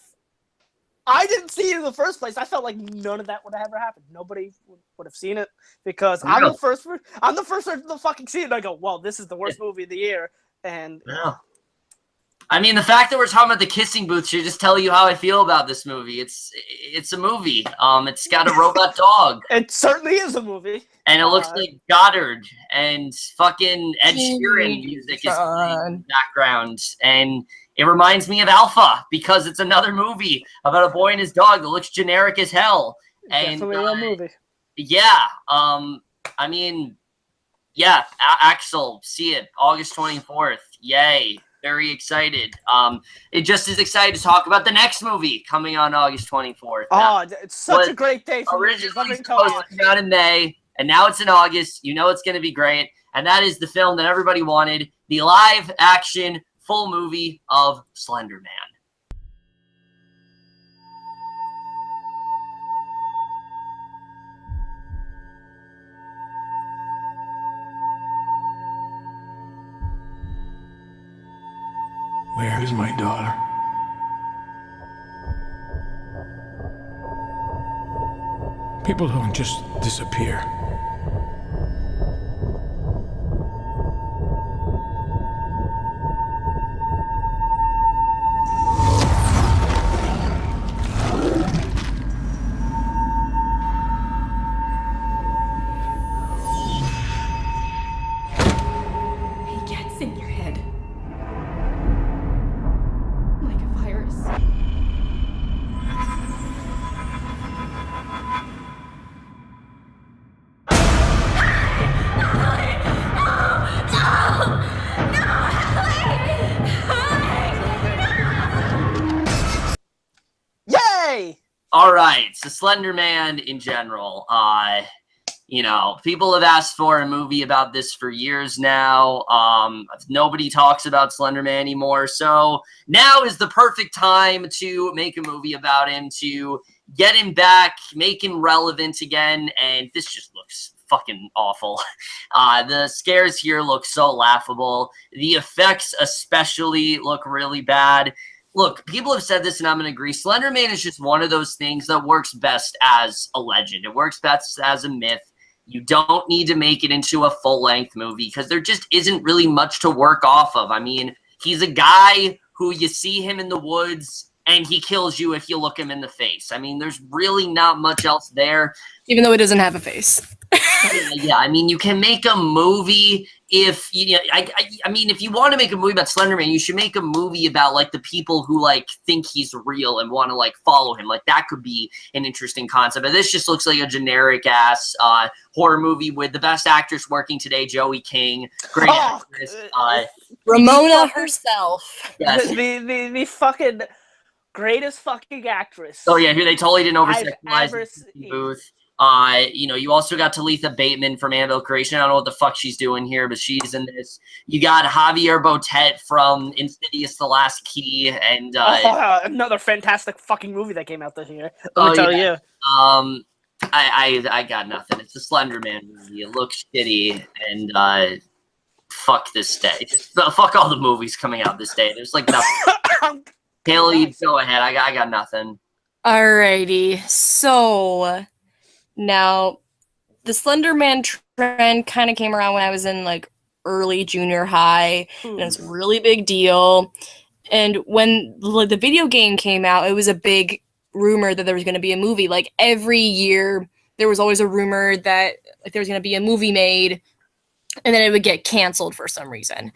I didn't see it in the first place, I felt like none of that would have ever happened. Nobody would have seen it because I'm the first person to fucking see it. And I go, well, this is the worst movie of the year. And yeah. I mean, the fact that we're talking about the kissing booth should just tell you how I feel about this movie. It's a movie. It's got a robot dog. It certainly is a movie. And it looks like Goddard, and fucking Ed Sheeran music is playing in the background. And it reminds me of Alpha, because it's another movie about a boy and his dog that looks generic as hell. And definitely a movie. Yeah. I mean, yeah, Axel, see it August 24th. Yay. Very excited. It just is excited to talk about the next movie coming on August 24th. Oh, it's such a great day for originally supposed to come out in May, and now it's in August. You know it's going to be great. And that is the film that everybody wanted, the live-action full movie of Slender Man. Where is my daughter? People don't just disappear. He gets in your head. Like a virus. Yay! All right, so Slender Man in general. You know, people have asked for a movie about this for years now. Nobody talks about Slender Man anymore, so now is the perfect time to make a movie about him, to get him back, make him relevant again, and this just looks fucking awful. The scares here look so laughable. The effects especially look really bad. Look, people have said this, and I'm going to agree. Slender Man is just one of those things that works best as a legend. It works best as a myth. You don't need to make it into a full-length movie because there just isn't really much to work off of. I mean, he's a guy who you see him in the woods, and he kills you if you look him in the face. I mean, there's really not much else there. Even though he doesn't have a face. Yeah, I mean, you can make a movie if you know, I mean, if you want to make a movie about Slender Man, you should make a movie about like the people who like think he's real and want to like follow him. Like that could be an interesting concept. But this just looks like a generic ass horror movie with the best actress working today, Joey King, great actress, Ramona herself. Yes. The fucking greatest fucking actress. Oh yeah, who they totally didn't I've over-sexualize ever in Booth. You know, you also got Talitha Bateman from Annabelle Creation. I don't know what the fuck she's doing here, but she's in this. You got Javier Botet from Insidious: The Last Key, and another fantastic fucking movie that came out this year. Let me tell you. I got nothing. It's a Slender Man movie. It looks shitty, and fuck this day. Just fuck all the movies coming out this day. There's like nothing. Haley, go ahead. I got nothing. Alrighty, so now the Slender Man trend kind of came around when I was in like early junior high, and it's a really big deal. And when the video game came out, it was a big rumor that there was going to be a movie. Like every year, there was always a rumor that like, there was going to be a movie made, and then it would get canceled for some reason.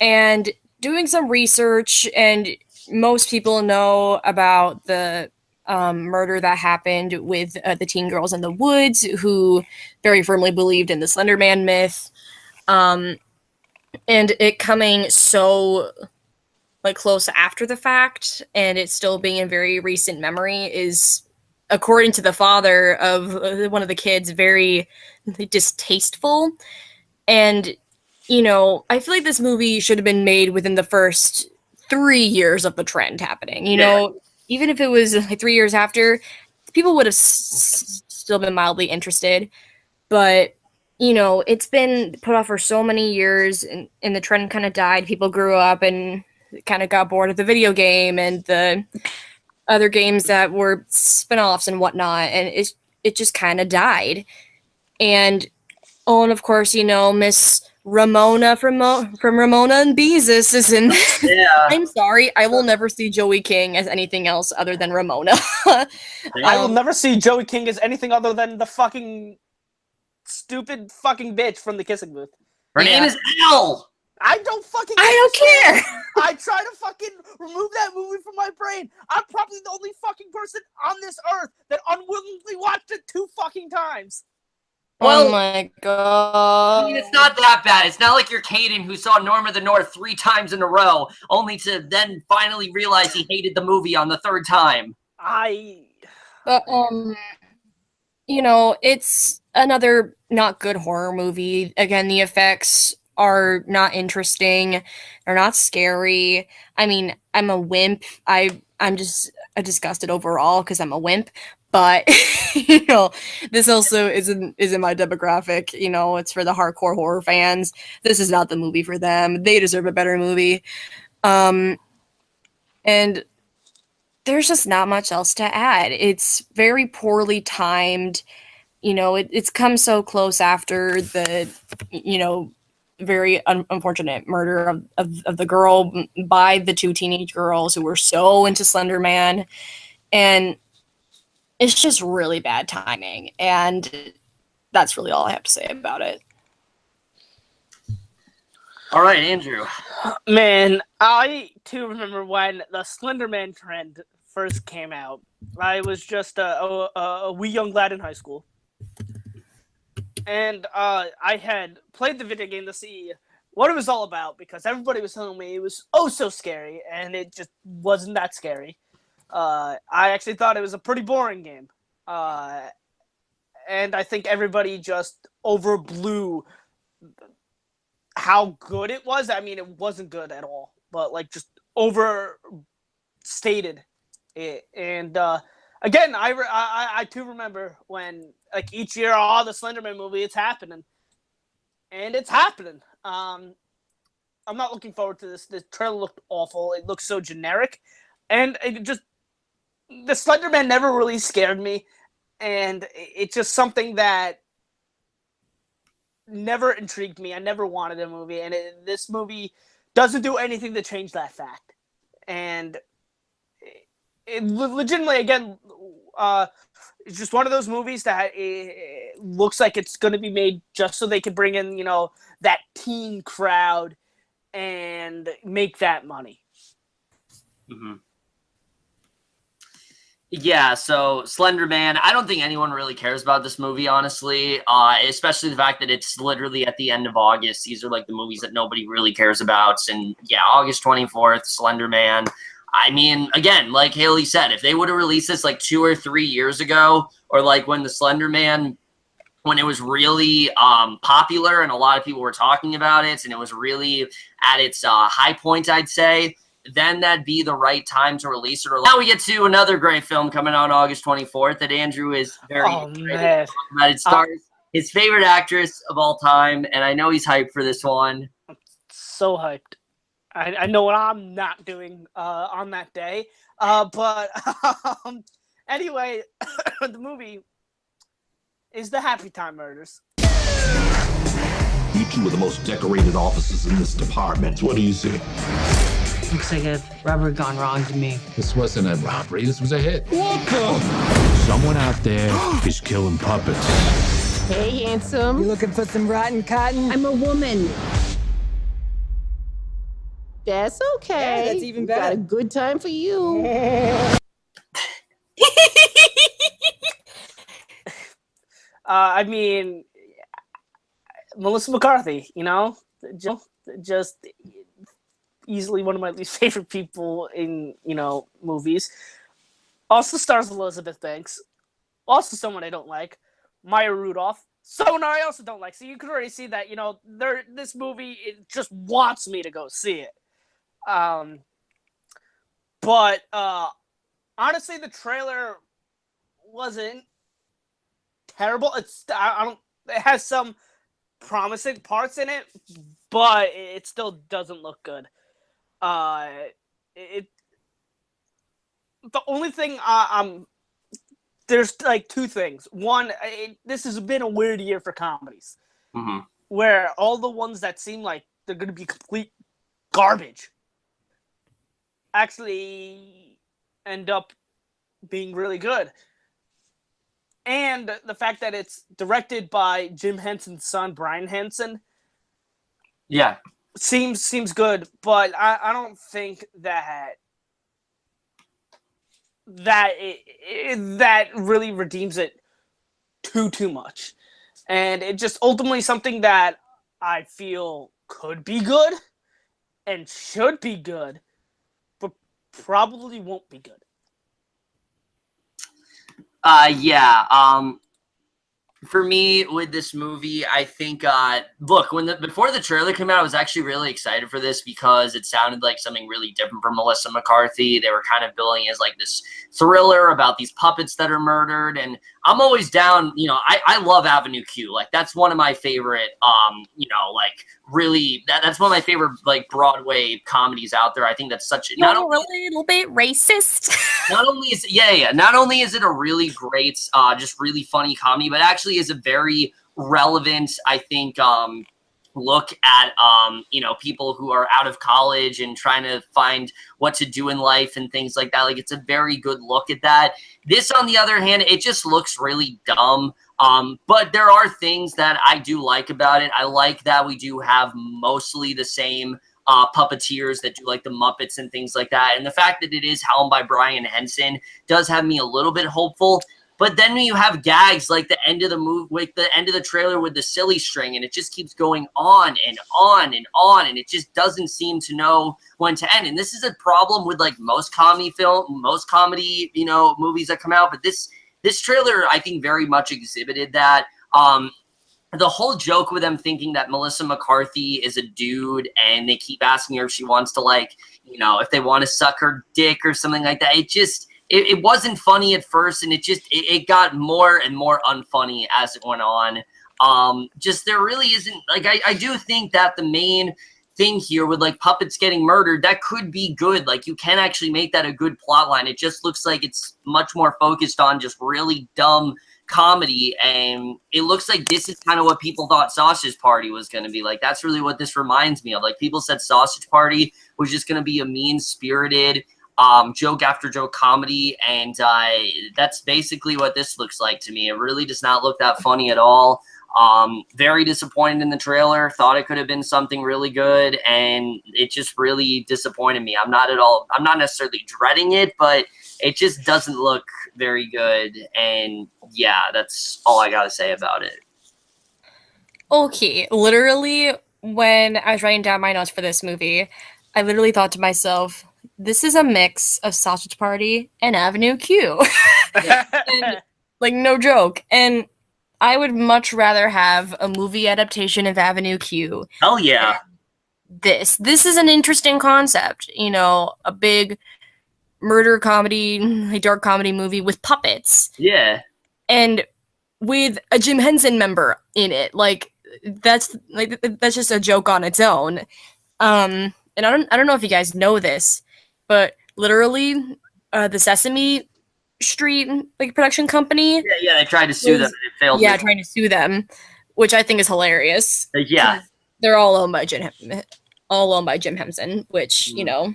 And doing some research, and most people know about the murder that happened with the teen girls in the woods who very firmly believed in the Slender Man myth. And it coming so like close after the fact, and it still being in very recent memory is, according to the father of one of the kids, very distasteful. And, you know, I feel like this movie should have been made within the first 3 years of the trend happening. You know, even if it was like 3 years after, people would have still been mildly interested. But, you know, it's been put off for so many years, and the trend kind of died. People grew up and kind of got bored of the video game and the other games that were spin-offs and whatnot, and it just kind of died. And of course, you know, Miss Ramona from Ramona and Beezus is in. Yeah. I'm sorry, I will never see Joey King as anything else other than Ramona. I will never see Joey King as anything other than the fucking stupid fucking bitch from the Kissing Booth. Her name is Elle. I don't fucking care. I try to fucking remove that movie from my brain. I'm probably the only fucking person on this earth that unwillingly watched it 2 fucking times. Well, oh my god. I mean, it's not that bad. It's not like you're Caden who saw Norm of the North 3 times in a row, only to then finally realize he hated the movie on the 3rd time. But, you know, it's another not good horror movie. Again, the effects are not interesting. They're not scary. I mean, I'm a wimp. I'm just disgusted overall because I'm a wimp. But, you know, this also isn't my demographic. You know, it's for the hardcore horror fans. This is not the movie for them. They deserve a better movie. And there's just not much else to add. It's very poorly timed. You know, it's come so close after the, you know, very unfortunate murder of the girl by the 2 teenage girls who were so into Slender Man. And it's just really bad timing, and that's really all I have to say about it. All right, Andrew. Man, I too remember when the Slender Man trend first came out. I was just a wee young lad in high school, and I had played the video game to see what it was all about because everybody was telling me it was oh so scary, and it just wasn't that scary. I actually thought it was a pretty boring game. And I think everybody just overblew how good it was. I mean, it wasn't good at all, but like just overstated it. And again, I too remember when, like, each year, the Slenderman movie, it's happening. And it's happening. I'm not looking forward to this. The trailer looked awful. It looks so generic. And it just, the Slenderman never really scared me. And it's just something that never intrigued me. I never wanted a movie. And this movie doesn't do anything to change that fact. And it legitimately, again, it's just one of those movies that it looks like it's going to be made just so they can bring in, that teen crowd and make that money. Mm-hmm. Yeah, so Slender Man, I don't think anyone really cares about this movie, honestly, especially the fact that it's literally at the end of August. These are like the movies that nobody really cares about. And yeah, August 24th, Slender Man. I mean, again, like Hailie said, if they would have released this like 2 or 3 years ago, or like when the Slender Man, when it was really popular and a lot of people were talking about it and it was really at its high point, I'd say, then that'd be the right time to release it. Now we get to another great film coming out August 24th that Andrew is very excited about. It stars his favorite actress of all time, and I know he's hyped for this one. So hyped. I know what I'm not doing on that day. But anyway, the movie is The Happy Time Murders. You two are the most decorated officers in this department. What do you see? Looks like a robbery gone wrong to me. This wasn't a robbery. This was a hit. What the? Someone out there is killing puppets. Hey, handsome. You looking for some rotten cotton? I'm a woman. That's okay. Yeah, that's even better. Got a good time for you. I mean, Melissa McCarthy, just easily one of my least favorite people in, movies. Also stars Elizabeth Banks. Also someone I don't like. Maya Rudolph. Someone I also don't like. So you can already see that, this movie, it just wants me to go see it. But honestly, the trailer wasn't terrible. It has some promising parts in it, but it still doesn't look good. The only thing there's like two things. One, this has been a weird year for comedies, where all the ones that seem like they're going to be complete garbage actually end up being really good. And the fact that it's directed by Jim Henson's son, Brian Henson, seems good, but I don't think that really redeems it too much. And it just ultimately something that I feel could be good and should be good, but probably won't be good. For me, with this movie, I think, look, before the trailer came out, I was actually really excited for this because it sounded like something really different from Melissa McCarthy. They were kind of billing as like this thriller about these puppets that are murdered, and I'm always down, I love Avenue Q. Like, that's one of my favorite, that's one of my favorite, like, Broadway comedies out there. I think that's such a little bit racist. Not only is it a really great, just really funny comedy, but actually is a very relevant, I think, look at, people who are out of college and trying to find what to do in life and things like that. Like, it's a very good look at that. This, on the other hand, it just looks really dumb. But there are things that I do like about it. I like that we do have mostly the same puppeteers that do like the Muppets and things like that. And the fact that it is helmed by Brian Henson does have me a little bit hopeful. But then when you have gags like the end of the movie, like the end of the trailer with the silly string, and it just keeps going on and on and on, and it just doesn't seem to know when to end. And this is a problem with like most comedy, movies that come out. But this trailer, I think, very much exhibited that. The whole joke with them thinking that Melissa McCarthy is a dude and they keep asking her if she wants to, like, if they want to suck her dick or something like that. it wasn't funny at first, and it got more and more unfunny as it went on. Just there really isn't, like, I do think that the main thing here with like puppets getting murdered, that could be good. Like, you can actually make that a good plot line. It just looks like it's much more focused on just really dumb comedy, and it looks like this is kind of what people thought Sausage Party was going to be. Like, that's really what this reminds me of. Like, people said Sausage Party was just going to be a mean-spirited joke after joke comedy, and that's basically what this looks like to me. It really does not look that funny at all. Very disappointed in the trailer. Thought it could have been something really good, and it just really disappointed me. I'm not necessarily dreading it, but it just doesn't look very good. And yeah, that's all I gotta say about it. Okay, literally, when I was writing down my notes for this movie, I literally thought to myself, this is a mix of Sausage Party and Avenue Q. And, like, no joke. And I would much rather have a movie adaptation of Avenue Q. Hell yeah. This is an interesting concept. You know, a big murder comedy, a dark comedy movie with puppets. Yeah. And with a Jim Henson member in it. Like, that's just a joke on its own. And I don't know if you guys know this, but literally the Sesame Street like production company. Yeah, they tried to sue them and it failed. Yeah, trying to sue them, which I think is hilarious. Yeah. They're all owned by Jim Henson, which, you know.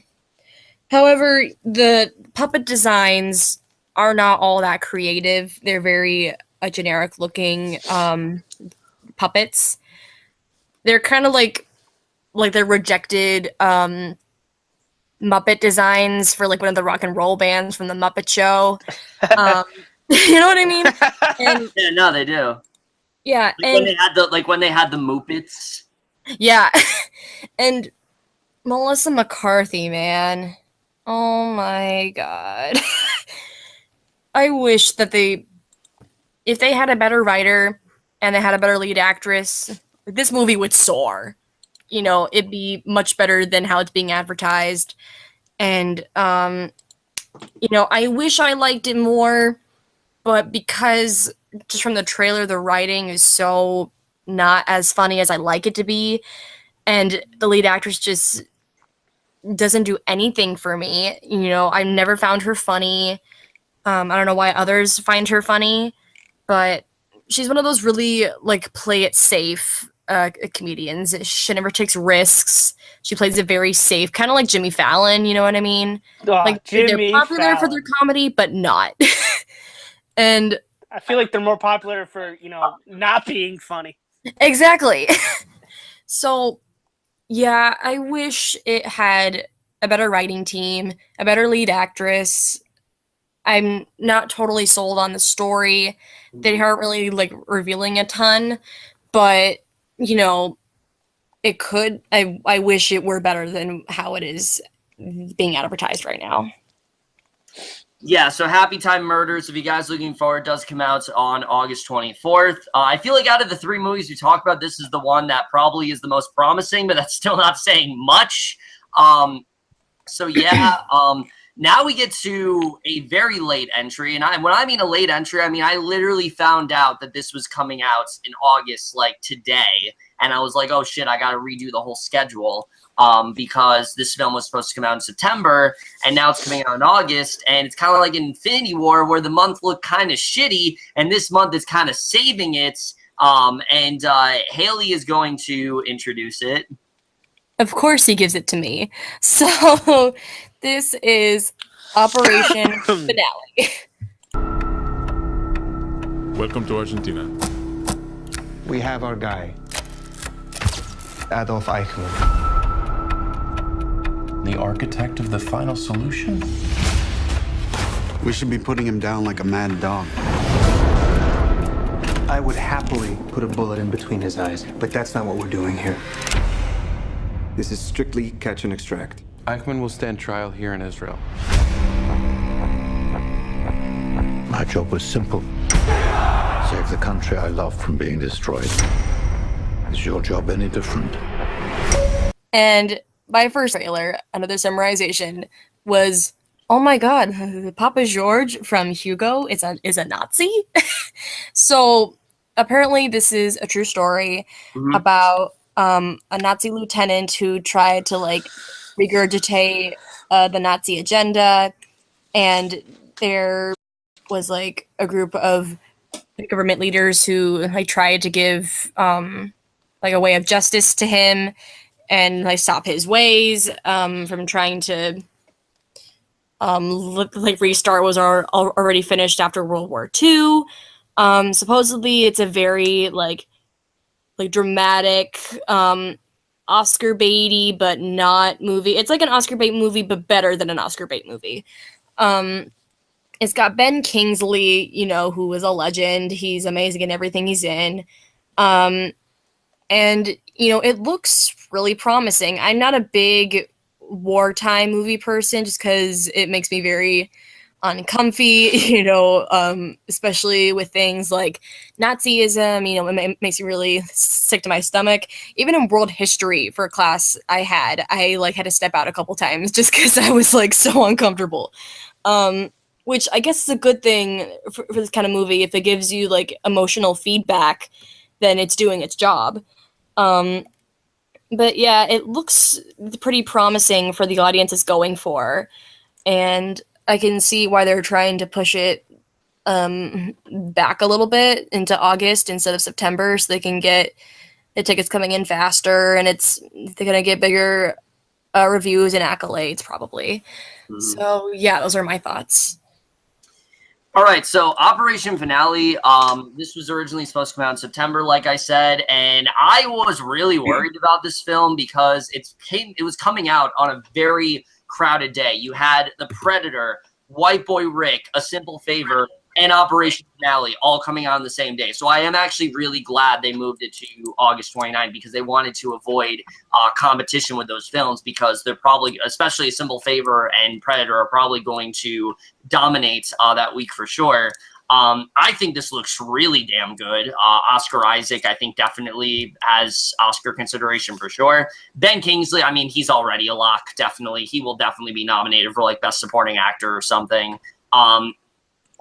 However, the puppet designs are not all that creative. They're very generic looking puppets. They're kind of like the rejected Muppet designs for like one of the rock and roll bands from the Muppet Show. You know what I mean? And, yeah, no, they do. Yeah, like when they had the Muppets. Yeah, and Melissa McCarthy, man. Oh my god. I wish that if they had a better writer and they had a better lead actress, this movie would soar. You know, it'd be much better than how it's being advertised. And, you know, I wish I liked it more, but because just from the trailer, the writing is so not as funny as I like it to be. And the lead actress just doesn't do anything for me. You know, I never found her funny. I don't know why others find her funny, but she's one of those really, like, play it safe comedians. She never takes risks. She plays it very safe, kind of like Jimmy Fallon, you know what I mean? Like, they're popular for their comedy, but not. And I feel like they're more popular for, you know, not being funny. Exactly. So, yeah, I wish it had a better writing team, a better lead actress. I'm not totally sold on the story. They aren't really, like, revealing a ton, but, you know, it could. I wish it were better than how it is being advertised right now. Yeah, so Happy Time Murders, if you guys are looking forward, does come out on August 24th. I feel like out of the three movies we talked about, this is the one that probably is the most promising, but that's still not saying much. So yeah, now we get to a very late entry, and when I mean a late entry, I mean I literally found out that this was coming out in August, like today, and I was like, oh shit, I gotta redo the whole schedule. Because this film was supposed to come out in September, and now it's coming out in August, and it's kind of like Infinity War, where the month looked kind of shitty, and this month is kind of saving it, and Hailie is going to introduce it. Of course he gives it to me. So, this is Operation Finale. Welcome to Argentina. We have our guy, Adolf Eichmann. The architect of the final solution? We should be putting him down like a mad dog. I would happily put a bullet in between his eyes, but that's not what we're doing here. This is strictly catch and extract. Eichmann will stand trial here in Israel. My job was simple. Save the country I love from being destroyed. Is your job any different? And my first trailer, another summarization, was oh my God, Papa George from Hugo is a Nazi. So apparently, this is a true story about a Nazi lieutenant who tried to like regurgitate the Nazi agenda, and there was like a group of government leaders who like tried to give like a way of justice to him and like stop his ways from trying to like restart was already finished after World War II. Supposedly it's a very like dramatic Oscar baity but not movie. It's like an Oscar bait movie but better than an Oscar bait movie. It's got Ben Kingsley, you know, who is a legend. He's amazing in everything he's in. And, you know, it looks really promising. I'm not a big wartime movie person just because it makes me very uncomfy, you know, especially with things like Nazism, you know, it makes me really sick to my stomach. Even in world history for a class I had to step out a couple times just because I was like so uncomfortable. Which I guess is a good thing for this kind of movie. If it gives you like emotional feedback, then it's doing its job. But yeah, it looks pretty promising for the audience it's going for, and I can see why they're trying to push it back a little bit into August instead of September, so they can get the tickets coming in faster, and they're gonna get bigger reviews and accolades probably. So yeah, those are my thoughts. All right, so Operation Finale, this was originally supposed to come out in September, like I said, and I was really worried about this film because it was coming out on a very crowded day. You had The Predator, White Boy Rick, A Simple Favor, and Operation Finale all coming out on the same day. So I am actually really glad they moved it to August 29 because they wanted to avoid competition with those films because they're probably, especially A Simple Favor and Predator, are probably going to dominate that week for sure. I think this looks really damn good. Oscar Isaac, I think, definitely has Oscar consideration for sure. Ben Kingsley, I mean, he's already a lock, definitely. He will definitely be nominated for, like, Best Supporting Actor or something.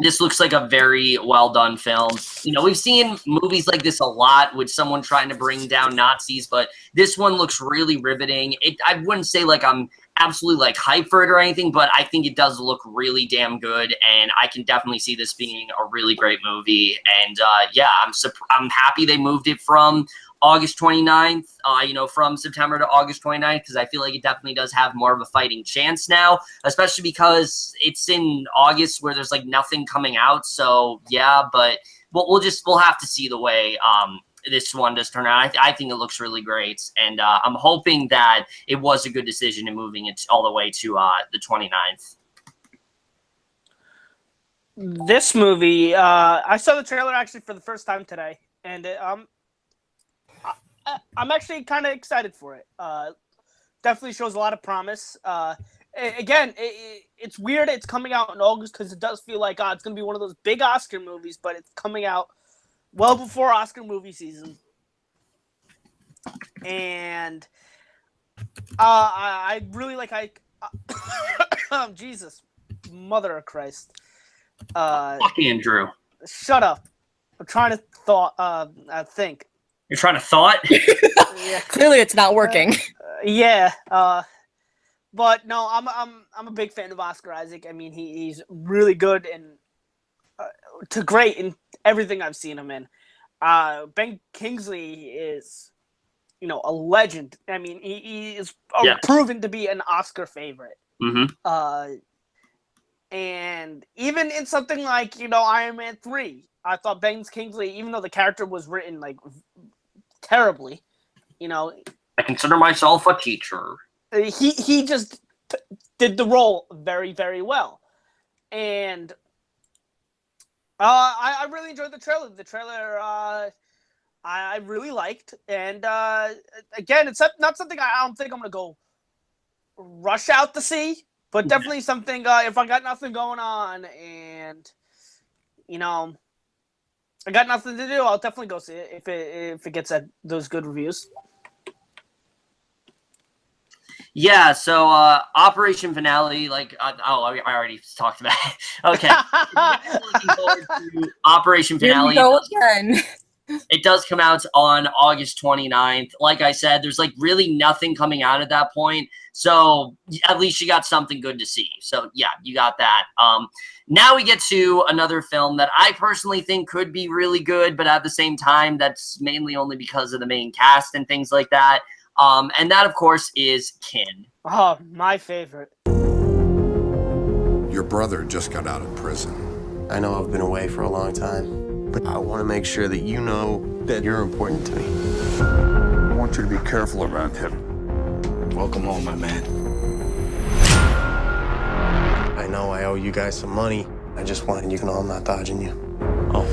This looks like a very well-done film. You know, we've seen movies like this a lot with someone trying to bring down Nazis, but this one looks really riveting. I wouldn't say, like, I'm absolutely, like, hyped for it or anything, but I think it does look really damn good, and I can definitely see this being a really great movie. And, yeah, I'm happy they moved it from August 29th, you know, from September to August 29th, because I feel like it definitely does have more of a fighting chance now, especially because it's in August where there's like nothing coming out. So yeah, but we'll have to see the way this one does turn out. I think it looks really great, and I'm hoping that it was a good decision in moving it all the way to the 29th. This movie, I saw the trailer actually for the first time today, and I'm actually kind of excited for it. Definitely shows a lot of promise. Again, it's weird it's coming out in August because it does feel like it's going to be one of those big Oscar movies, but it's coming out well before Oscar movie season. And I really like Jesus, Mother of Christ. Fuck Andrew. Shut up. I'm trying to think. You're trying to thought? Yeah. Clearly, it's not working. Yeah, but no, I'm a big fan of Oscar Isaac. I mean, he's really good and to great in everything I've seen him in. Ben Kingsley is, you know, a legend. I mean, he is proven to be an Oscar favorite. Mm-hmm. And even in something like, you know, Iron Man 3, I thought Ben Kingsley, even though the character was written like terribly, you know, I consider myself a teacher. He just did the role very, very well, and I really enjoyed the trailer. The trailer I really liked, and again, it's not something I don't think I'm gonna go rush out to see, but definitely something if I got nothing going on and you know I got nothing to do, I'll definitely go see it if it gets those good reviews. Yeah, so Operation Finale, like, I already talked about it. Okay. Looking forward to Operation Finale. Here we go again. It does come out on August 29th. Like I said, there's like really nothing coming out at that point. So at least you got something good to see. So yeah, you got that. Now we get to another film that I personally think could be really good, but at the same time, that's mainly only because of the main cast and things like that. And that, of course, is Kin. Oh, my favorite. Your brother just got out of prison. I know I've been away for a long time, but I want to make sure that you know that you're important to me. I want you to be careful around him. Welcome home, my man. I know I owe you guys some money. I just wanted you to know I'm not dodging you. Oh.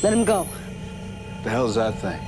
Let him go. The hell's that thing?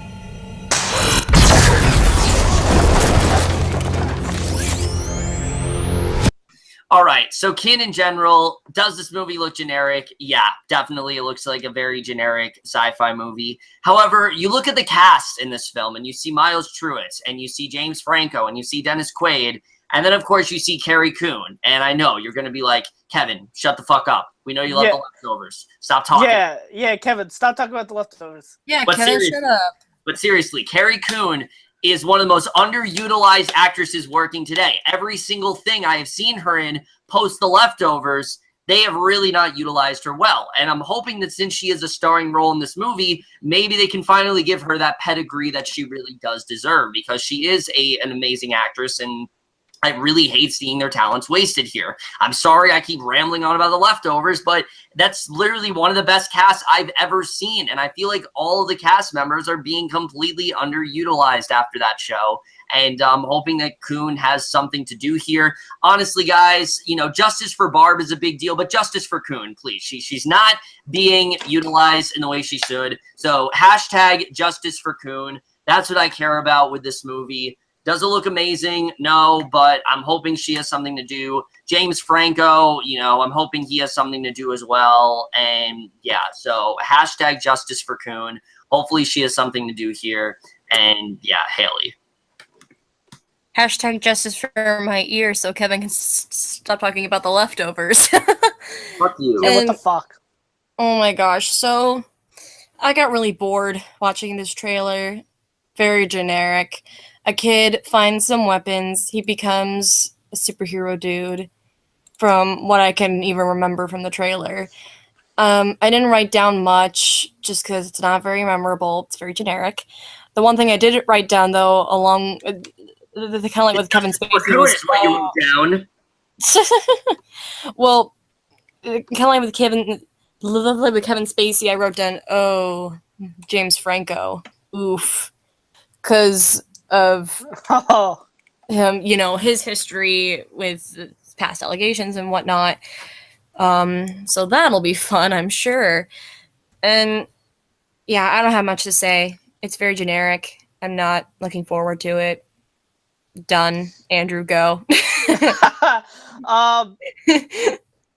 All right, so Kin in general, does this movie look generic? Yeah, definitely. It looks like a very generic sci-fi movie. However, you look at the cast in this film, and you see Miles Truitt, and you see James Franco, and you see Dennis Quaid, and then, of course, you see Carrie Coon. And I know you're going to be like, Kevin, shut the fuck up. We know you love The Leftovers. Stop talking. Yeah, Kevin, stop talking about The Leftovers. Yeah, Kevin, shut up. But seriously, Carrie Coon is one of the most underutilized actresses working today. Every single thing I have seen her in post The Leftovers, they have really not utilized her well. And I'm hoping that since she is a starring role in this movie, maybe they can finally give her that pedigree that she really does deserve, because she is an amazing actress, and I really hate seeing their talents wasted here. I'm sorry I keep rambling on about The Leftovers, but that's literally one of the best casts I've ever seen. And I feel like all of the cast members are being completely underutilized after that show. And I'm hoping that Coon has something to do here. Honestly, guys, you know, justice for Barb is a big deal, but justice for Coon, please. She's not being utilized in the way she should. So hashtag justice for Coon. That's what I care about with this movie. Does it look amazing? No, but I'm hoping she has something to do. James Franco, you know, I'm hoping he has something to do as well. And yeah, so hashtag justice for Coon. Hopefully she has something to do here. And yeah, Hailie. Hashtag justice for my ear so Kevin can stop talking about The Leftovers. Fuck you. Yeah, what the fuck? Oh my gosh. So I got really bored watching this trailer. Very generic. A kid finds some weapons. He becomes a superhero dude, from what I can even remember from the trailer. I didn't write down much just because it's not very memorable. It's very generic. The one thing I did write down, though, along the kind of like with Kevin Spacey was what you wrote down. Well, kind of like with Kevin Spacey, I wrote down, oh, James Franco. Oof. Because of him, you know, his history with past allegations and whatnot. So that'll be fun, I'm sure. And yeah, I don't have much to say. It's very generic. I'm not looking forward to it. Done. Andrew, go.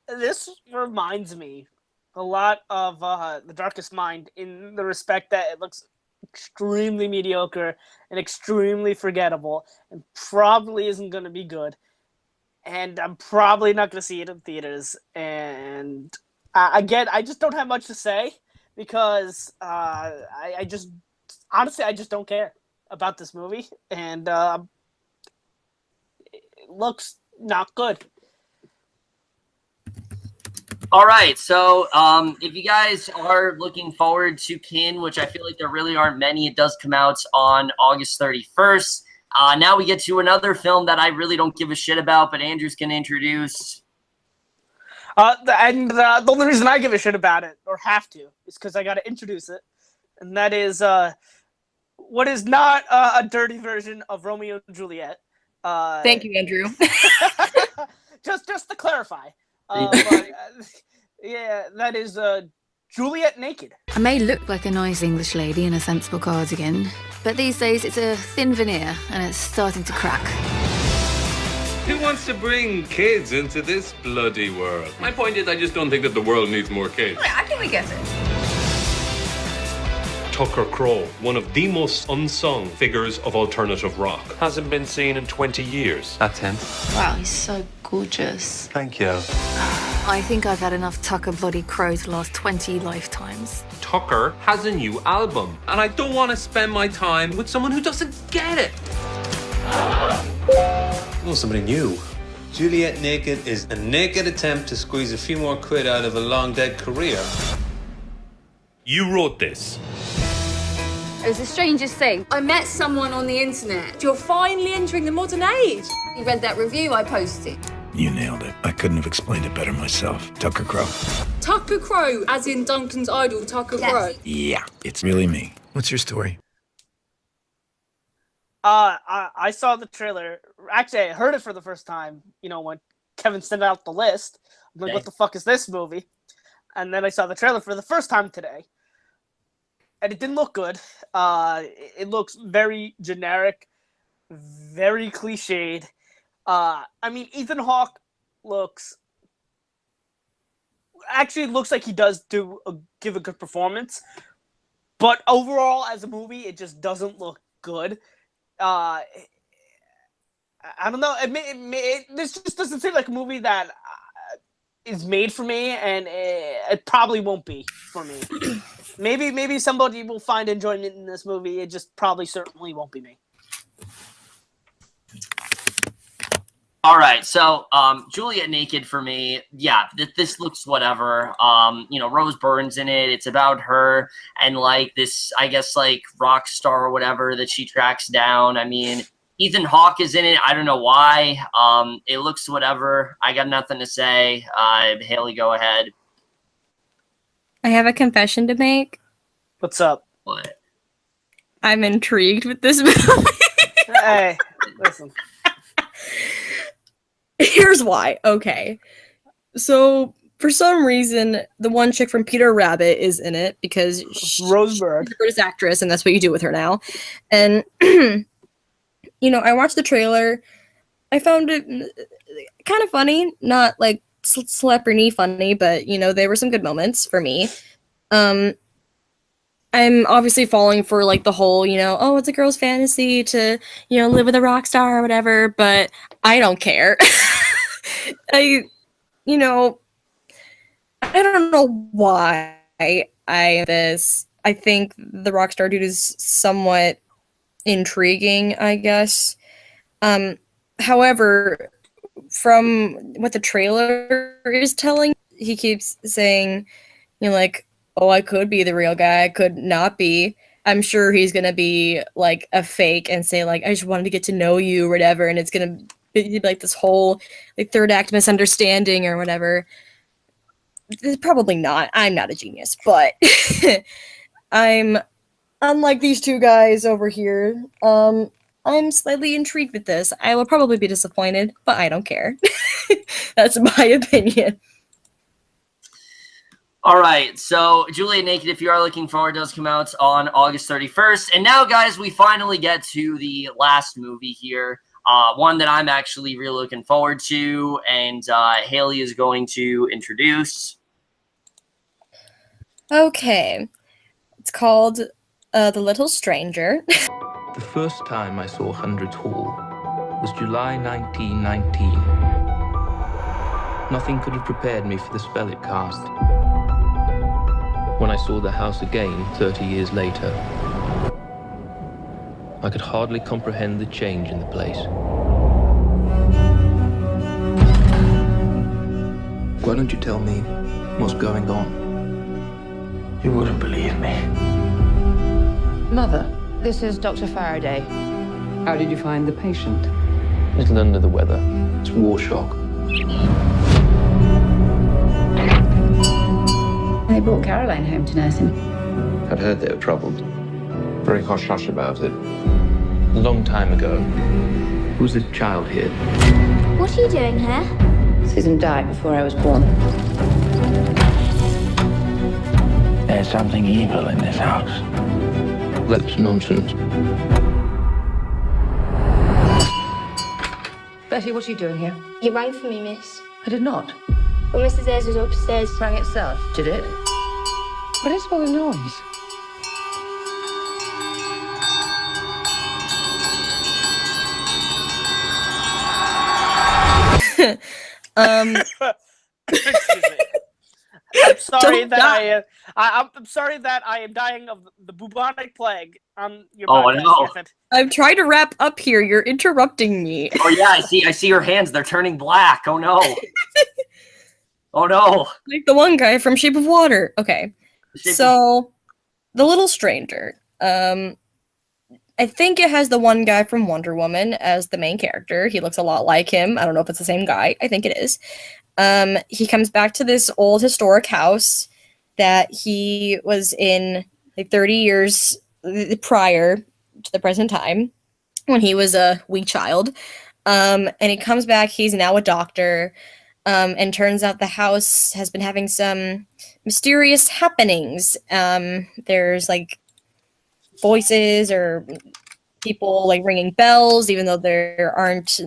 This reminds me a lot of The Darkest Mind, in the respect that it looks extremely mediocre and extremely forgettable and probably isn't going to be good. And I'm probably not going to see it in theaters. And again, I just don't have much to say because I just don't care about this movie. And it looks not good. All right, so if you guys are looking forward to Kin, which I feel like there really aren't many, it does come out on August 31st. Now we get to another film that I really don't give a shit about, but Andrew's going to introduce. The only reason I give a shit about it, or have to, is because I got to introduce it. And that is what is not a dirty version of Romeo and Juliet. Thank you, Andrew. just to clarify. Yeah, that is Juliet naked. I may look like a nice English lady in a sensible cardigan, but these days it's a thin veneer and it's starting to crack. Who wants to bring kids into this bloody world? My point is, I just don't think that the world needs more kids. I think we get it. Tucker Crowe, one of the most unsung figures of alternative rock. Hasn't been seen in 20 years. That's him. Wow, he's so gorgeous. Thank you. I think I've had enough Tucker bloody Crowe to last 20 lifetimes. Tucker has a new album, and I don't want to spend my time with someone who doesn't get it. Oh, somebody new. Juliet Naked is a naked attempt to squeeze a few more quid out of a long-dead career. You wrote this. It was the strangest thing. I met someone on the internet. You're finally entering the modern age. You read that review I posted. You nailed it. I couldn't have explained it better myself. Tucker Crowe. Tucker Crowe, as in Duncan's idol, Tucker Crowe. Yeah, it's really me. What's your story? I saw the trailer. Actually, I heard it for the first time, when Kevin sent out the list. I'm like, what the fuck is this movie? And then I saw the trailer for the first time today. And it didn't look good. It looks very generic, very cliched. Ethan Hawke looks like he does give a good performance. But overall, as a movie, it just doesn't look good. I don't know. This just doesn't seem like a movie that is made for me, and it probably won't be for me. Maybe somebody will find enjoyment in this movie. It just certainly won't be me. All right, so Juliet Naked for me, yeah, this looks whatever. Rose Byrne's in it. It's about her and this, I guess, rock star or whatever that she tracks down. Ethan Hawke is in it. I don't know why. It looks whatever. I got nothing to say. Hailie, go ahead. I have a confession to make. What's up? What? I'm intrigued with this movie. Hey, listen. Here's why. Okay. So, for some reason, the one chick from Peter Rabbit is in it because she's Rosebud, the greatest actress, and that's what you do with her now. And, I watched the trailer. I found it kind of funny. Not, celebrity funny, but, there were some good moments for me. I'm obviously falling for, the whole, oh, it's a girl's fantasy to, live with a rock star or whatever, but I don't care. I don't know why I think the rock star dude is somewhat intriguing, I guess. However, from what the trailer is telling, he keeps saying, oh, I could be the real guy, I could not be. I'm sure he's gonna be a fake and say I just wanted to get to know you or whatever, and it's gonna be this whole third act misunderstanding or whatever. It's probably not. I'm not a genius, but I'm unlike these two guys over here. I'm slightly intrigued with this. I will probably be disappointed, but I don't care. That's my opinion. All right, so Juliet Naked, if you are looking forward, does come out on August 31st. And now, guys, we finally get to the last movie here, one that I'm actually really looking forward to, and Hailie is going to introduce. Okay. It's called The Little Stranger. The first time I saw Hundreds Hall was July 1919. Nothing could have prepared me for the spell it cast. When I saw the house again 30 years later, I could hardly comprehend the change in the place. Why don't you tell me what's going on? You wouldn't believe me. Mother, this is Dr. Faraday. How did you find the patient? A little under the weather. It's war shock. They brought Caroline home to nurse him. I'd heard they were troubled. Very hush-hush about it. A long time ago, there was a child here. What are you doing here? Susan died before I was born. There's something evil in this house. That's nonsense. Betty, what are you doing here? You rang for me, miss. I did not. Well, Mrs. Ayres was upstairs. Rang itself, did it? What is all the noise? Excuse me. I'm sorry Don't that I'm sorry that I am dying of the bubonic plague on your Oh, podcast. no. Ethan. I'm trying to wrap up here. You're interrupting me. Oh yeah, I see your hands. They're turning black. Oh no. Oh no. Like the one guy from Shape of Water. Okay. So, The Little Stranger. I think it has the one guy from Wonder Woman as the main character. He looks a lot like him. I don't know if it's the same guy. I think it is. He comes back to this old historic house that he was in like 30 years prior to the present time when he was a wee child. And he comes back. He's now a doctor. And turns out the house has been having some mysterious happenings. There's like voices or people like ringing bells, even though there aren't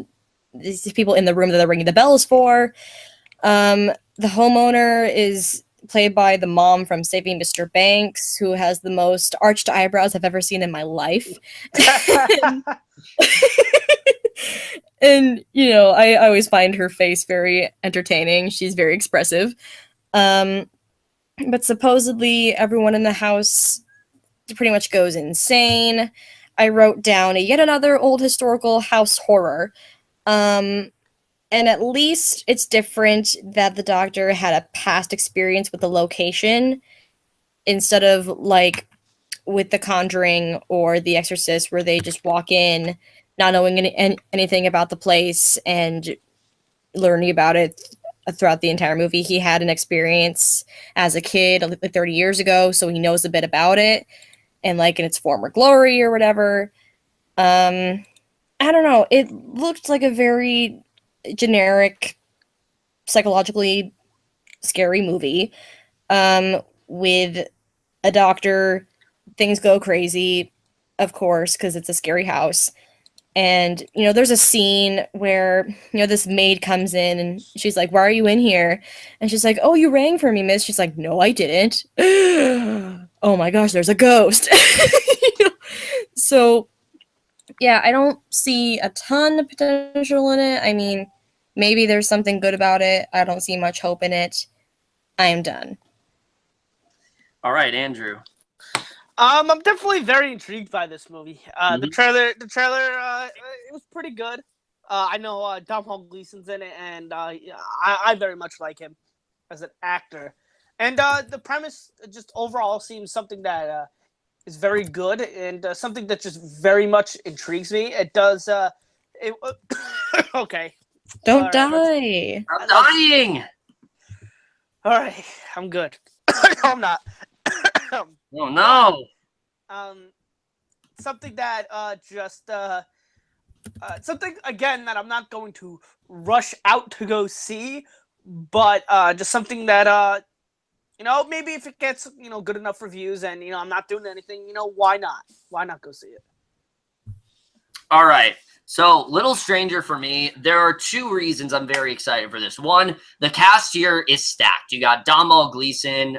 these people in the room that they're ringing the bells for. The homeowner is played by the mom from Saving Mr. Banks, who has the most arched eyebrows I've ever seen in my life. And, you know, I always find her face very entertaining. She's very expressive. But supposedly everyone in the house pretty much goes insane. I wrote down yet another old historical house horror. And at least it's different that the doctor had a past experience with the location instead of like with The Conjuring or The Exorcist, where they just walk in not knowing anything about the place and learning about it throughout the entire movie. He had an experience as a kid like 30 years ago, so he knows a bit about it and like in its former glory or whatever. I don't know. It looked like a very generic, psychologically scary movie with a doctor. Things go crazy, of course, because it's a scary house. And, you know, there's a scene where, you know, this maid comes in and she's like, "Why are you in here?" And she's like, "Oh, you rang for me, miss." She's like, "No, I didn't." Oh my gosh, there's a ghost. So, yeah, I don't see a ton of potential in it. I mean, maybe there's something good about it. I don't see much hope in it. I am done. All right, Andrew. I'm definitely very intrigued by this movie. The trailer, it was pretty good. I know Domhnall Gleeson's in it, and I very much like him as an actor. And the premise just overall seems something that is very good and something that just very much intrigues me. It does. Okay. Don't die. I'm dying. All right, I'm good. No, I'm not. Oh no. Something that something again that I'm not going to rush out to go see, but just something that you know, maybe if it gets, you know, good enough reviews and, you know, I'm not doing anything, you know, why not? Why not go see it? All right. So, Little Stranger for me, there are two reasons I'm very excited for this. One, the cast here is stacked. You got Domhnall Gleeson,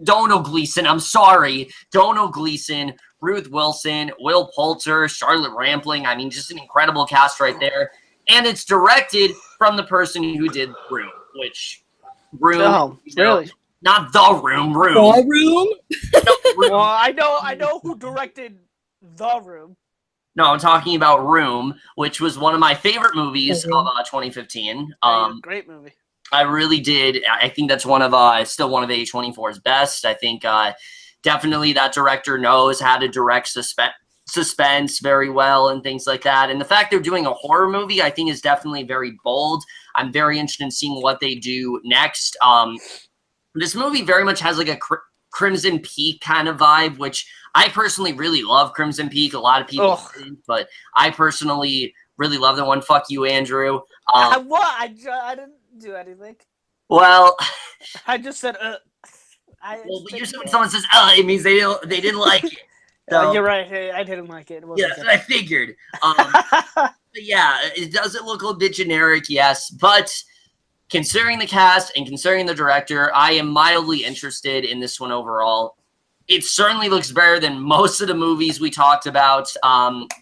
Domhnall Gleeson, I'm sorry, Domhnall Gleeson, Ruth Wilson, Will Poulter, Charlotte Rampling. I mean, just an incredible cast right there. And it's directed from the person who did Room, which Room. Oh, really? Not The Room, Room. The Room? No, Room. Well, I know who directed The Room. No, I'm talking about Room, which was one of my favorite movies of 2015. Great movie. I really did. I think that's still one of A24's best. I think definitely that director knows how to direct suspense very well and things like that. And the fact they're doing a horror movie, I think, is definitely very bold. I'm very interested in seeing what they do next. This movie very much has like a Crimson Peak kind of vibe, which I personally really love. Crimson Peak. A lot of people didn't, but I personally really love the one. Fuck you, Andrew. What? I didn't do anything. Well, I just said, well, but usually when someone says, it means they didn't like it. So, you're right. Hey, I didn't like it. Yeah, I figured. But yeah, it doesn't look a bit generic, yes. But considering the cast and considering the director, I am mildly interested in this one overall. it certainly looks better than most of the movies we talked about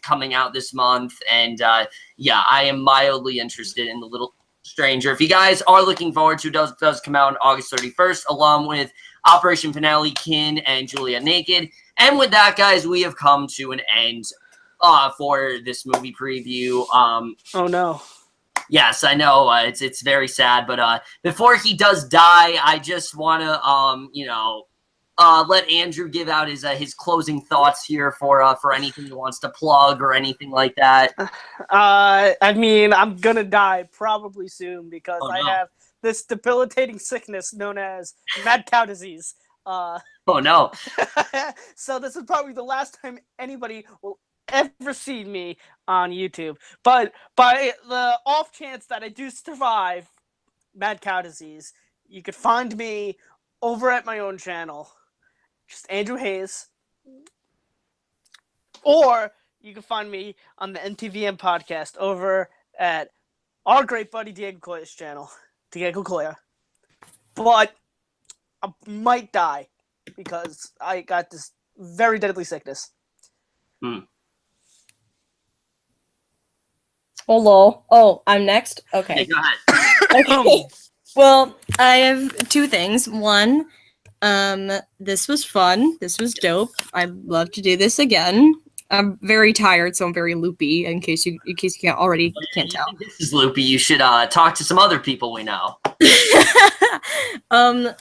coming out this month. And yeah, I am mildly interested in The Little Stranger. If you guys are looking forward to it, does come out on August 31st, along with Operation Finale, Kin, and Julia Naked. And with that, guys, we have come to an end for this movie preview. Oh, no. Yes, I know. It's very sad. But before he does die, I just want to, let Andrew give out his closing thoughts here for anything he wants to plug or anything like that. I mean, I'm gonna die probably soon because I have this debilitating sickness known as mad cow disease. Oh no! So this is probably the last time anybody will ever see me on YouTube. But by the off chance that I do survive mad cow disease, you could find me over at my own channel. Just Andrew Hays. Or you can find me on the MTVM podcast over at our great buddy Diego Coya's channel, Diego Coya. But I might die because I got this very deadly sickness. Hello. Oh, I'm next? Okay. Hey, go ahead. Okay. Well, I have two things. One, this was fun. This was dope. I'd love to do this again. I'm very tired, so I'm very loopy. In case you can't tell. This is loopy. You should talk to some other people we know. If you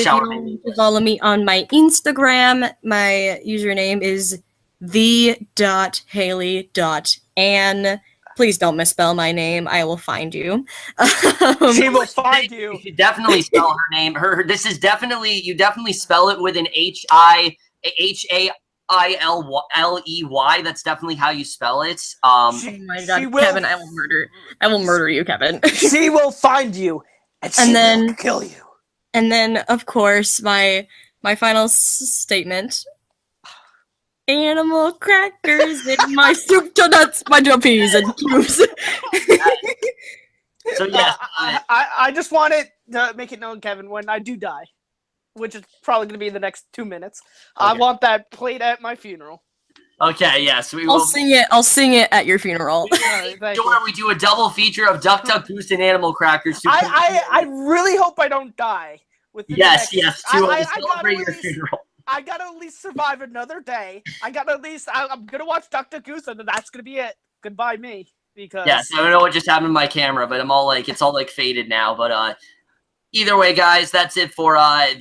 want to follow me on my Instagram, my username is the.Hailie.Ann. Please don't misspell my name. I will find you. She will find you. You should definitely spell her name. This is definitely, you definitely spell it with an Hailey. That's definitely how you spell it. Oh my God, Kevin, I will murder you, Kevin. She will find you, and she will kill you. And then, of course, my final statement. Animal crackers in my soup to nuts, my peas and cubes. So yes, I just wanted to make it known, Kevin, when I do die, which is probably going to be in the next 2 minutes. Okay. I want that played at my funeral. Okay, yes, we will. I'll sing it at your funeral. We do a double feature of Duck Duck Goose and Animal Crackers. I really hope I don't die. Yes, to celebrate your funeral. I gotta at least survive another day. I'm gonna watch Dr. Goose, and that's gonna be it. Goodbye, me. Because yes, I don't know what just happened to my camera, but it's all faded now. But either way, guys, that's it for I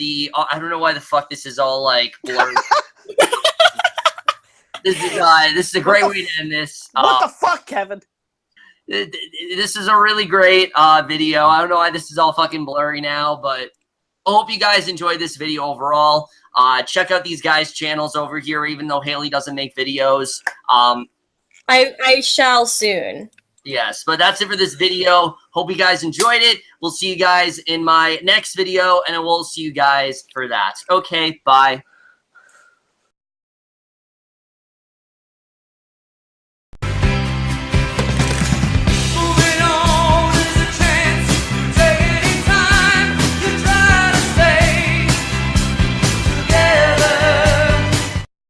don't know why the fuck this is all blurry. This is a great way to end this. What the fuck, Kevin? This is a really great video. I don't know why this is all fucking blurry now, but I hope you guys enjoyed this video overall. Check out these guys' channels over here, even though Hailie doesn't make videos. I shall soon. Yes, but that's it for this video. Hope you guys enjoyed it. We'll see you guys in my next video, and I will see you guys for that. Okay, bye.